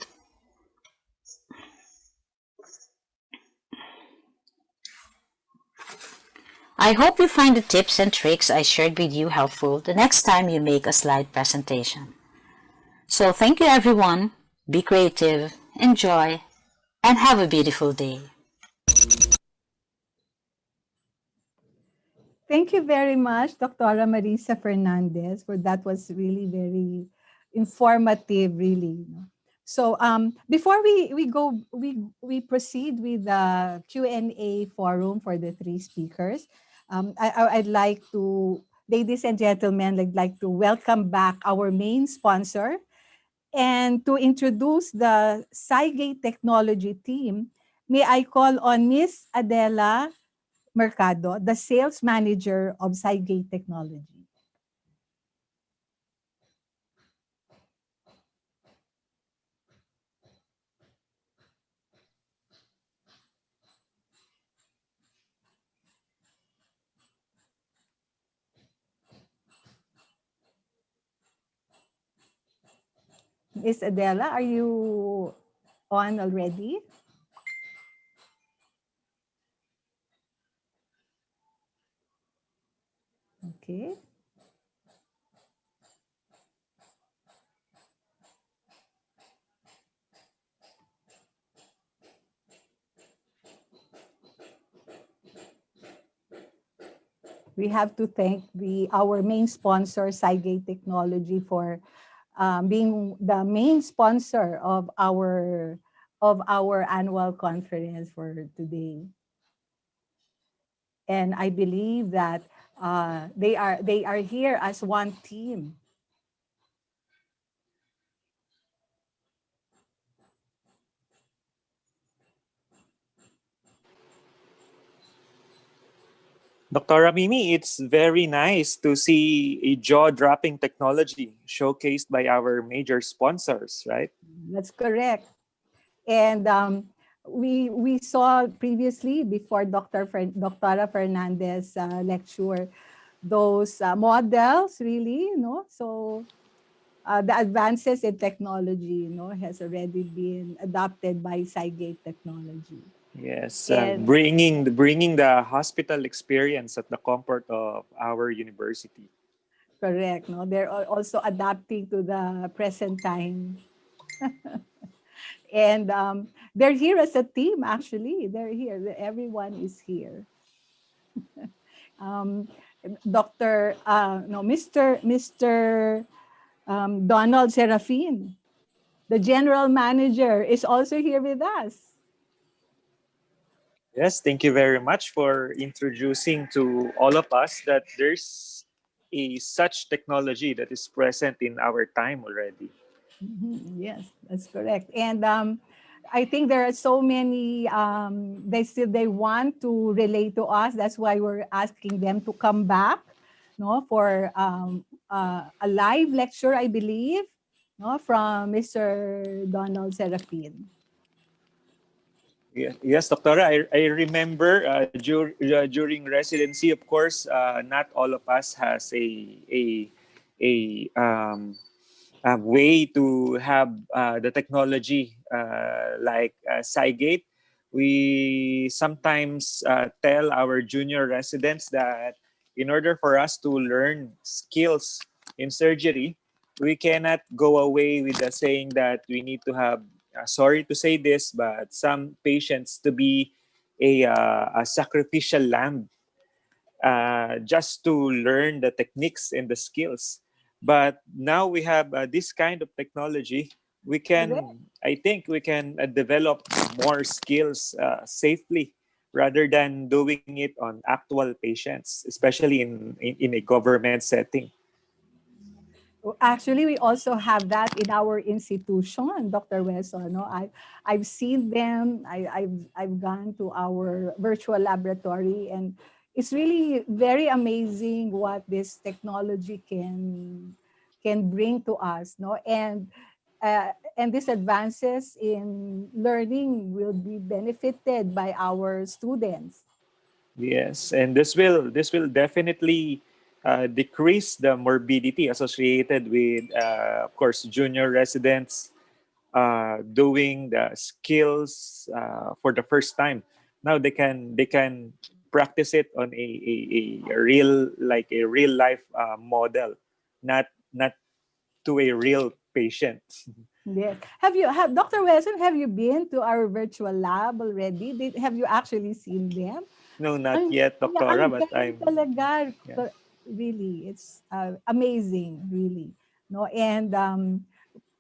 I hope you find the tips and tricks I shared with you helpful the next time you make a slide presentation. So thank you everyone, be creative, enjoy, and have a beautiful day. Thank you very much, Dr. Marisa Fernandez, for that was really very informative, really. So before we proceed with the Q&A forum for the 3 speakers, I'd like to, ladies and gentlemen, I'd like to welcome back our main sponsor and to introduce the SciGate Technology team. May I call on Miss Adela Mercado, the sales manager of Cygate Technology. Miss Adela, are you on already? Okay. We have to thank our main sponsor, Cygate Technology, for being the main sponsor of our annual conference for today. And I believe that they are here as one team. Dr. Mimi, it's very nice to see a jaw-dropping technology showcased by our major sponsors, right? That's correct. And we saw previously before Dr. Fernandez lecture those models really, so the advances in technology, has already been adopted by Cygate Technology. Yes, And bringing the hospital experience at the comfort of our university. correct, they're also adapting to the present time. And they're here as a team, actually. They're here. Everyone is here. um, Dr. No, Mr. Donald Serafin, the general manager, is also here with us. Yes, thank you very much for introducing to all of us that there's a such technology that is present in our time already. Yes, that's correct. And I think there are so many, they want to relate to us. That's why we're asking them to come back, for a live lecture, I believe, from Mr. Donald Serafin. Yes, Doctora, I remember during residency, of course, not all of us has a way to have the technology like Cygate. We sometimes tell our junior residents that in order for us to learn skills in surgery, we cannot go away with the saying that we need to have, sorry to say this, but some patients to be a sacrificial lamb just to learn the techniques and the skills. But now we have this kind of technology. I think we can develop more skills safely rather than doing it on actual patients, especially in a government setting. Actually, we also have that in our institution, Dr. Weso. I've seen them. I've gone to our virtual laboratory, and it's really very amazing what this technology can bring to us. And these advances in learning will be benefited by our students. Yes, and this will definitely decrease the morbidity associated with, of course, junior residents doing the skills for the first time. Now they can practice it on a real life model, not to a real patient. Yes. Dr. Wilson, have you been to our virtual lab already? Have you actually seen them? No, not yet, Yeah, Doctora, ang but galing I'm talaga. yeah. Really, it's amazing, really. And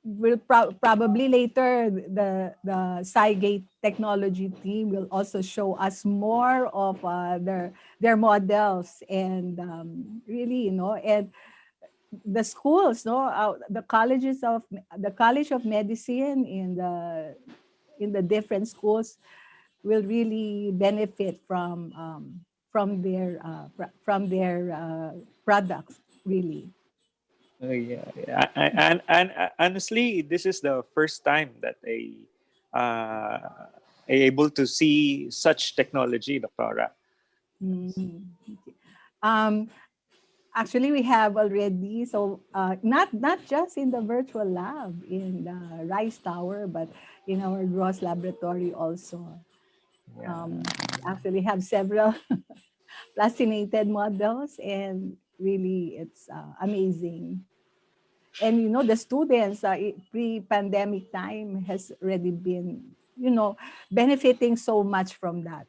we'll probably later the Cygate technology team will also show us more of their models and really, and the schools, the College of Medicine in the different schools will really benefit from products, really. And honestly, this is the first time that able to see such technology, Doctora. Mm. Um, Actually, we have already, so not just in the virtual lab in the Rice Tower, but in our Ross laboratory also. We actually have several plastinated models, and really it's amazing. And the students pre-pandemic time has already been benefiting so much from that.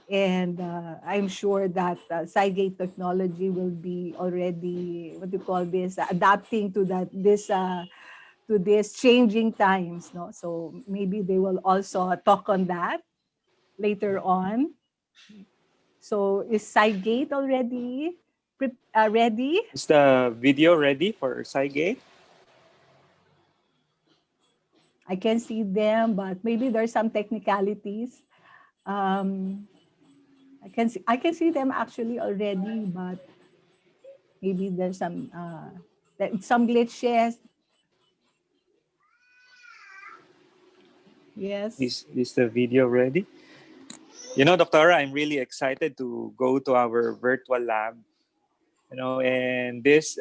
And I'm sure that Cygate technology will be already, what do you call this, adapting to this changing times. No, so maybe they will also talk on that later on. So is Cygate already ready? Is the video ready for Cygate? I can see them, but maybe there's some technicalities. Um, I can see them actually already, but maybe there's some glitches. Yes. Is the video ready? Doctora, I'm really excited to go to our virtual lab. And this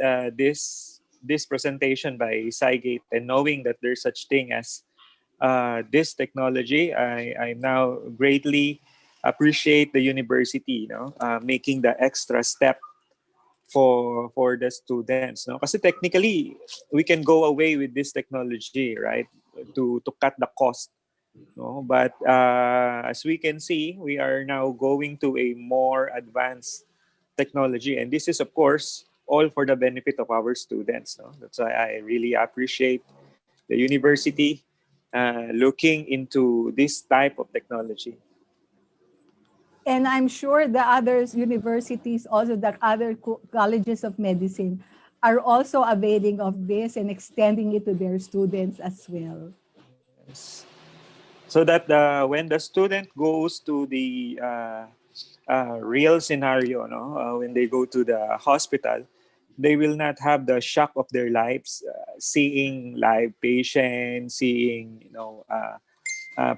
presentation by Cygate, and knowing that there's such thing as this technology, I now greatly appreciate the university, making the extra step for the students. No? Kasi technically, we can go away with this technology, right? To cut the cost. No? But as we can see, we are now going to a more advanced technology. And this is, of course, all for the benefit of our students. No? That's why I really appreciate the university looking into this type of technology. And I'm sure the other universities, also the other colleges of medicine, are also availing of this and extending it to their students as well. Yes. So that when the student goes to the real scenario, when they go to the hospital, they will not have the shock of their lives, seeing live patients, seeing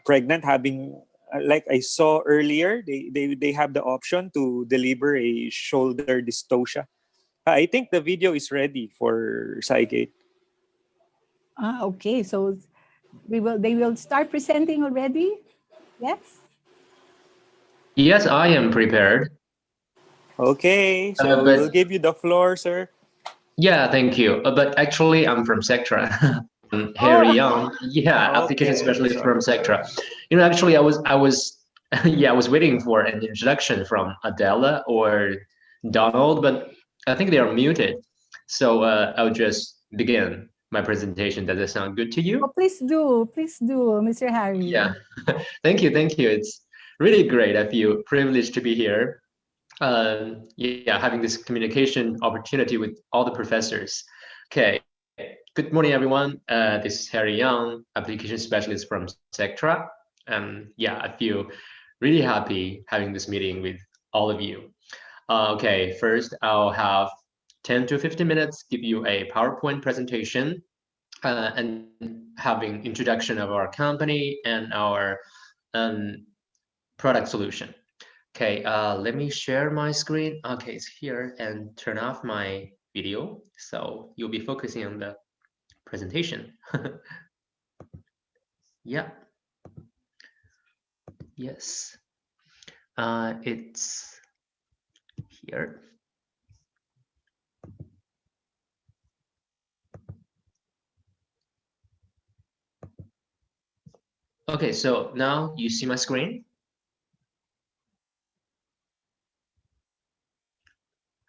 pregnant, having like I saw earlier, they have the option to deliver a shoulder dystocia. I think the video is ready for Cygate. Okay, so they will start presenting already. Yes. Yes, I am prepared. Okay, so we'll give you the floor, sir. Yeah, thank you. But actually, I'm from Sectra. Harry Young, yeah, application Okay, specialist sorry. from Sectra. Actually, I was, yeah, I was waiting for an introduction from Adela or Donald, but I think they are muted. So I'll just begin my presentation. Does that sound good to you? Oh, please do, Mr. Harry. Yeah, thank you, thank you. It's really great. I feel privileged to be here. Yeah, having this communication opportunity with all the professors. Okay, good morning, everyone. This is Harry Young, application specialist from Sectra. Yeah, I feel really happy having this meeting with all of you. Okay, first I'll have 10 to 15 minutes, give you a PowerPoint presentation and having introduction of our company and our um, product solution. Okay, let me share my screen. Okay, it's here, and turn off my video. So you'll be focusing on the presentation. Yeah. Yes. It's here. Okay, so now you see my screen.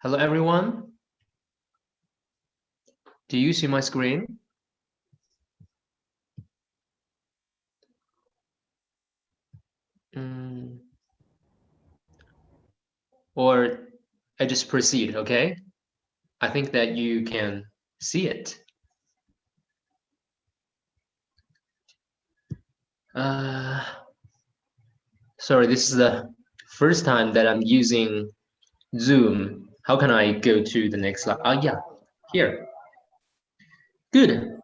Hello, everyone. Do you see my screen? Or I just proceed, okay? I think that you can see it. Sorry, this is the first time that I'm using Zoom. How can I go to the next slide? Yeah, here. Good.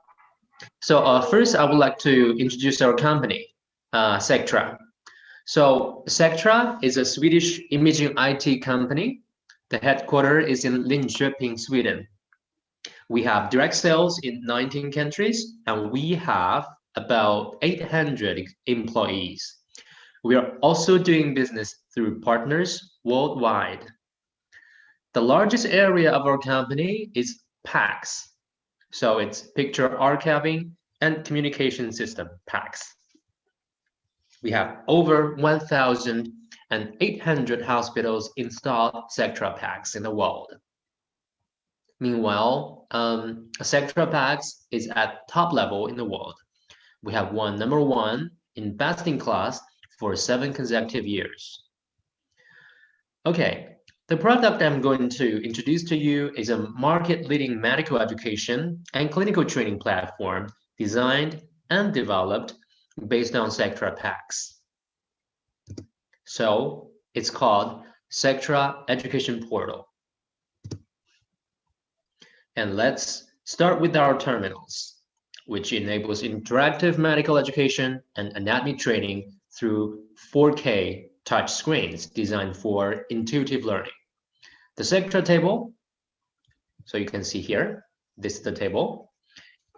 So first, I would like to introduce our company, Sectra. So Sectra is a Swedish imaging IT company. The headquarters is in Linköping, Sweden. We have direct sales in 19 countries, and we have about 800 employees. We are also doing business through partners worldwide. The largest area of our company is PACS. So it's Picture Archiving and Communication System, PACS. We have over 1,800 hospitals installed Sectra PACS in the world. Meanwhile, Sectra PACS is at top level in the world. We have won number 1 in best in class for 7 consecutive years. Okay, the product I'm going to introduce to you is a market-leading medical education and clinical training platform designed and developed based on Sectra PACS. So it's called Sectra Education Portal. And let's start with our terminals, which enables interactive medical education and anatomy training through 4K touch screens designed for intuitive learning. The Sectra table, so you can see here, this is the table,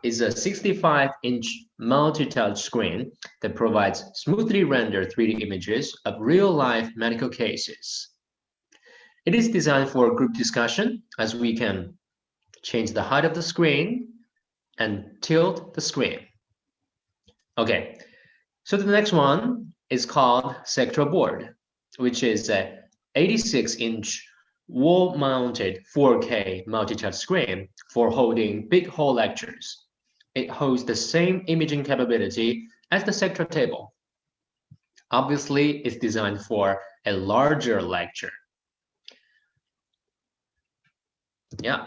is a 65-inch multi-touch screen that provides smoothly rendered 3D images of real-life medical cases. It is designed for group discussion, as we can change the height of the screen and tilt the screen. Okay, so the next one is called Sectra Board, which is a 86-inch wall-mounted 4K multi-touch screen for holding big hall lectures. It holds the same imaging capability as the Sectra table. Obviously, it's designed for a larger lecture. Yeah.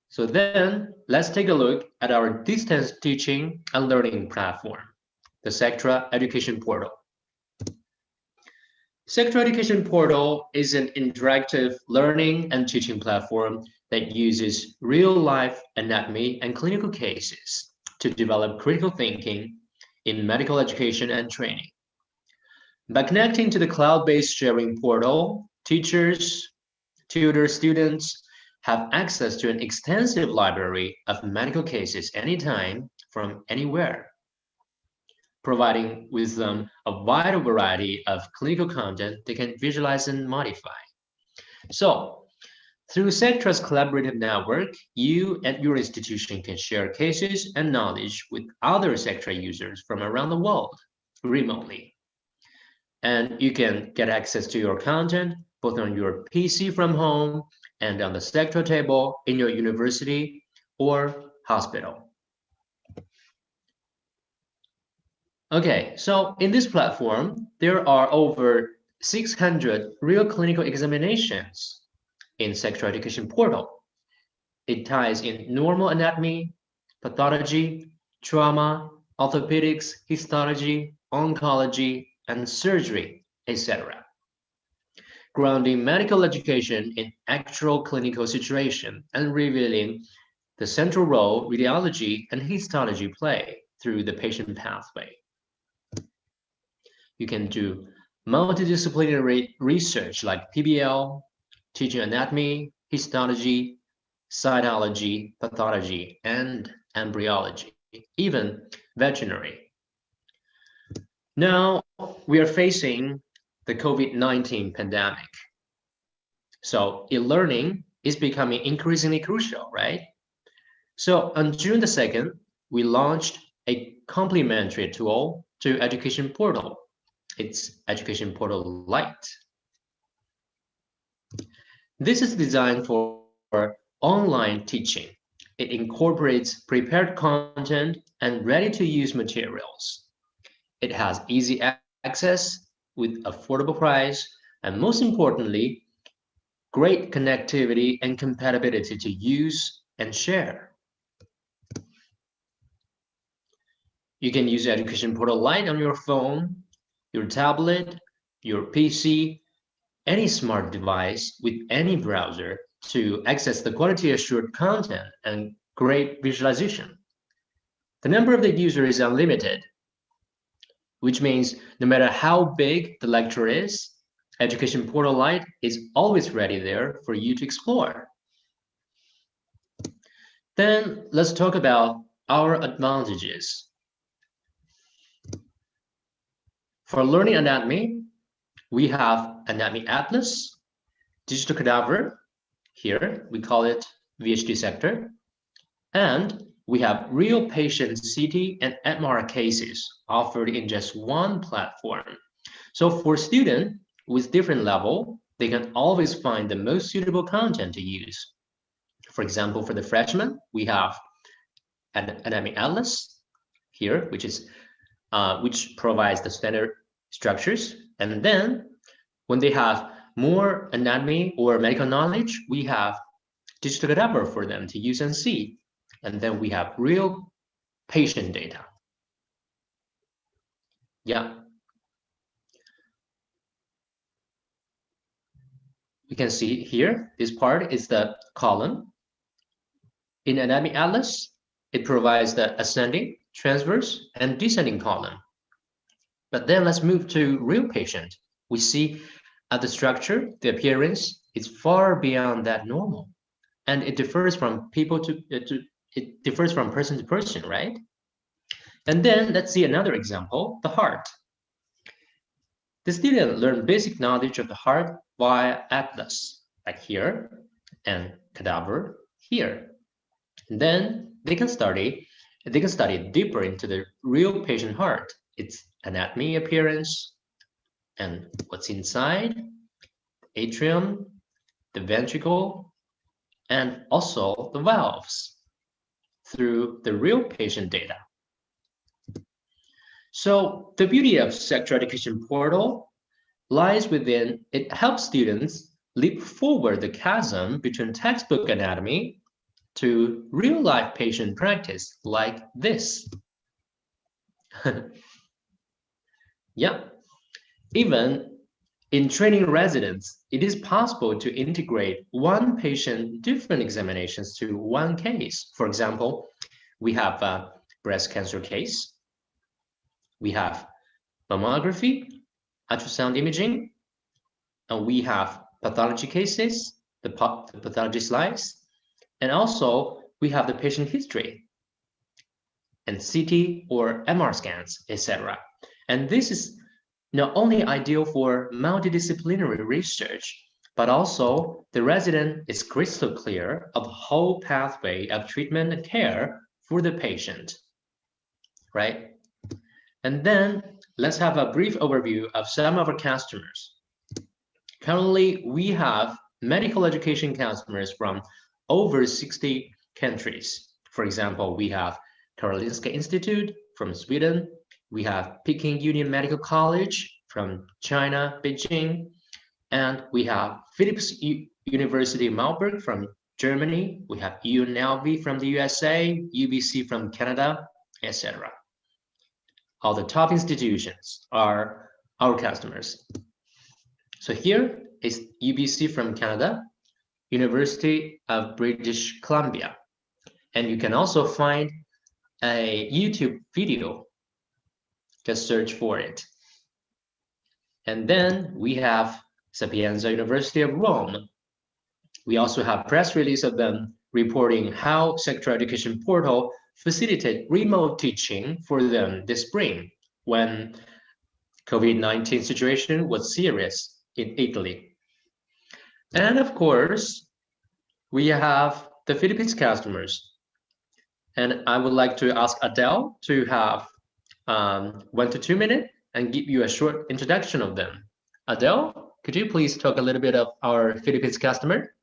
So then let's take a look at our distance teaching and learning platform, the Sectra Education Portal. Sectra Education Portal is an interactive learning and teaching platform that uses real-life anatomy and clinical cases to develop critical thinking in medical education and training. By connecting to the cloud-based sharing portal, teachers, tutors, students have access to an extensive library of medical cases anytime from anywhere, providing with them a wide variety of clinical content they can visualize and modify. So, through Sectra's collaborative network, you and your institution can share cases and knowledge with other Sectra users from around the world remotely. And you can get access to your content both on your PC from home and on the Sectra table in your university or hospital. Okay, so in this platform, there are over 600 real clinical examinations in Sectra Education Portal. It ties in normal anatomy, pathology, trauma, orthopedics, histology, oncology, and surgery, etc. Grounding medical education in actual clinical situation and revealing the central role radiology and histology play through the patient pathway. You can do multidisciplinary research like PBL, teaching anatomy, histology, cytology, pathology, and embryology, even veterinary. Now we are facing the COVID-19 pandemic. So e-learning is becoming increasingly crucial, right? So on June the 2nd, we launched a complementary tool to Education Portal. It's Education Portal Lite. This is designed for online teaching. It incorporates prepared content and ready-to-use materials. It has easy access with affordable price, and most importantly, great connectivity and compatibility to use and share. You can use Education Portal Lite on your phone, your tablet, your PC, any smart device with any browser to access the quality assured content and great visualization. The number of the user is unlimited, which means no matter how big the lecture is, Education Portal Lite is always ready there for you to explore. Then let's talk about our advantages. For learning anatomy, we have Anatomy Atlas, Digital Cadaver, here we call it VHD sector, and we have real patient CT and MR cases offered in just one platform. So for students with different level, they can always find the most suitable content to use. For example, for the freshmen, we have Anatomy Atlas here, which provides the standard structures. And then when they have more anatomy or medical knowledge, we have digital cadaver for them to use and see. And then we have real patient data. Yeah. We can see here, this part is the column. In Anatomy Atlas, it provides the ascending, transverse, and descending column. But then let's move to real patient. We see at the structure, the appearance is far beyond that normal. And it differs from it differs from person to person, right? And then let's see another example, the heart. The student learn basic knowledge of the heart via Atlas, like here, and cadaver here. And then they can study deeper into the real patient heart, its anatomy, appearance, and what's inside, the atrium, the ventricle, and also the valves through the real patient data. So the beauty of Sector Education Portal lies within it helps students leap forward the chasm between textbook anatomy to real-life patient practice like this. Yeah, even in training residents, it is possible to integrate one patient different examinations to one case. For example, we have a breast cancer case, we have mammography, ultrasound imaging, and we have pathology cases, the pathology slides, and also we have the patient history and CT or MR scans, etc. And this is not only ideal for multidisciplinary research, but also the resident is crystal clear of the whole pathway of treatment and care for the patient, right? And then let's have a brief overview of some of our customers. Currently, we have medical education customers from over 60 countries. For example, we have Karolinska Institute from Sweden, we have Peking Union Medical College from China, Beijing, and we have Philips University Marburg from Germany, we have UNLV from the USA, UBC from Canada, etc. All the top institutions are our customers. So here is UBC from Canada, University of British Columbia. And you can also find a YouTube video. Just search for it. And then we have Sapienza University of Rome. We also have press release of them reporting how Sector Education Portal facilitated remote teaching for them this spring when COVID-19 situation was serious in Italy. And of course, we have the Philippines customers. And I would like to ask Adele to have 1 to 2 minutes and give you a short introduction of them. Adele, could you please talk a little bit of our Philippines customer?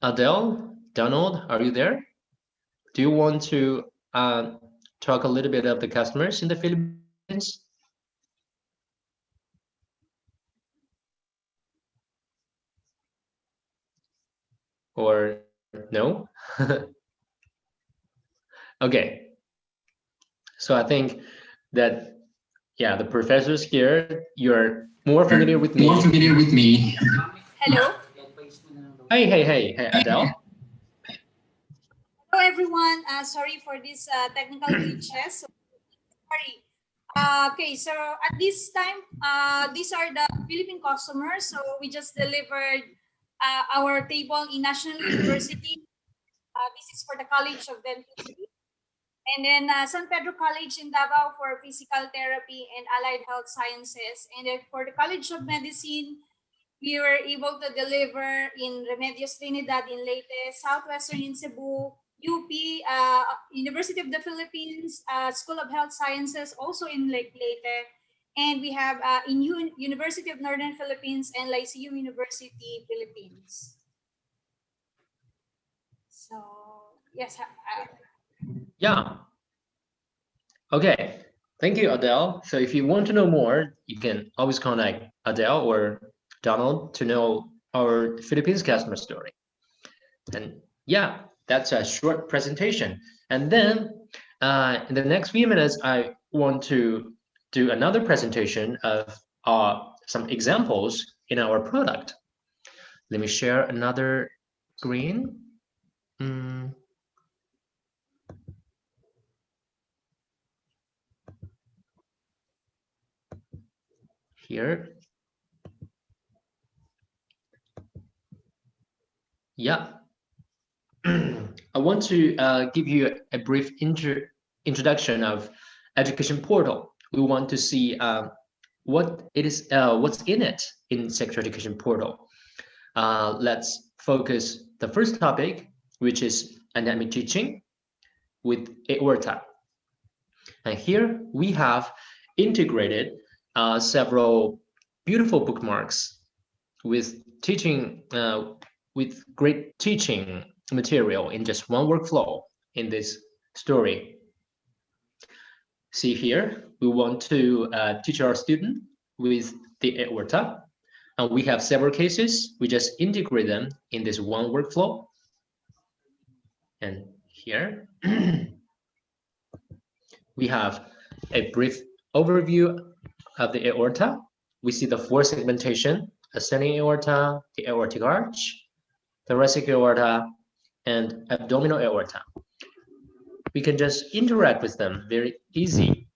Adele, Donald, are you there? Do you want to talk a little bit of the customers in the Philippines? Or no? Okay, So I think that, yeah, the professors here, you're more familiar with me. Hello. Hey, Adele. Hello, everyone. Sorry for this technical glitches. So, sorry. Okay, so at this time, these are the Philippine customers. So we just delivered our table in National University. This is for the College of Dentistry. And then San Pedro College in Davao for Physical Therapy and Allied Health Sciences. And then for the College of Medicine, we were able to deliver in Remedios Trinidad in Leyte, Southwestern in Cebu, UP, University of the Philippines, School of Health Sciences, also in Leyte. And we have in University of Northern Philippines and Lyceum University, Philippines. So, yes. Yeah. Okay. Thank you, Adele. So if you want to know more, you can always contact Adele or Donald to know our Philippines customer story. And yeah, that's a short presentation. And then in the next few minutes, I want to do another presentation of some examples in our product. Let me share another screen. Here. Yeah. I want to give you a brief introduction of education portal. We want to see what it is, what's in it in sector education portal. Let's focus the first topic, which is anatomy teaching with aorta. And here we have integrated several beautiful bookmarks with teaching, with great teaching material in just one workflow in this story. See here, we want to teach our student with the aorta, and we have several cases. We just integrate them in this one workflow. And here, we have a brief overview of the aorta. We see the four segmentation: ascending aorta, the aortic arch, thoracic aorta, and abdominal aorta. We can just interact with them very easy.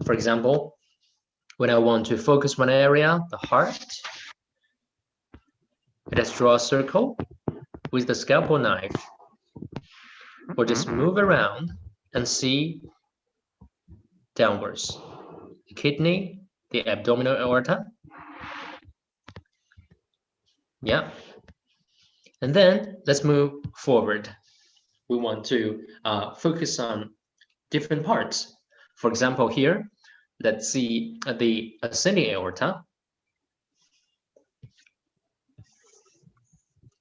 For example, when I want to focus one area, the heart, I just draw a circle with the scalpel knife, or just move around and see downwards. The kidney, the abdominal aorta. Yeah. And then let's move forward. We want to focus on different parts. For example, here, let's see the ascending aorta.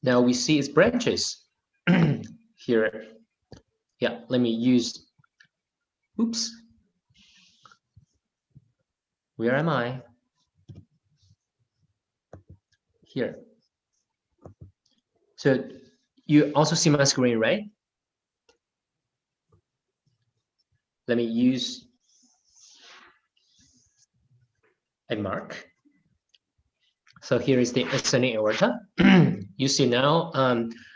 Now we see its branches. Here, yeah, let me use, oops. Where am I? Here. So you also see my screen, right? Let me use a mark. So here is the ascending aorta. You see now,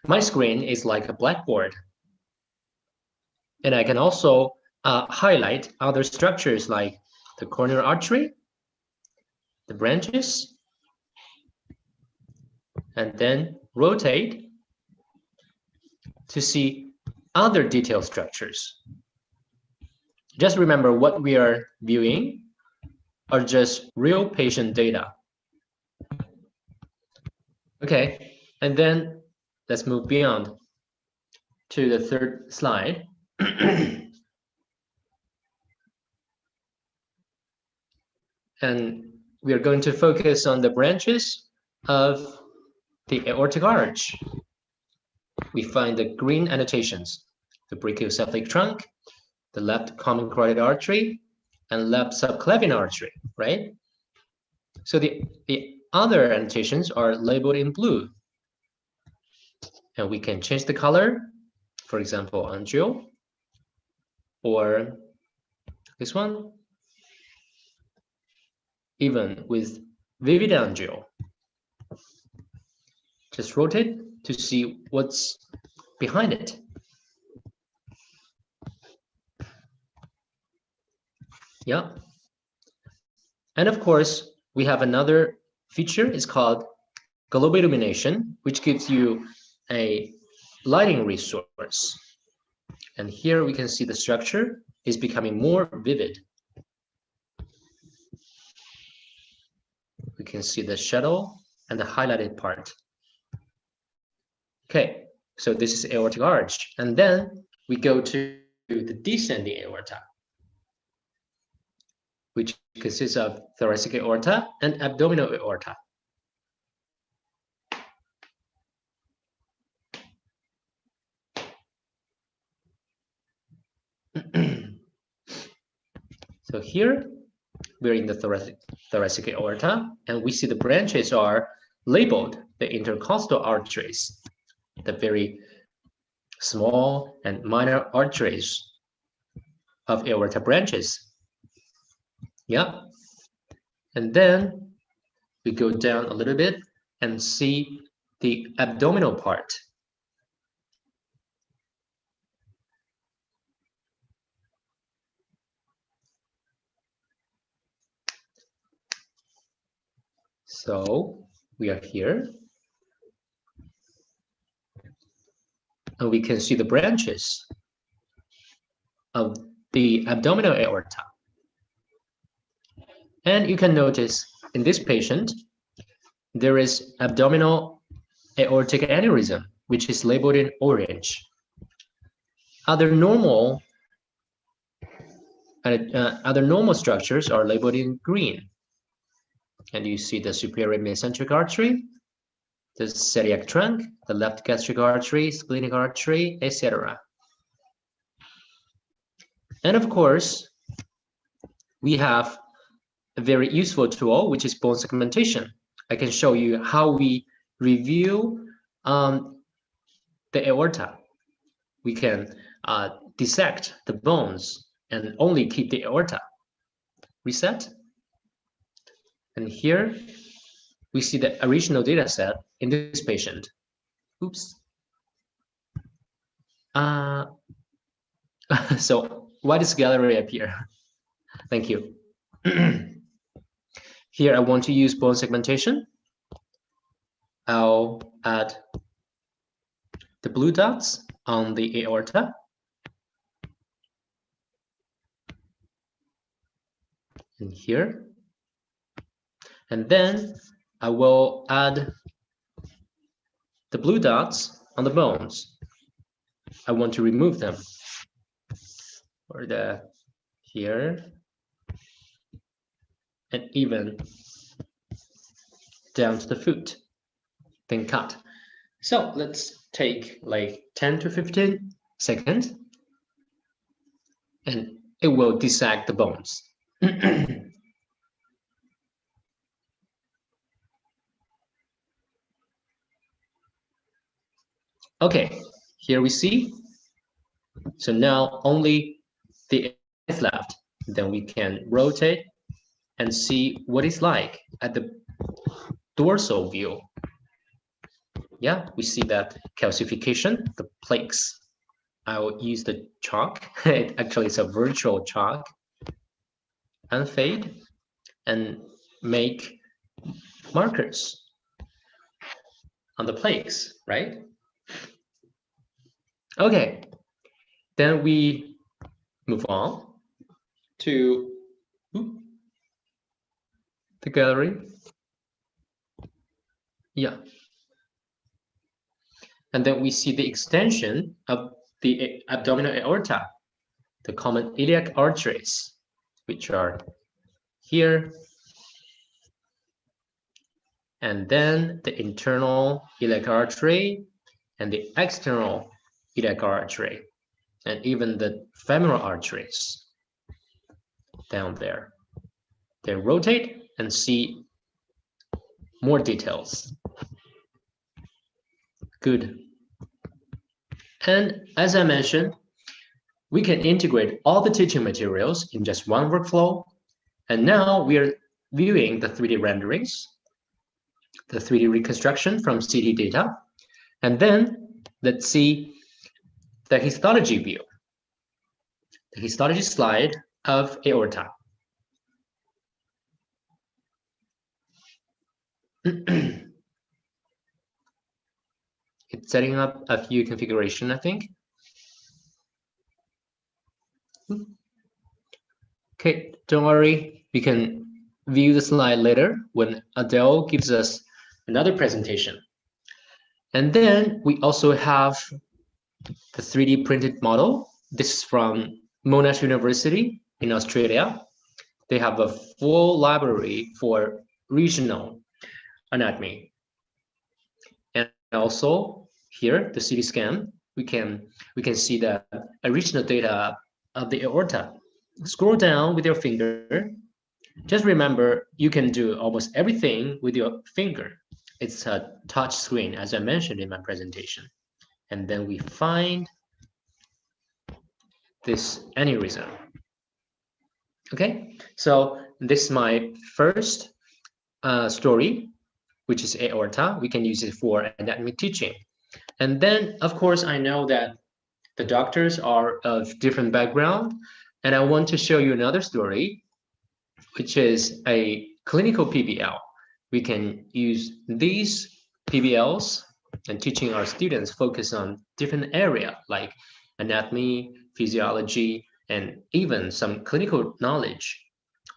my screen is like a blackboard. And I can also highlight other structures like the coronary artery, the branches, and then rotate to see other detailed structures. Just remember what we are viewing are just real patient data. Okay, and then let's move beyond to the third slide. And we are going to focus on the branches of the aortic arch. We find the green annotations: the brachiocephalic trunk, the left common carotid artery, and left subclavian artery, right? So the other annotations are labeled in blue. And we can change the color, for example, angio, or This one, even with vivid angiol. Just rotate to see what's behind it. Yeah. And of course, we have another feature. It's called global illumination, which gives you a lighting resource. And here we can see the structure is becoming more vivid. We can see the shadow and the highlighted part. Okay, so this is aortic arch. And then we go to the descending aorta, which consists of thoracic aorta and abdominal aorta. So here we're in the thoracic aorta, and we see the branches are labeled, the intercostal arteries, the very small and minor arteries of aorta branches. Yeah. And then we go down a little bit and see the abdominal part. So we are here, and we can see the branches of the abdominal aorta. And you can notice in this patient, there is abdominal aortic aneurysm, which is labeled in orange. Other normal structures are labeled in green. And you see the superior mesenteric artery, the celiac trunk, the left gastric artery, splenic artery, etc. And of course, we have a very useful tool, which is bone segmentation. I can show you how we review the aorta. We can dissect the bones and only keep the aorta. Reset. And here we see the original data set in this patient. Oops. So why does gallery appear? Thank you. Here I want to use bone segmentation. I'll add the blue dots on the aorta. And here. And then I will add the blue dots on the bones. I want to remove them. Or the here. And even down to the foot. Then cut. So let's take like 10 to 15 seconds. And it will dissect the bones. Okay, here we see. So now only the is left. Then we can rotate and see what it's like at the dorsal view. Yeah, we see that calcification, the plaques. I will use the chalk. It actually is a virtual chalk. And fade and make markers on the plaques, right? Okay, then we move on to the gallery. Yeah. And then we see the extension of the abdominal aorta, the common iliac arteries, which are here. And then the internal iliac artery and the external iliac artery, and even the femoral arteries down there. Then rotate and see more details. Good. And as I mentioned, we can integrate all the teaching materials in just one workflow. And now we are viewing the 3D renderings, the 3D reconstruction from CT data. And then let's see the histology view, the histology slide of aorta. It's setting up a few configuration, I think. Okay, don't worry. We can view the slide later when Adele gives us another presentation. And then we also have the 3D printed model. This is from Monash University in Australia. They have a full library for regional anatomy. And also here, the CT scan, we can see the original data of the aorta. Scroll down with your finger. Just remember, you can do almost everything with your finger. It's a touch screen, as I mentioned in my presentation. And then we find this aneurysm. Okay, so this is my first story, which is aorta. We can use it for anatomy teaching. And then, of course, I know that the doctors are of different background, and I want to show you another story, which is a clinical PBL. We can use these PBLs and teaching our students focus on different area like anatomy, physiology, and even some clinical knowledge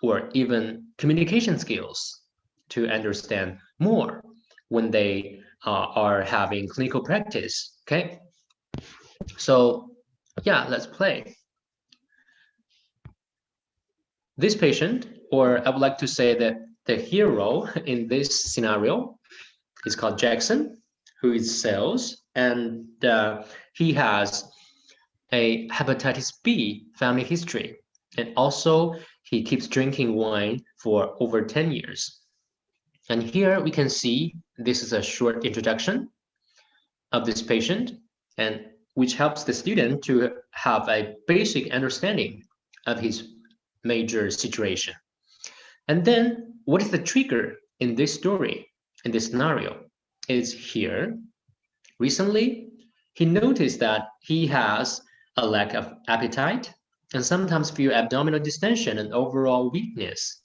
or even communication skills to understand more when they are having clinical practice. Okay, so yeah, let's play. This patient, or I would like to say that the hero in this scenario is called Jackson, who is sales, and he has a hepatitis B family history, and also he keeps drinking wine for over 10 years. And here we can see this is a short introduction of this patient, and which helps the student to have a basic understanding of his major situation. And then what is the trigger in this story, in this scenario? Is here. Recently, he noticed that he has a lack of appetite and sometimes feel abdominal distension and overall weakness.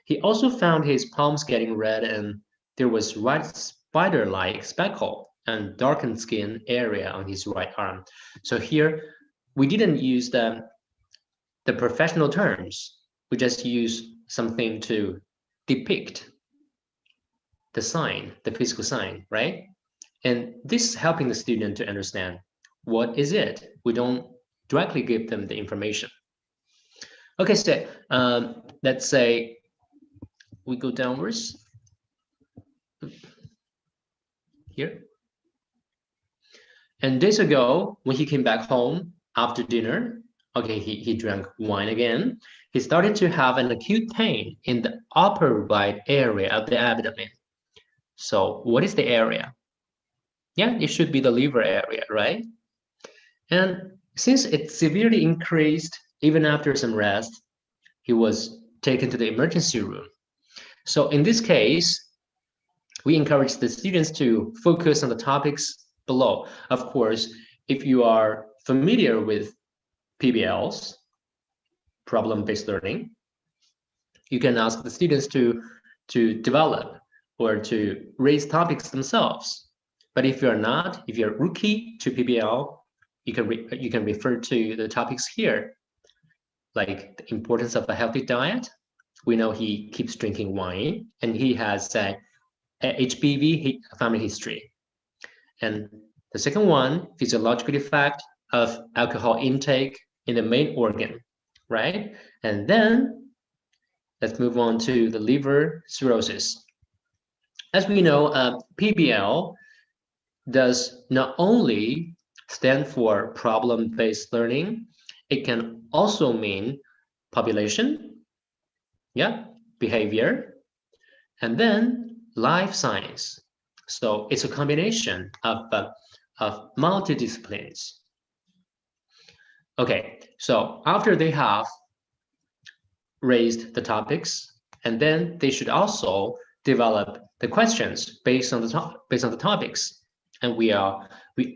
He also found his palms getting red and there was white spider-like speckle and darkened skin area on his right arm. So here, we didn't use the professional terms. We just use something to depict the sign, the physical sign, right? And this is helping the student to understand what is it. We don't directly give them the information. Okay, so let's say we go downwards here. And days ago, when he came back home after dinner, okay, he drank wine again. He started to have an acute pain in the upper right area of the abdomen. So what is the area? Yeah, it should be the liver area, right? And since it severely increased even after some rest, he was taken to the emergency room. So in this case, we encourage the students to focus on the topics below. Of course, if you are familiar with PBLs, problem-based learning, you can ask the students to develop or to raise topics themselves. But if you're not, if you're rookie to PBL, you can refer to the topics here, like the importance of a healthy diet. We know he keeps drinking wine and he has a HBV family history. And the second one, physiological effect of alcohol intake in the main organ, right? And then let's move on to the liver cirrhosis. As we know, PBL does not only stand for problem-based learning, it can also mean population, yeah, behavior, and then life science. So it's a combination of multidisciplines. Okay, so after they have raised the topics, and then they should also develop the questions based on the topics, and we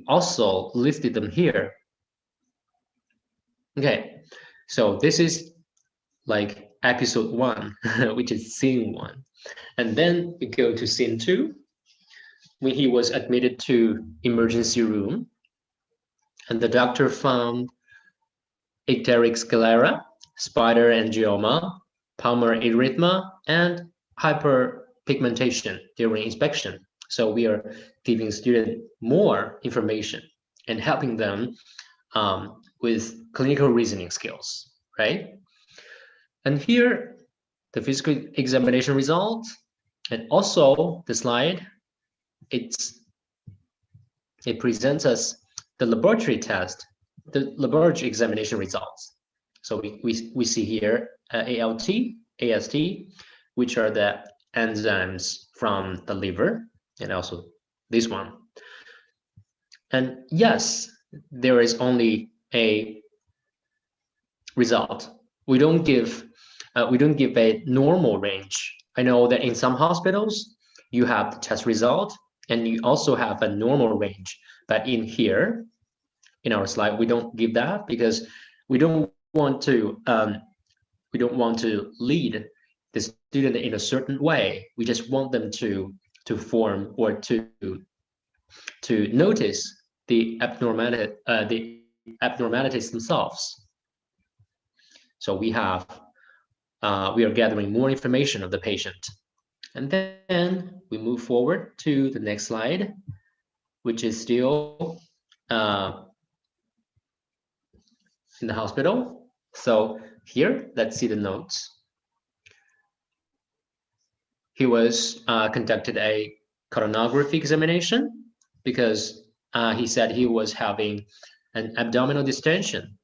also listed them here. Okay, so this is like episode 1, which is scene 1, and then we go to scene 2, when he was admitted to emergency room, and the doctor found icteric sclera, spider angioma, palmar erythema, and hyperpigmentation during inspection. So we are giving students more information and helping them with clinical reasoning skills, right? And here, the physical examination result, and also the slide, it presents us the laboratory test, the laboratory examination results. So we see here ALT, AST, which are the enzymes from the liver, and also this one. And yes, there is only a result. We don't give a normal range. I know that in some hospitals you have the test result and you also have a normal range, but in here, in our slide, we don't give that because we don't want to lead the student in a certain way. We just want them to form or to notice the abnormalities themselves. So we are gathering more information of the patient, and then we move forward to the next slide, which is still in the hospital. So here, let's see the notes. He was conducted a coronography examination because he said he was having an abdominal distension.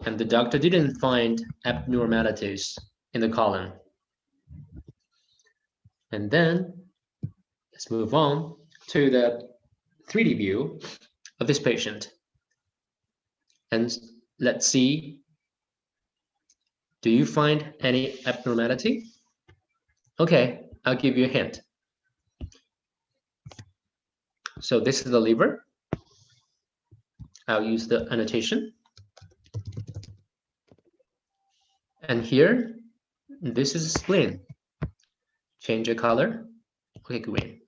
And the doctor didn't find abnormalities in the colon. And then let's move on to the 3D view of this patient. And let's see, do you find any abnormality? Okay, I'll give you a hint. So this is the liver. I'll use the annotation. And here, this is a spleen. Change the color. Okay, green.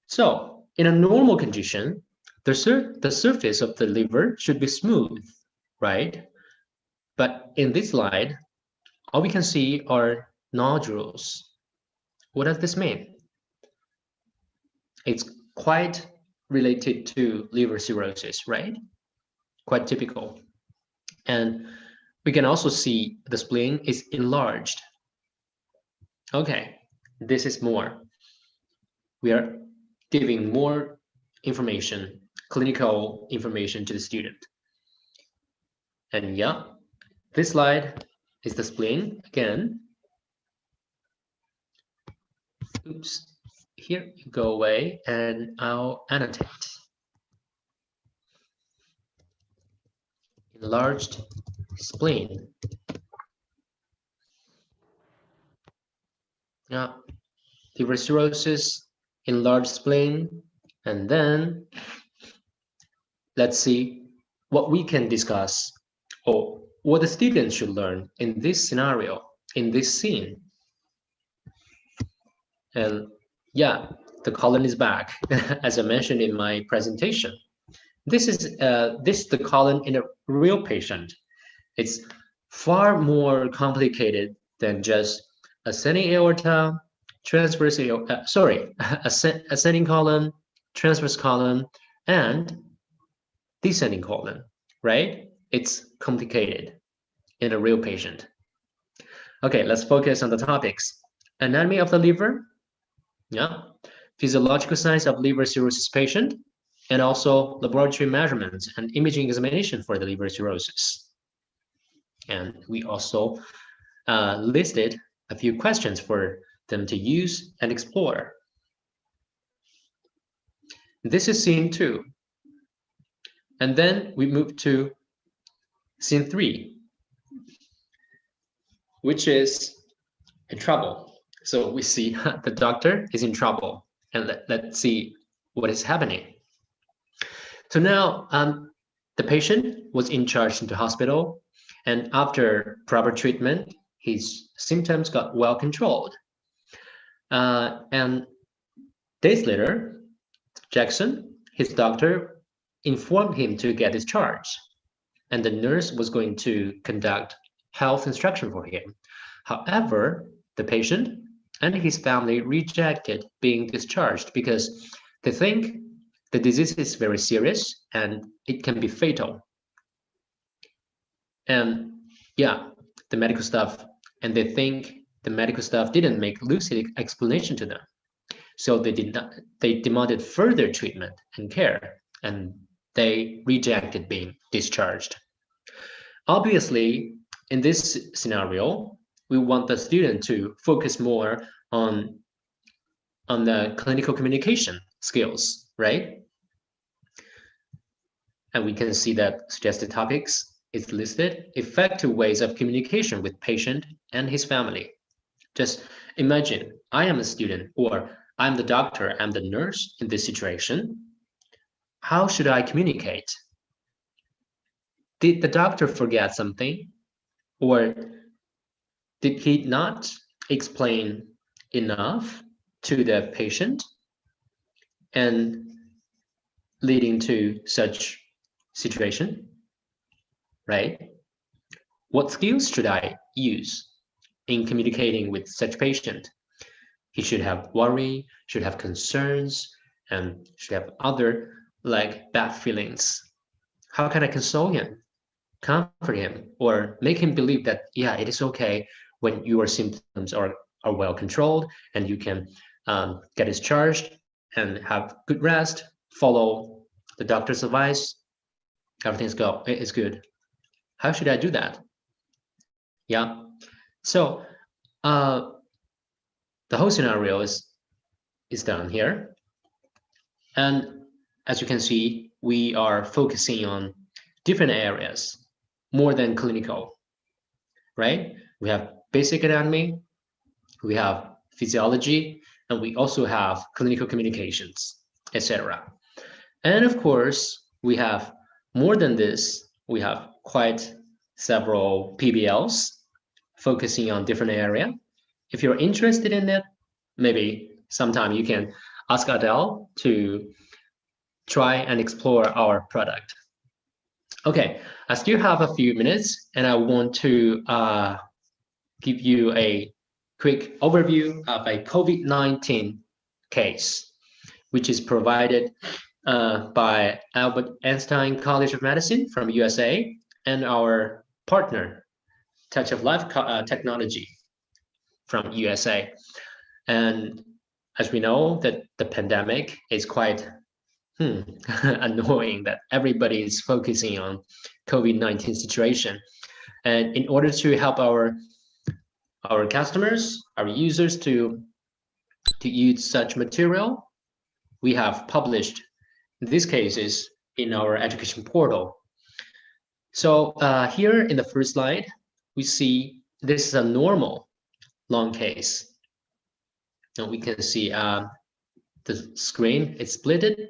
So in a normal condition, the surface of the liver should be smooth, right? But in this slide, all we can see are nodules. What does this mean? It's quite related to liver cirrhosis, right? Quite typical. And we can also see the spleen is enlarged. Okay, this is more. We are giving more information, clinical information to the student. And yeah, this slide is the spleen again. Oops, here you go away and I'll annotate. Enlarged spleen. Yeah, liver cirrhosis, enlarged spleen, and then let's see what we can discuss or what the students should learn in this scenario, in this scene. And yeah, the colon is back, as I mentioned in my presentation. This is the colon in a real patient. It's far more complicated than just ascending aorta, transverse aorta, ascending colon, transverse colon, and descending colon, right? It's complicated in a real patient. Okay, let's focus on the topics. Anatomy of the liver, yeah, physiological signs of liver cirrhosis patient, and also laboratory measurements and imaging examination for the liver cirrhosis. And we also listed a few questions for them to use and explore. This is scene 2. And then we move to scene 3, which is in trouble. So we see the doctor is in trouble, and let's see what is happening. So now the patient was in charge in the hospital, and after proper treatment, his symptoms got well controlled. And days later, Jackson, his doctor, informed him to get discharged, and the nurse was going to conduct health instruction for him. However, the patient and his family rejected being discharged because they think the disease is very serious and it can be fatal. And yeah, the medical staff, and they think the medical staff didn't make lucid explanation to them. So they demanded further treatment and care, and they rejected being discharged. Obviously, in this scenario, we want the student to focus more on the clinical communication skills, right? And we can see that suggested topics is listed: effective ways of communication with patient and his family. Just imagine I am a student, or I'm the doctor, I'm the nurse in this situation. How should I communicate? Did the doctor forget something? Or did he not explain enough to the patient and leading to such situation, right? What skills should I use in communicating with such patient? He should have worry, should have concerns, and should have other like bad feelings. How can I console him, comfort him, or make him believe that, yeah, it is okay when your symptoms are well controlled and you can get discharged and have good rest, follow the doctor's advice, everything's good. How should I do that? Yeah. So the whole scenario is done here. And as you can see, we are focusing on different areas more than clinical, right? We have basic anatomy, we have physiology, and we also have clinical communications, etc. And of course, we have more than this. We have quite several PBLs focusing on different area. If you're interested in it, maybe sometime you can ask Adele to try and explore our product. Okay, I still have a few minutes, and I want to give you a quick overview of a COVID-19 case, which is provided by Albert Einstein College of Medicine from USA and our partner, Touch of Life Technology from USA. And as we know, that the pandemic is quite annoying, that everybody is focusing on COVID-19 situation. And in order to help our customers, our users to use such material, we have published these cases in our education portal. So here in the first slide, we see this is a normal lung case. And we can see the screen is splitted.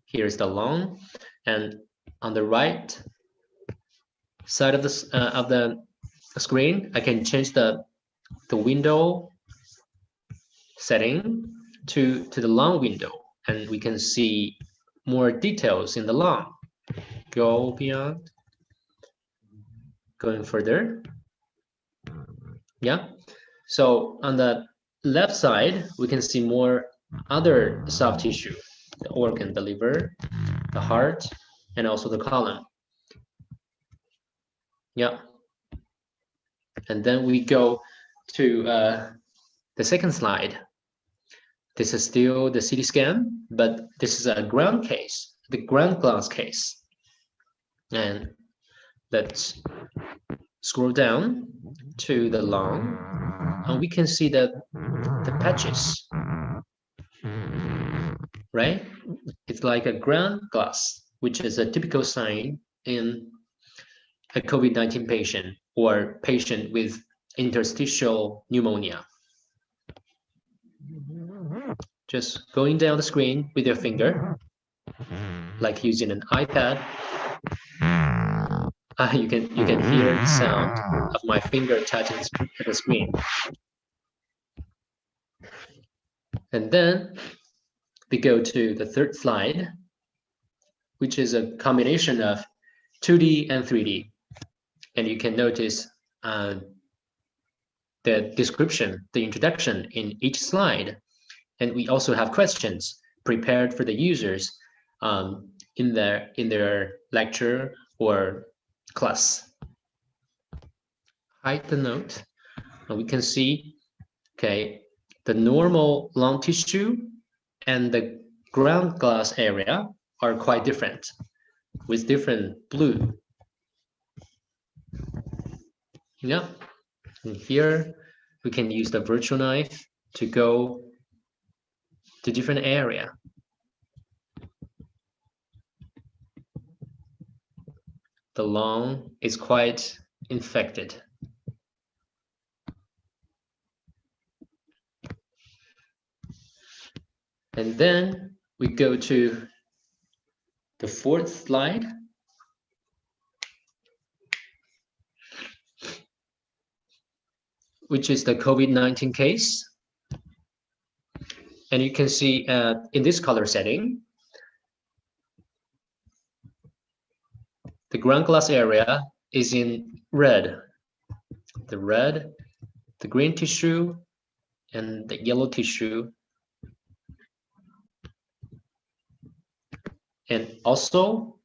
Here's the lung, and on the right side of the screen, I can change the window setting to the lung window, and we can see more details in the lung. Go beyond, going further. Yeah. So on the left side, we can see more other soft tissue, the organ, the liver, the heart, and also the colon. Yeah. And then we go to the second slide. This is still the CT scan, but this is a ground case, the ground glass case. And let's scroll down to the lung, and we can see that the patches, right? It's like a ground glass, which is a typical sign in a COVID-19 patient or patient with interstitial pneumonia. Just going down the screen with your finger, like using an iPad. You can hear the sound of my finger touching the screen. And then we go to the third slide, which is a combination of 2D and 3D. And you can notice the description, the introduction in each slide. And we also have questions prepared for the users in their lecture or class. Hide the note. And we can see, okay, the normal lung tissue and the ground glass area are quite different with different blue. Yeah, and here we can use the virtual knife to go to different area. The lung is quite infected. And then we go to the fourth slide. Which is the COVID-19 case. And you can see in this color setting, the ground glass area is in red. The red, the green tissue, and the yellow tissue. And also,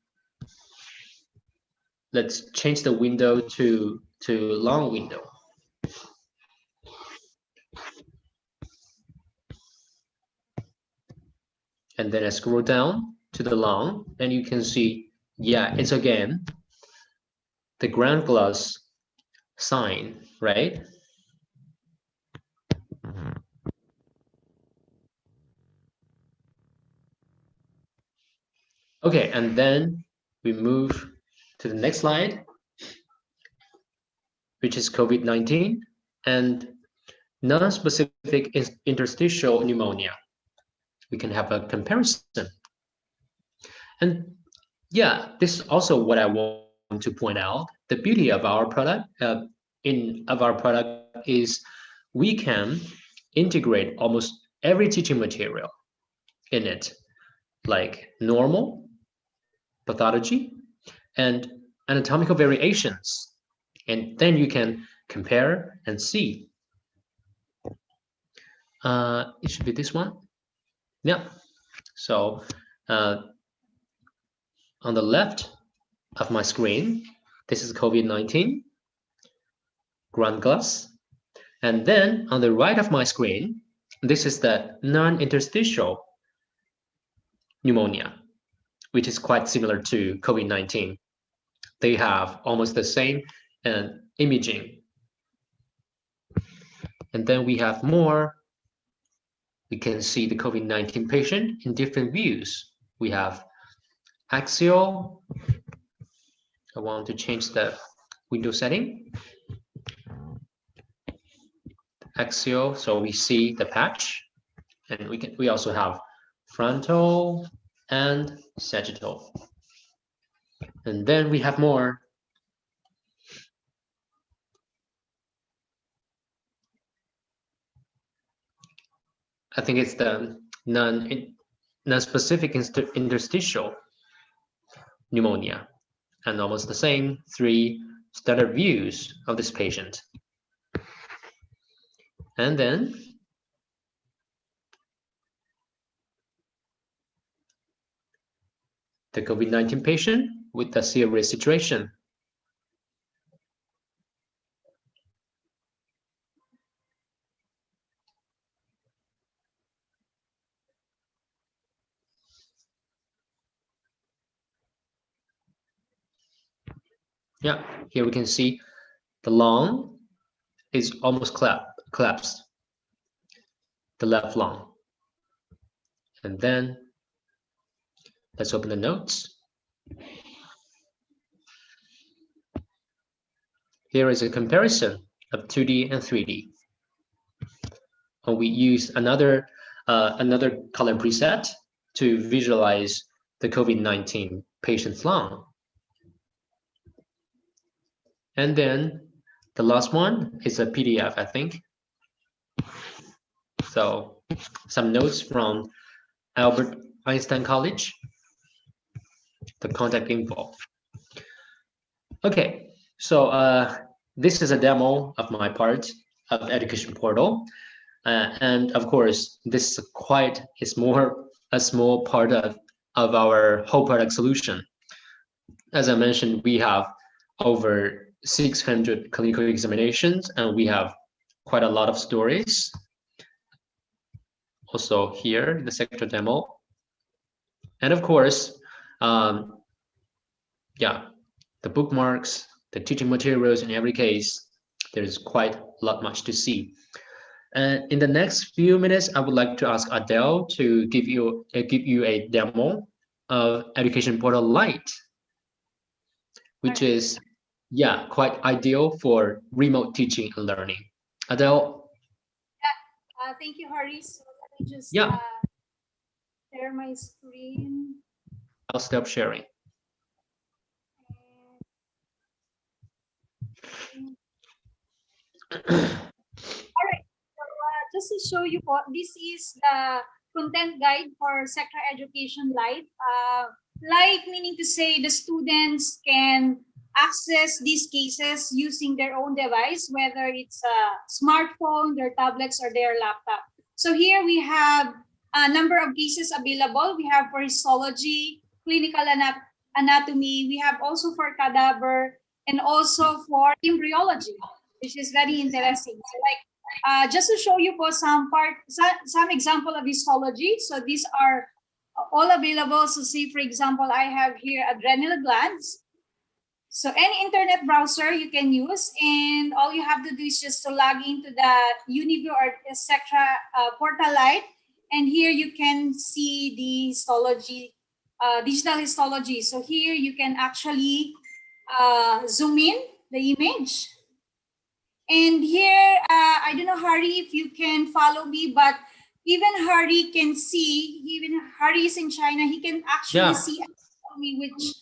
let's change the window to long window. And then I scroll down to the long, and you can see, yeah, it's again the ground glass sign, right? Okay, and then we move to the next slide, which is COVID-19 and non-specific interstitial pneumonia. We can have a comparison. And yeah, this is also what I want to point out. The beauty of our product is we can integrate almost every teaching material in it, like normal, pathology, and anatomical variations. And then you can compare and see. It should be this one. Yeah. So on the left of my screen, this is COVID-19, ground glass. And then on the right of my screen, this is the non-interstitial pneumonia, which is quite similar to COVID-19. They have almost the same imaging. And then we have more. We can see the COVID-19 patient in different views. We have axial. I want to change the window setting. Axial, so we see the patch, and we also have frontal and sagittal. And then we have more. I think it's the non-specific interstitial pneumonia, and almost the same 3 standard views of this patient. And then the COVID-19 patient with a serious situation. Yeah, here we can see the lung is almost collapsed, the left lung. And then Let's open the notes. Here is a comparison of 2D and 3D. And we use another color preset to visualize the COVID-19 patient's lung. And then the last one is a PDF, I think. So some notes from Albert Einstein College, the contact info. Okay, so this is a demo of my part of Education Portal. And of course, this is more a small part of our whole product solution. As I mentioned, we have over 600 clinical examinations, and we have quite a lot of stories. Also here, the sector demo. And of course, yeah, the bookmarks, the teaching materials in every case, there's quite a lot much to see. And in the next few minutes, I would like to ask Adele to give you a demo of Education Portal Lite, which is quite ideal for remote teaching and learning. Adele? Yeah, thank you, Hari. So let me just share my screen. I'll stop sharing. All right, so just to show you what this is the content guide for Sector Education Lite. Lite meaning to say the students can access these cases using their own device, whether it's a smartphone, their tablets, or their laptop. So here we have a number of cases available. We have for histology, clinical anatomy, we have also for cadaver, and also for embryology, which is very interesting. So like, just to show you for some example of histology. So these are all available. So say, for example, I have here adrenal glands. So any internet browser you can use, and all you have to do is just to log into the Uniview or etc. Portal Lite, and here you can see the histology, digital histology. So here you can actually zoom in the image. And here, I don't know, Hari, if you can follow me, but even Hari can see, even Hari is in China, he can actually see me which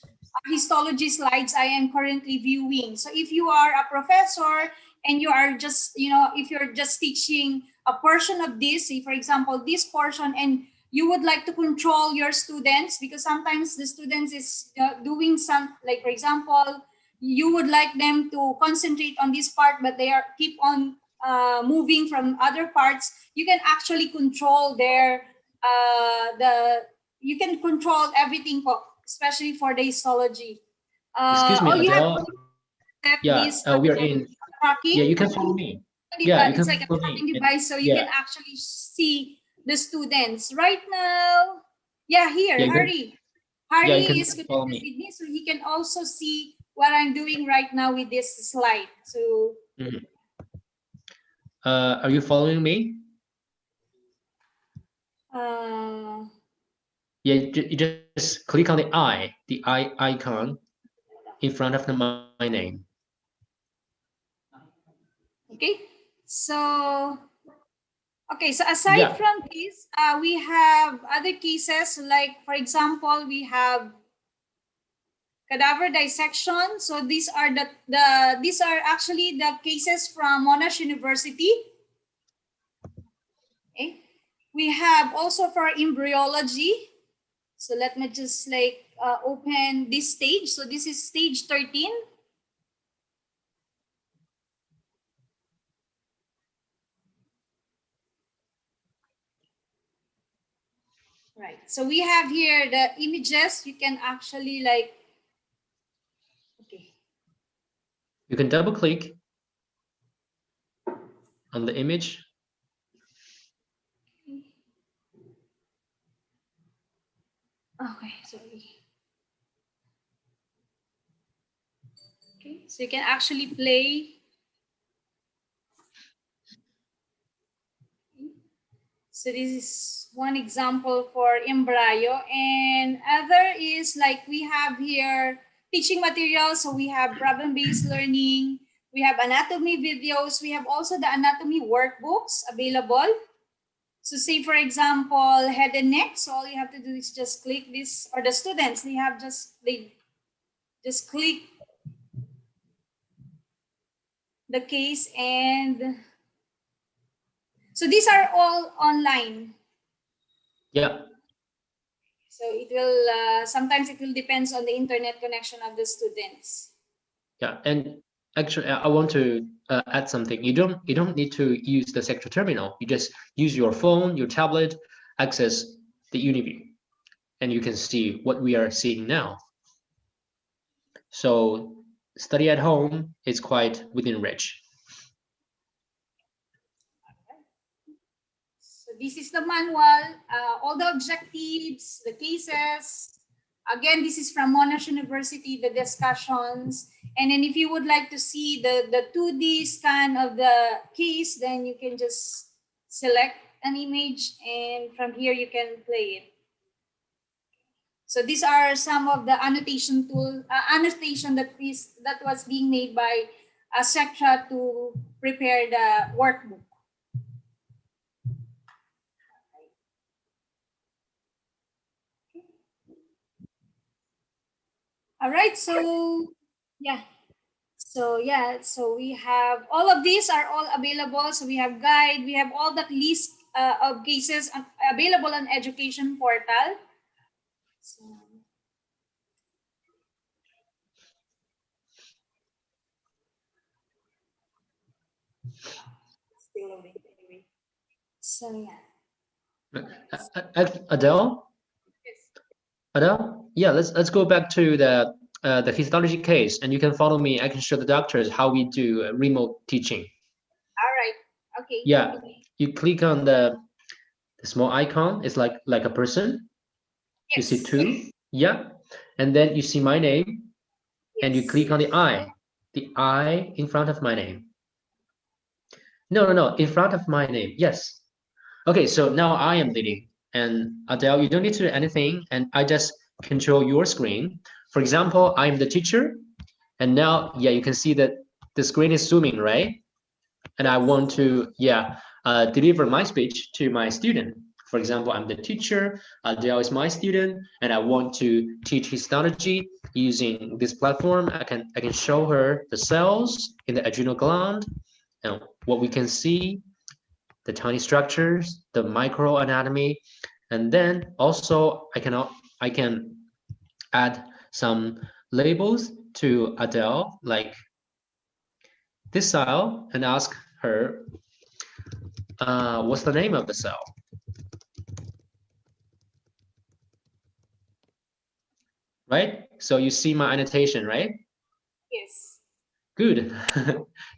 histology slides I am currently viewing. So if you are a professor and you are just, if you're just teaching a portion of this, say for example, this portion, and you would like to control your students, because sometimes the students is doing some, like for example, you would like them to concentrate on this part, but they keep on moving from other parts. You can actually control their you can control everything, especially for the histology. Excuse me, all you have Adele. to do is We are in. tracking. Yeah, you can follow me. Yeah, you can it's like a follow tracking me. device, so you can actually see the students right now. Yeah, here, Hari. Hari is connected with me, so he can also see what I'm doing right now with this slide. So, are you following me? Yeah, you just click on the I icon in front of my name. Okay, so aside from this, we have other cases, like for example, we have cadaver dissection. So these are these are actually the cases from Monash University. Okay. We have also for embryology. So let me just open this stage. So this is stage 13. Right. So we have here the images. You can actually You can double click on the image. Okay, sorry. Okay, so you can actually play. So this is one example for embryo, and other is like we have here teaching materials. So we have problem-based learning, we have anatomy videos, we have also the anatomy workbooks available. So say for example, head and neck. So all you have to do is just click this, or the students, they just click the case, and so these are all online. Yeah. So it will, sometimes it will depends on the internet connection of the students. Yeah, and actually, I want to add something. You don't need to use the sector terminal. You just use your phone, your tablet, access the UniView, and you can see what we are seeing now. So study at home is quite within reach. So this is the manual, all the objectives, the cases. Again, this is from Monash University, the discussions. And then if you would like to see the 2D scan of the case, then you can just select an image, and from here you can play it. So these are some of the annotation tool, annotation that was being made by Sectra to prepare the workbook. All right, so yeah. So we have all of these are all available. So we have guide, we have all the list of cases available on education portal. So, still loading anyway. So yeah. Adele? Adele? Yeah, let's go back to the histology case, and you can follow me. I can show the doctors how we do remote teaching. All right. Okay. Yeah, you click on the small icon. It's like a person. Yes. You see two. Yeah, and then you see my name, and you click on the I in front of my name. No, in front of my name. Yes. Okay, so now I am leading, and Adele, you don't need to do anything, and I just control your screen. For example, I'm the teacher, and now, yeah, you can see that the screen is zooming, right? And I want to, deliver my speech to my student. For example, I'm the teacher, Adele is my student, and I want to teach histology using this platform. I can show her the cells in the adrenal gland, and what we can see, the tiny structures, the microanatomy, and then also I can add some labels to Adele, like this cell, and ask her what's the name of the cell. Right? So you see my annotation, right? Yes. Good.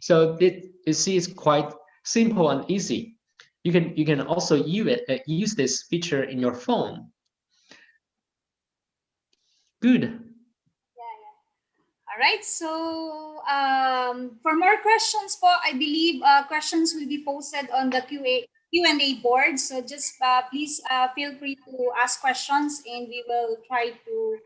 So you see it's quite simple and easy. You can also use this feature in your phone. Good. All right. So for more questions, I believe questions will be posted on the Q&A board. So just please feel free to ask questions, and we will try to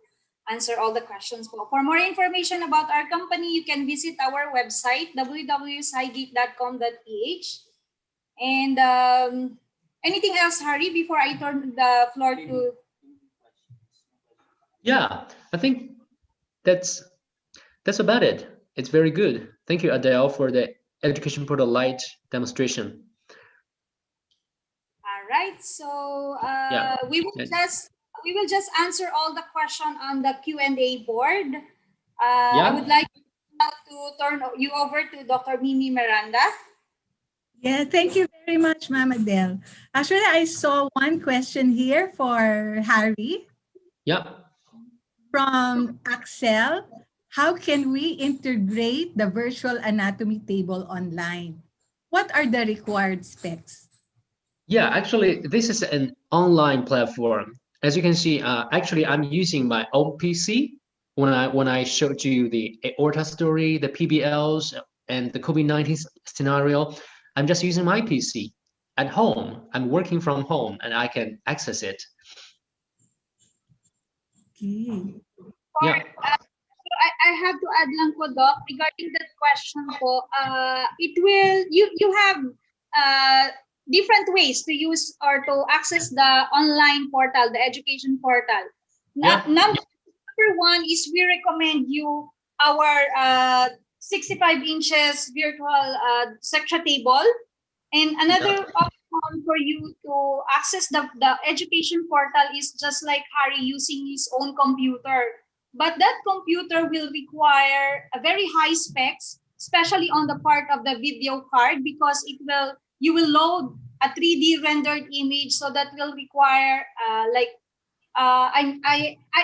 answer all the questions. For more information about our company, you can visit our website, www.scigate.com.ph. And anything else, Harry, before I turn the floor to... Yeah, I think that's about it. It's very good. Thank you, Adele, for the Education Portal Lite demonstration. All right. So we will just answer all the question on the Q&A board. I would like to turn you over to Dr. Mimi Miranda. Yeah, thank you very much, Ma'am Adele. Actually, I saw one question here for Harry. Yeah. From Axel, how can we integrate the virtual anatomy table online? What are the required specs? Yeah, actually, this is an online platform. As you can see, actually, I'm using my own PC. When I showed you the aorta story, the PBLs, and the COVID-19 scenario, I'm just using my PC. at home. I'm working from home and I can access it. Okay. Yeah. I have to add lang po, Doc, regarding that question po, you have different ways to use or to access the online portal, the education portal. Number one is we recommend you our 65 inches virtual sectra table. And another option for you to access the education portal is just like Harry using his own computer. But that computer will require a very high specs, especially on the part of the video card, because you will load a 3D rendered image, so that will require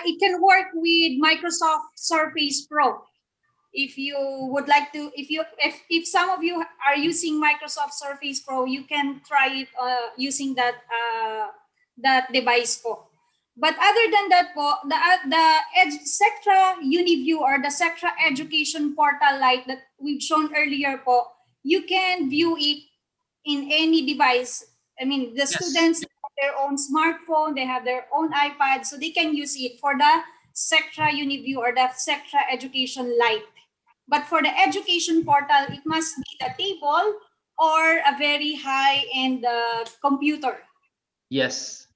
it can work with Microsoft Surface Pro. If you would like to, if some of you are using Microsoft Surface Pro, you can try it using that device po. But other than that po, the Sectra UniView or the Sectra Education Portal Lite that we've shown earlier po, you can view it in any device. I mean, the students have their own smartphone, they have their own iPad, so they can use it for the Sectra UniView or the Sectra Education Lite. But for the education portal, it must be the table or a very high-end computer. Yes.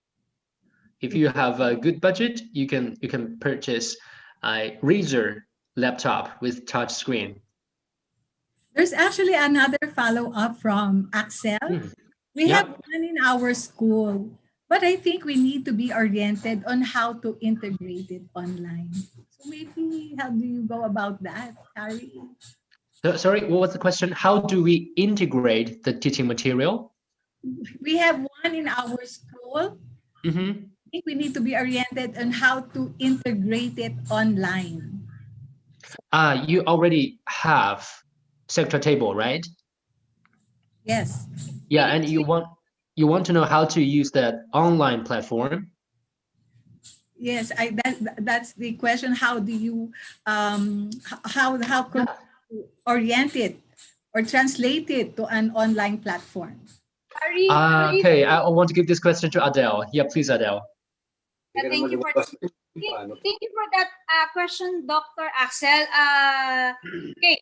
If you have a good budget, you can purchase a Razer laptop with touch screen. There's actually another follow-up from Axel. We have one in our school, but I think we need to be oriented on how to integrate it online. So maybe how do you go about that, Harry? Sorry, what was the question? How do we integrate the teaching material? We have one in our school. I think we need to be oriented on how to integrate it online. You already have Sectra table, right? Yes. Yeah, and you want to know how to use that online platform? Yes, that's the question. How do you how could you orient it or translate it to an online platform? Okay, I want to give this question to Adele. Yeah, please, Adele. Thank you for that question, Dr. Axel. Okay.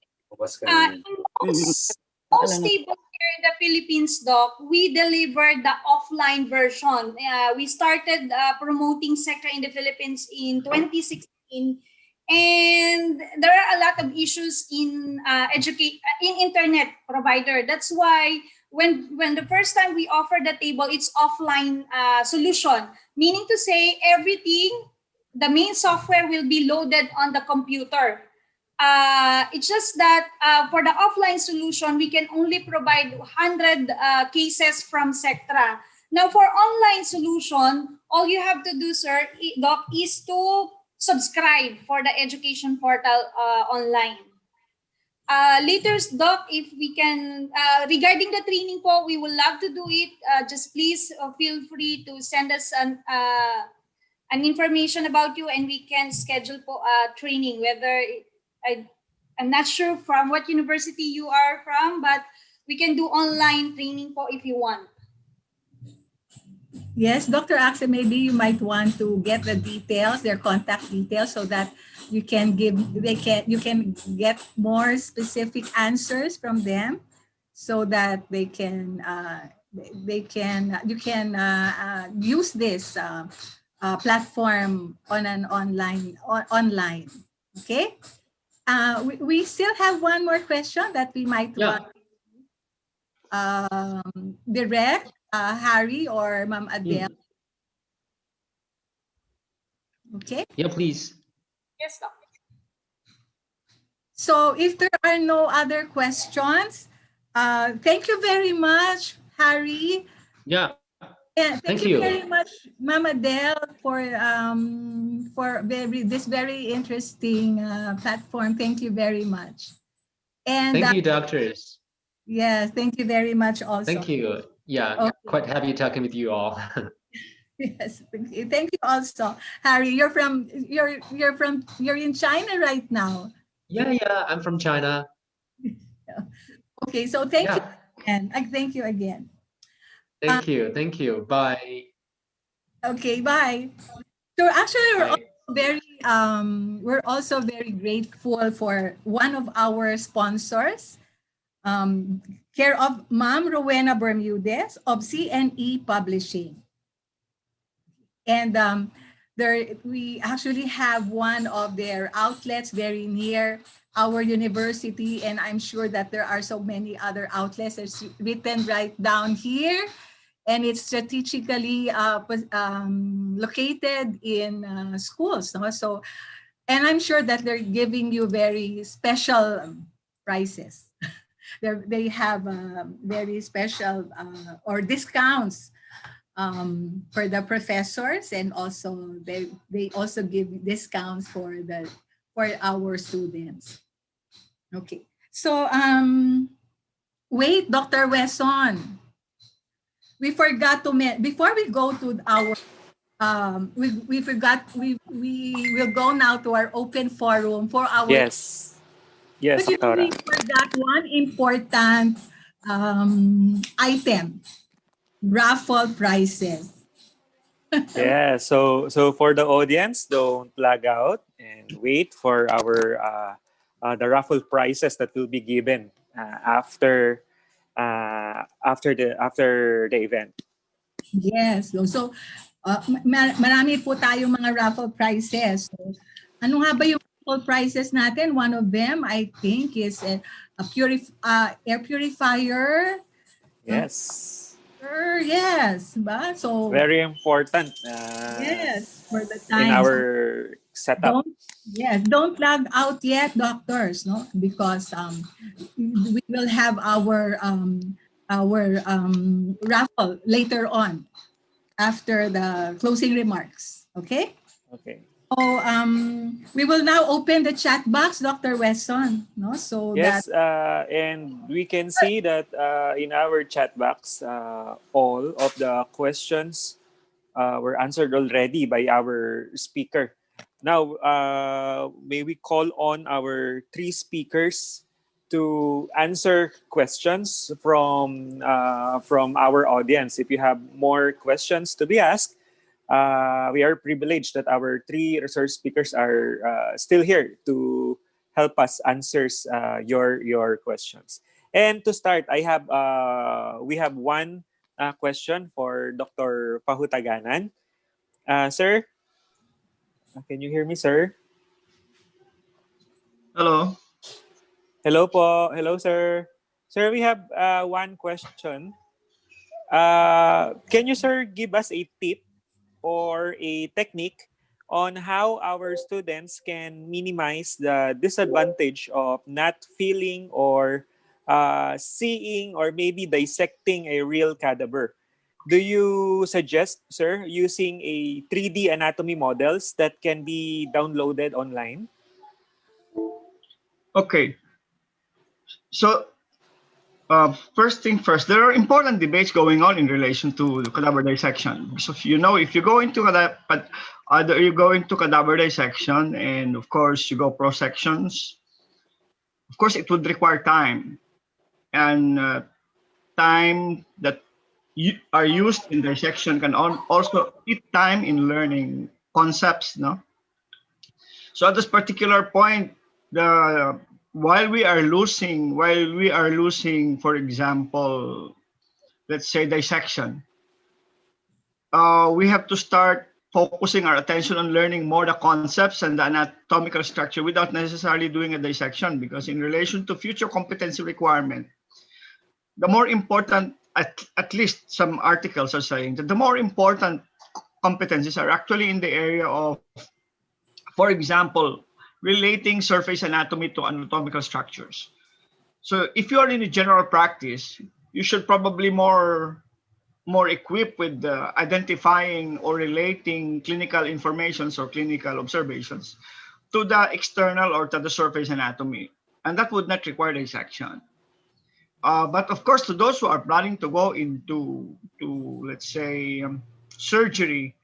Most tables here in the Philippines, Doc, we delivered the offline version. We started promoting Sectra in the Philippines in 2016. And there are a lot of issues in internet provider. That's why when the first time we offered the table, it's offline solution, meaning to say everything, the main software will be loaded on the computer. It's just that for the offline solution, we can only provide 100 cases from Sectra. Now, for online solution, all you have to do, sir, Doc, is to subscribe for the education portal online. Later, Doc, if we can, regarding the training po, we would love to do it. Just please feel free to send us an information about you, and we can schedule po training, whether I'm not sure from what university you are from, but we can do online training po if you want. Yes, Dr. Axel, maybe you might want to get the details, their contact details, so that you can get more specific answers from them, so that you can use this platform on an online. Okay. We still have one more question that we might want direct Harry or Ma'am Adele. Okay. Yeah, please. Yes, Doc. So if there are no other questions, thank you very much, Harry. Yeah. Thank you very much, Ma'am Adele, for this very interesting platform. Thank you very much. And thank you, doctors. Yes, thank you very much also. Thank you. Yeah, quite happy talking with you all. Yes, thank you also, Harry. You're in China right now. Yeah, I'm from China. Okay, so thank you, and I thank you again. Thank you. Thank you. Bye. Okay, bye. So actually, Bye. we're also very grateful for one of our sponsors, care of Ma'am Rowena Bermudez of CNE Publishing. And there, we actually have one of their outlets very near our university, and I'm sure that there are so many other outlets. It's written right down here, and it's strategically located in schools. No? So, and I'm sure that they're giving you very special prices. They have very special or discounts for the professors, and also they also give discounts for our students. Okay, so wait, Dr. Wesson, we forgot to before we go to our we forgot we will go now to our open forum for our, Yes. Yes, but you know, Doctora. we forgot one important item: raffle prizes. Yeah, so for the audience, don't lag out and wait for our the raffle prizes that will be given after the event. Yes. So, marami po tayong mga raffle prizes. So, ano nga ba yung raffle prizes natin? One of them, I think, is a air purifier. Yes. Yes. Ba? So, Very important yes, for the in time. So, our setup. don't lag out yet, doctors, no? Because we will have our raffle later on after the closing remarks. Okay? Okay. So we will now open the chat box, Dr. Wesson, no? So that Yes, and we can see that in our chat box, all of the questions were answered already by our speaker. Now, may we call on our three speakers to answer questions from our audience. If you have more questions to be asked, we are privileged that our three research speakers are still here to help us answer your questions. And to start, we have one question for Dr. Pahutaganan. Sir, can you hear me, sir? Hello. Hello po. Hello, sir. Sir, we have one question. Can you, sir, give us a tip or a technique on how our students can minimize the disadvantage of not feeling or seeing or maybe dissecting a real cadaver? Do you suggest, sir, using a 3D anatomy models that can be downloaded online? Okay. So, first thing first, there are important debates going on in relation to cadaver dissection. So, if you go into either you go into cadaver dissection, and of course you go pro sections. Of course, it would require time, and time that are used in dissection can also eat time in learning concepts. No. So at this particular point, the while we are losing, for example, let's say dissection, we have to start focusing our attention on learning more the concepts and the anatomical structure without necessarily doing a dissection, because in relation to future competency requirement, the more important, at least some articles are saying that the more important competencies are actually in the area of, for example, relating surface anatomy to anatomical structures. So if you are in a general practice, you should probably more equipped with identifying or relating clinical informations or clinical observations to the external or to the surface anatomy, and that would not require dissection. But of course, to those who are planning to go into, let's say, surgery,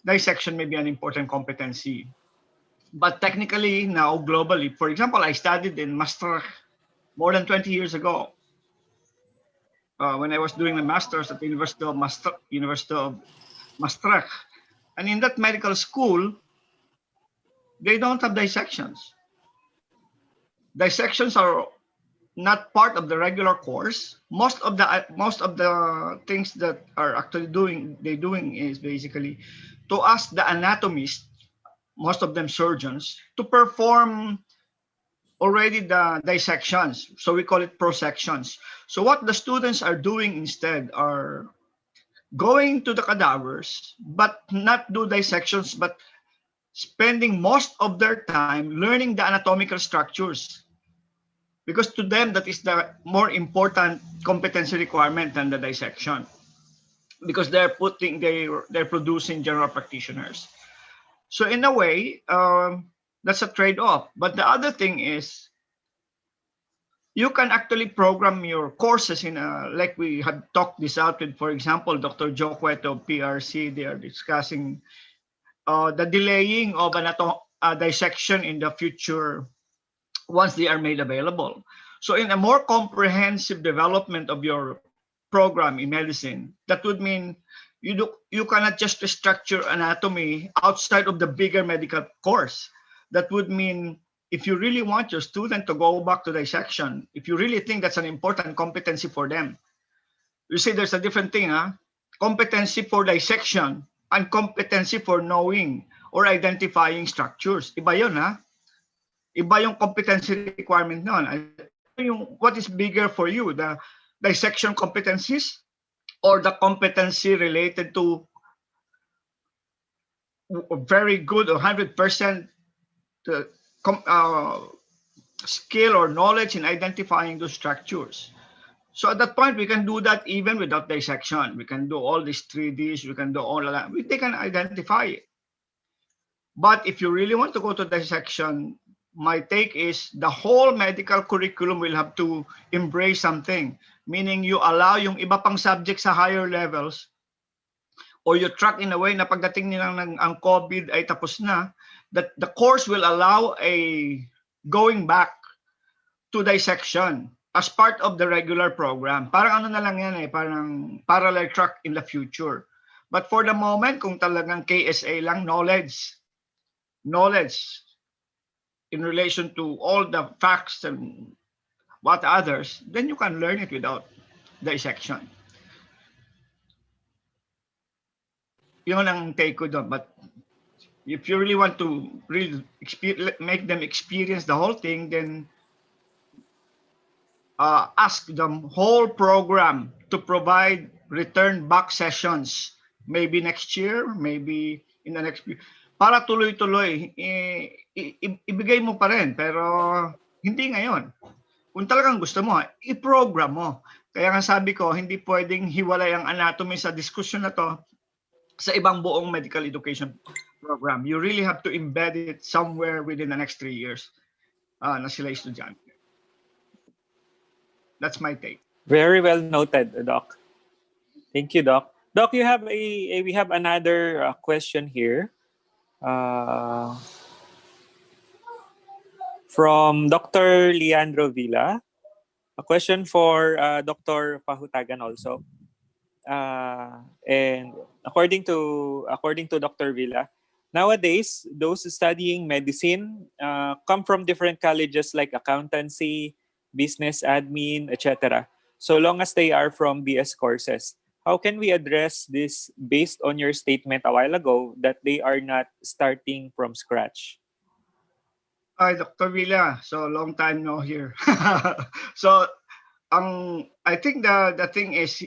dissection may be an important competency. But technically now globally, for example, I studied in Maastricht more than 20 years ago. when I was doing the master's at the University of Maastricht. And in that medical school, they don't have dissections. Dissections are not part of the regular course. Most of the things that are actually doing is basically to ask the anatomist, most of them surgeons, to perform already the dissections. So we call it prosections. So what the students are doing instead are going to the cadavers, but not do dissections, but spending most of their time learning the anatomical structures. Because to them, that is the more important competency requirement than the dissection. Because they're producing general practitioners. So in a way, that's a trade-off. But the other thing is, you can actually program your courses like we had talked this out with, for example, Dr. Joe Cueto of PRC. They are discussing the delaying of dissection in the future once they are made available. So in a more comprehensive development of your program in medicine, that would mean you cannot just restructure anatomy outside of the bigger medical course. That would mean if you really want your student to go back to dissection, if you really think that's an important competency for them, you see there's a different thing, huh? Competency for dissection and competency for knowing or identifying structures. Iba yun, ha? Iba yung competency requirement nun. What is bigger for you, the dissection competencies or the competency related to very good or 100% skill or knowledge in identifying those structures? So at that point, we can do that even without dissection. We can do all these 3Ds, we can do all of that. They can identify it. But if you really want to go to dissection, my take is the whole medical curriculum will have to embrace something, meaning you allow yung iba pang subjects sa higher levels, or you track in a way na pagdating nilang ang COVID ay tapos na, that the course will allow a going back to dissection as part of the regular program. Parang ano na lang yan parang parallel track in the future. But for the moment, kung talagang PSAi lang, knowledge in relation to all the facts and what others, then you can learn it without dissection. Yun ang take ko doon. But if you really want to really make them experience the whole thing, then ask the whole program to provide return back sessions, maybe next year, maybe in the next year, para tuloy-tuloy, ibigay mo pa rin, pero hindi ngayon. Kung talagang gusto mo, i-program mo. Kaya nga sabi ko, hindi pwedeng hiwalay ang anatomy sa diskusyon na to sa ibang buong medical education program. You really have to embed it somewhere within the next 3 years na sila estudyante. That's my take. Very well noted, Doc. Thank you, Doc. Doc, we have another question here from Dr. Leandro Villa. A question for Dr. Pahutagan also. And according to Dr. Villa, nowadays those studying medicine come from different colleges like accountancy, business admin, etc. So long as they are from BS courses. How can we address this based on your statement a while ago that they are not starting from scratch? Hi, Dr. Villa. So long time no here. So I think the thing is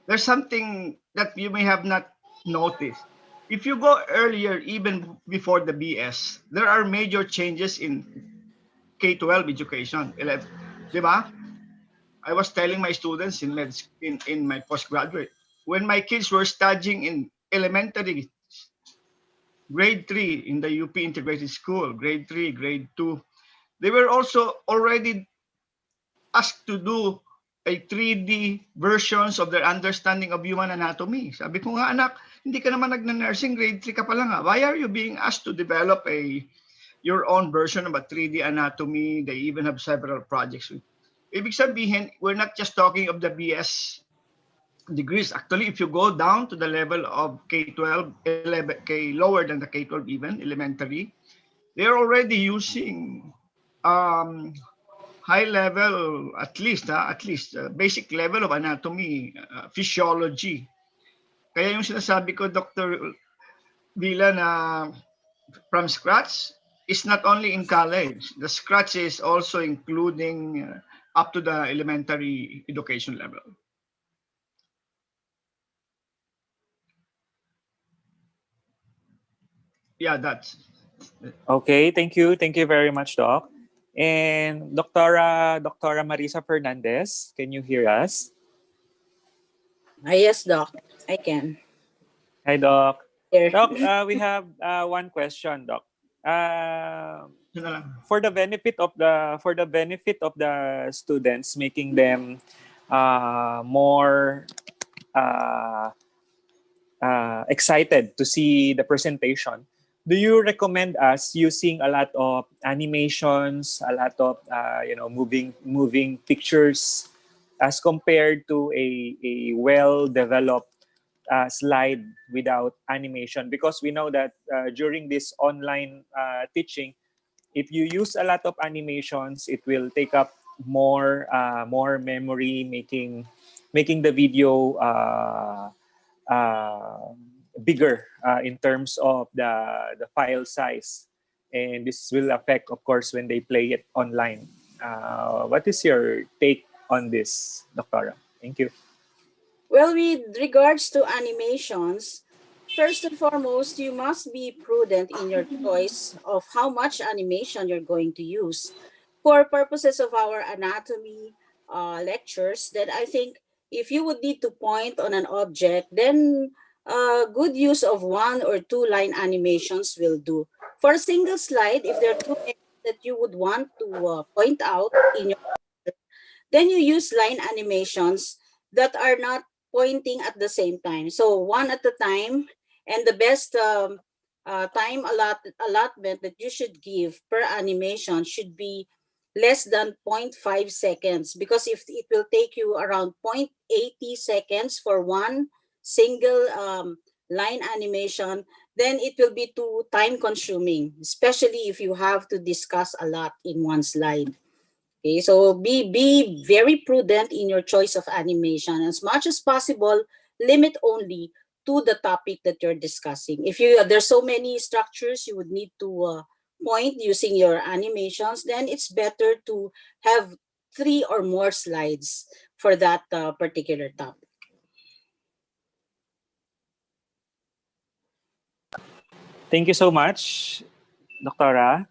there's something that you may have not noticed. If you go earlier, even before the BS, there are major changes in K-12 education. Diba? I was telling my students in my postgraduate, when my kids were studying in elementary, grade 3 in the UP Integrated School, grade 3, grade 2, they were also already asked to do a 3D versions of their understanding of human anatomy. Sabi ko nga, anak, hindi ka naman nagna-nursing, grade 3 ka pa lang. Why are you being asked to develop your own version of a 3D anatomy? They even have several projects ibig sabihin, we're not just talking of the BS degrees. Actually, if you go down to the level of K-12, 11, lower than the K-12 even, elementary, they're already using high level, at least basic level of anatomy, physiology. Kaya yung sinasabi ko, Dr. Villa, na from scratch is not only in college. The scratch is also including up to the elementary education level. Yeah, that's Okay, thank you. Thank you very much, Doc. And Doctora Marisa Fernandez, can you hear us? Yes, Doc. I can. Hi, Doc. Here. Doc, we have one question, Doc. For the benefit of the students, making them more excited to see the presentation, do you recommend us using a lot of animations, a lot of moving pictures, as compared to a well developed slide without animation? Because we know that during this online teaching, if you use a lot of animations, it will take up more memory, making the video uh, bigger in terms of the file size, and this will affect, of course, when they play it online. What is your take on this, Doctora? Thank you. Well, with regards to animations, first and foremost, you must be prudent in your choice of how much animation you're going to use. For purposes of our anatomy lectures, then I think if you would need to point on an object, then good use of 1 or 2 line animations will do. For a single slide, if there are two areas that you would want to point out in your, then you use line animations that are not pointing at the same time. So one at a time, and the best time allotment that you should give per animation should be less than 0.5 seconds, because if it will take you around 0.80 seconds for one single line animation, then it will be too time consuming, especially if you have to discuss a lot in one slide. Okay, so be very prudent in your choice of animation. As much as possible, limit only to the topic that you're discussing. If you there's so many structures you would need to point using your animations, then it's better to have 3 or more slides for that particular topic. Thank you so much, Doctora.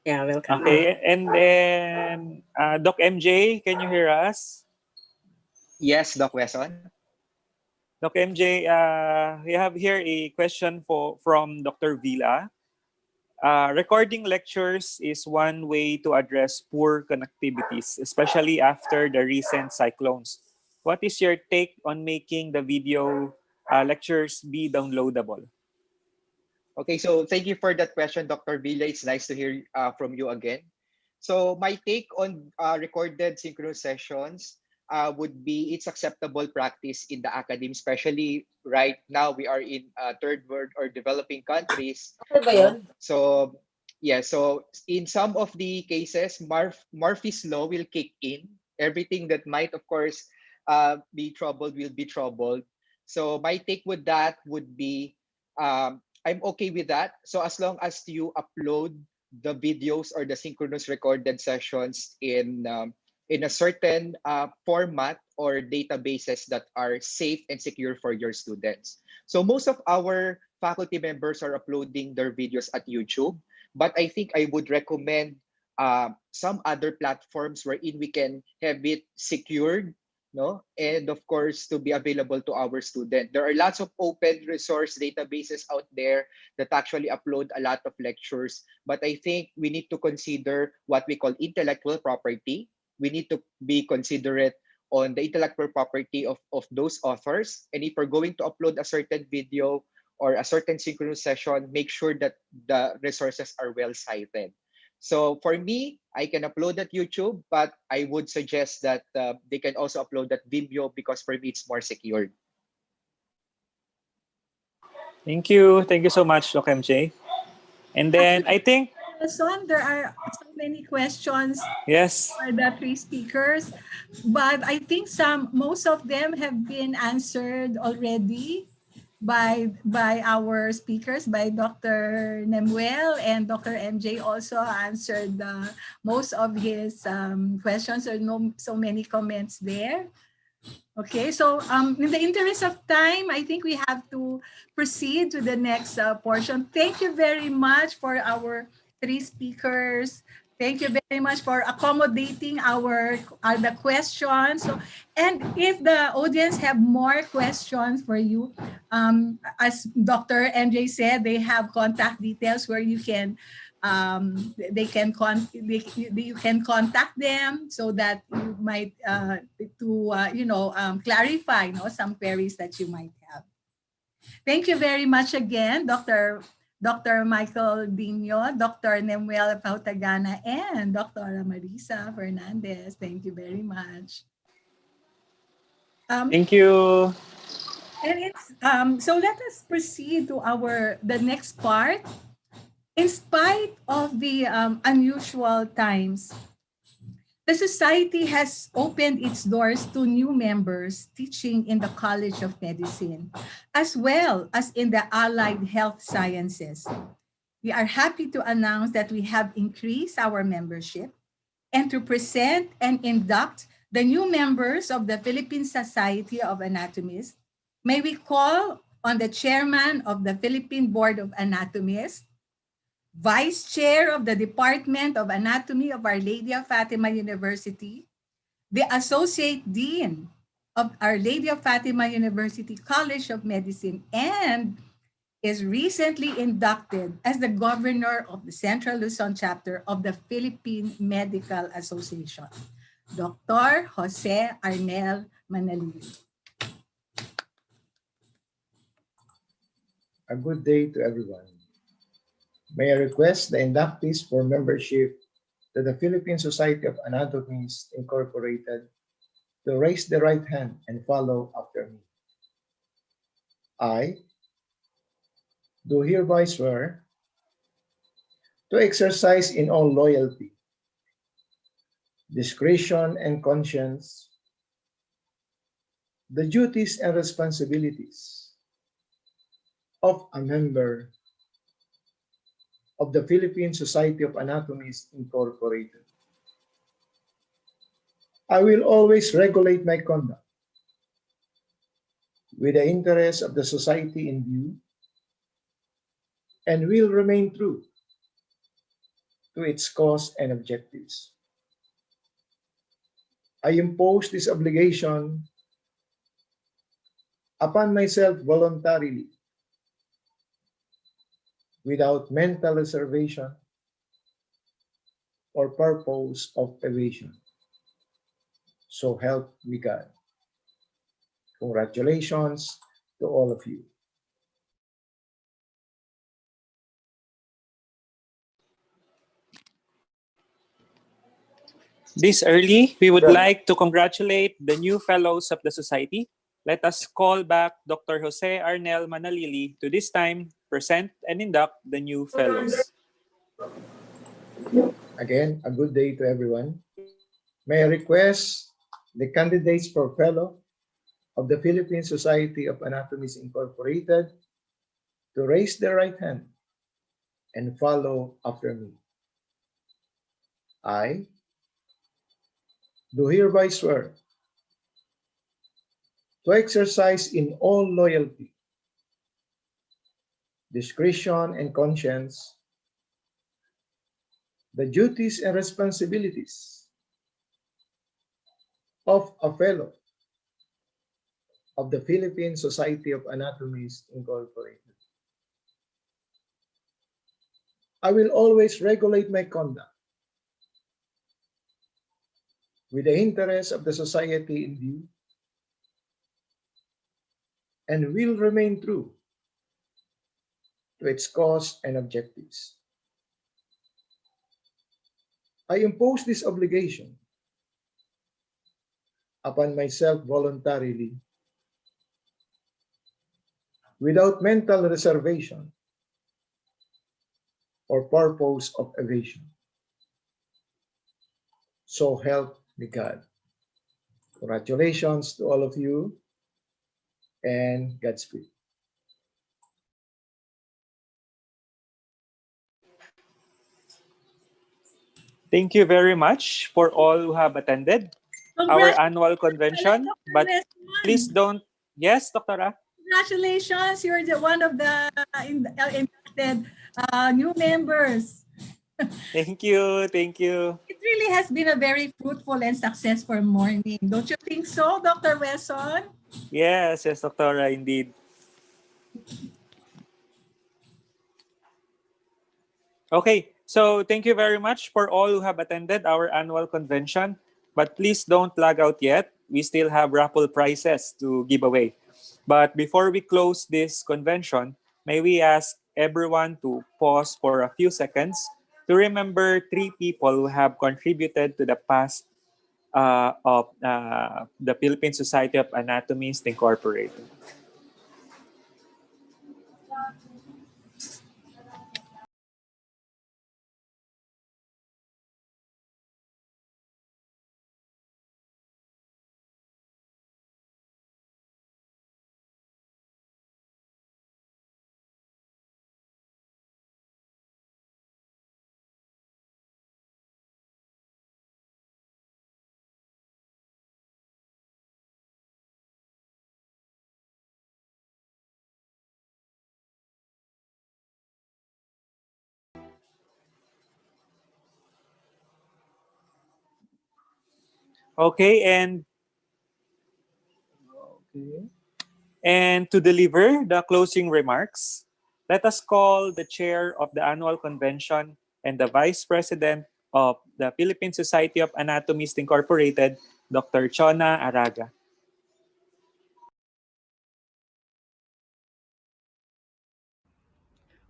Yeah, welcome. Okay, and then Doc MJ, can you hear us? Yes, Doc Wesson. Doc MJ, we have here a question from Dr. Villa. Recording lectures is one way to address poor connectivities, especially after the recent cyclones. What is your take on making the video lectures be downloadable? Okay, so thank you for that question, Dr. Villa. It's nice to hear from you again. So my take on recorded synchronous sessions would be it's acceptable practice in the academy, especially right now we are in third world or developing countries. Ano ba yun? No? So yeah, so in some of the cases, Murphy's law will kick in. Everything that might, of course, be troubled will be troubled. So my take with that would be I'm okay with that. So as long as you upload the videos or the synchronous recorded sessions in a certain format or databases that are safe and secure for your students. So most of our faculty members are uploading their videos at YouTube, but I think I would recommend some other platforms wherein we can have it secured, no, and of course to be available to our student. There are lots of open resource databases out there that actually upload a lot of lectures, but I think we need to consider what we call intellectual property. We need to be considerate on the intellectual property of those authors, and if we're going to upload a certain video or a certain synchronous session, make sure that the resources are well cited. So for me, I can upload at YouTube, but I would suggest that they can also upload at Vimeo because for me it's more secure. Thank you. Thank you so much, Doc MJ. And then Actually, I think, Son, there are so many questions yes. for the three speakers, but I think most of them have been answered already by our speakers, by Dr. Nemuel, and Dr. MJ also answered most of his questions. There are so many comments there. Okay, so in the interest of time, I think we have to proceed to the next portion. Thank you very much for our three speakers. Thank you very much for accommodating our the questions. So, and if the audience have more questions for you, as Dr. MJ said, they have contact details where you can you can contact them so that you might clarify some queries that you might have. Thank you very much again, Dr. Michael Dino, Dr. Nemuel Pautagana, and Dr. Marisa Fernandez. Thank you very much. Thank you. And it's so let us proceed to the next part. In spite of the unusual times, the Society has opened its doors to new members teaching in the College of Medicine, as well as in the Allied Health Sciences. We are happy to announce that we have increased our membership and to present and induct the new members of the Philippine Society of Anatomists. May we call on the chairman of the Philippine Board of Anatomists, Vice Chair of the Department of Anatomy of Our Lady of Fatima University, the Associate Dean of Our Lady of Fatima University College of Medicine, and is recently inducted as the Governor of the Central Luzon chapter of the Philippine Medical Association, Dr. Jose Arnel Manalili. A good day to everyone. May I request the inductees for membership to the Philippine Society of Anatomists Incorporated to raise the right hand and follow after me. I do hereby swear to exercise in all loyalty, discretion, and conscience the duties and responsibilities of a member of the Philippine Society of Anatomists Incorporated. I will always regulate my conduct with the interests of the society in view and will remain true to its cause and objectives. I impose this obligation upon myself voluntarily, without mental reservation or purpose of evasion. So help me God. Congratulations to all of you. This early, we would like to congratulate the new fellows of the society. Let us call back Dr. Jose Arnel Manalili to this time present and induct the new fellows. Again, a good day to everyone. May I request the candidates for Fellow of the Philippine Society of Anatomists Incorporated to raise their right hand and follow after me. I do hereby swear to exercise in all loyalty, discretion, and conscience the duties and responsibilities of a fellow of the Philippine Society of Anatomists Incorporated. I will always regulate my conduct with the interests of the society in view and will remain true to its cause and objectives. I impose this obligation upon myself voluntarily without mental reservation or purpose of evasion. So help me God. Congratulations to all of you and Godspeed. Thank you very much for all who have attended our annual convention. But please don't. Yes, Dr. A? Congratulations, you're one of the inducted new members. Thank you. Thank you. It really has been a very fruitful and successful morning. Don't you think so, Dr. Wesson? Yes, yes, Dr. A, indeed. Okay, so thank you very much for all who have attended our annual convention. But please don't log out yet. We still have raffle prizes to give away. But before we close this convention, may we ask everyone to pause for a few seconds to remember three people who have contributed to the past of the Philippine Society of Anatomists Incorporated. Okay, and to deliver the closing remarks, let us call the chair of the annual convention and the vice president of the Philippine Society of Anatomists Incorporated, Dr. Chona Araga.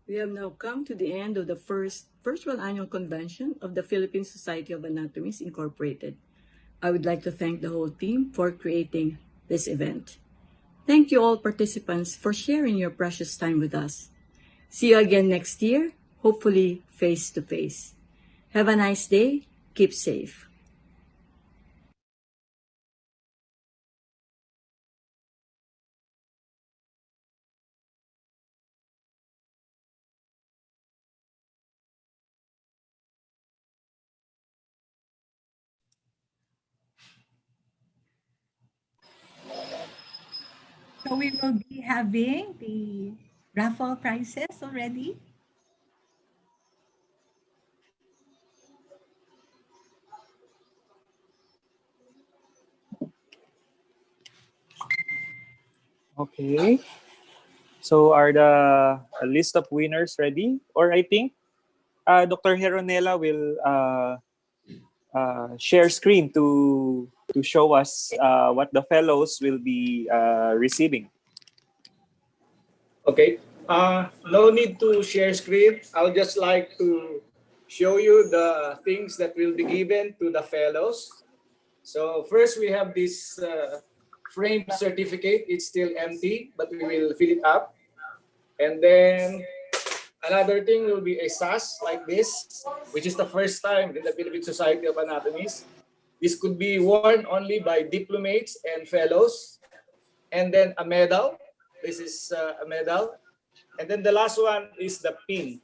We have now come to the end of the first virtual annual convention of the Philippine Society of Anatomists Incorporated. I would like to thank the whole team for creating this event. Thank you all participants for sharing your precious time with us. See you again next year, hopefully face to face. Have a nice day. Keep safe. So we will be having the raffle prizes already. Okay. So are the list of winners ready? Or I think Dr. Heronela will share screen to show us what the fellows will be receiving. Okay. No need to share screen. I'll just like to show you the things that will be given to the fellows. So first we have this frame certificate. It's still empty, but we will fill it up. And then another thing will be a SAS like this, which is the first time in the Philippine Society of Anatomists. This could be worn only by diplomates and fellows. And then a medal. This is a medal. And then the last one is the pin.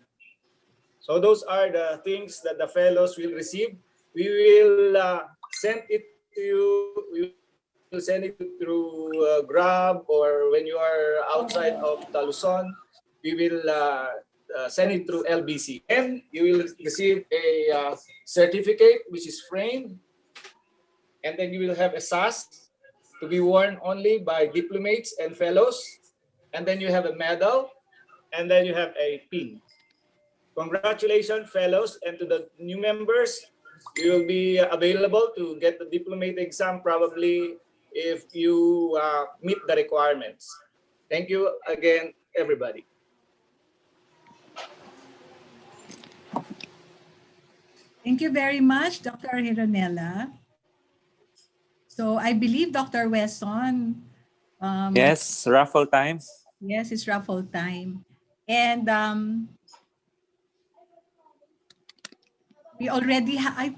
So those are the things that the fellows will receive. We will send it to you. We will send it through Grab, or when you are outside of Luzon, we will send it through LBC. And you will receive a certificate which is framed. And then you will have a SAS to be worn only by diplomates and fellows. And then you have a medal. And then you have a pin. Congratulations, fellows, and to the new members, you will be available to get the diplomate exam probably if you meet the requirements. Thank you again, everybody. Thank you very much, Dr. Hironella. So I believe Dr. Wesson, Yes, raffle time. yes, it's raffle time. And I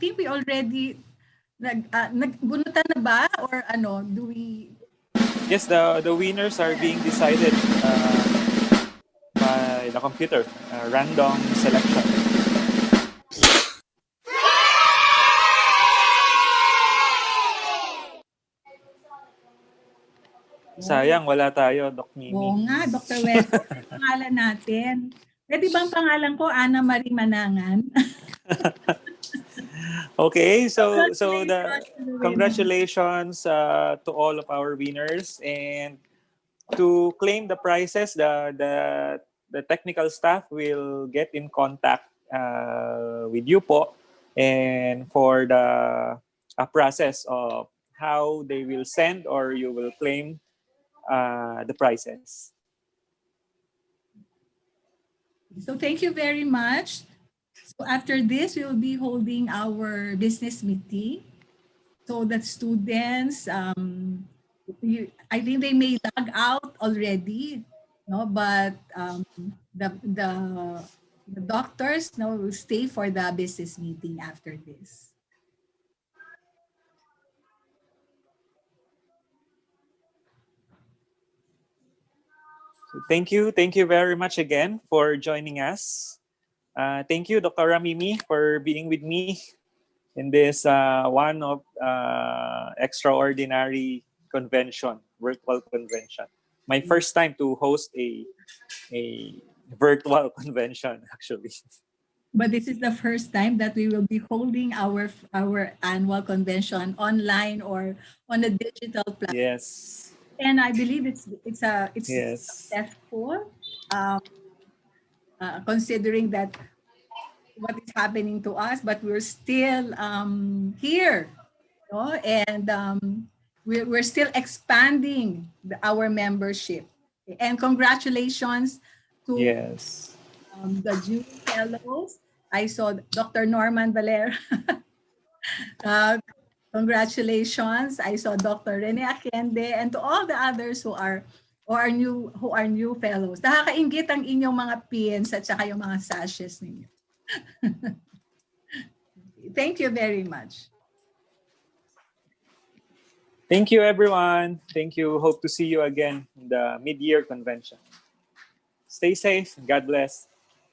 think we already, nagbunutan na ba? Or ano, do we? Yes, the winners are being decided by the computer. Random selection. Sayang, wala tayo, Doc Mimi. Oo nga, Dr. Wesson, ano pangalan natin? Pwede bang pangalan ko, Ana Marie Manangan? Okay, so the Congratulations to the winner. congratulations to all of our winners, and to claim the prizes, the technical staff will get in contact with you po, and for the process of how they will send or you will claim the prizes. So thank you very much. So after this, we will be holding our business meeting. So the students, I think they may log out already, no? But the doctors, no, will stay for the business meeting after this. So thank you very much again for joining us. Thank you, Dr. Ramimi, for being with me in this one of extraordinary convention, virtual convention. My first time to host a virtual convention, actually. But this is the first time that we will be holding our annual convention online or on a digital platform. Yes. And I believe it's Yes. successful, considering that what is happening to us, but we're still here, no? And we're still expanding our membership. And congratulations to Yes. the June Fellows. I saw Dr. Norman Valera. Congratulations. I saw Dr. Rene Akende and to all the others who are new fellows. Nakakaingit ang inyong mga pins at saka yung mga sashes ninyo. Thank you very much. Thank you, everyone. Thank you. Hope to see you again in the mid-year convention. Stay safe. God bless.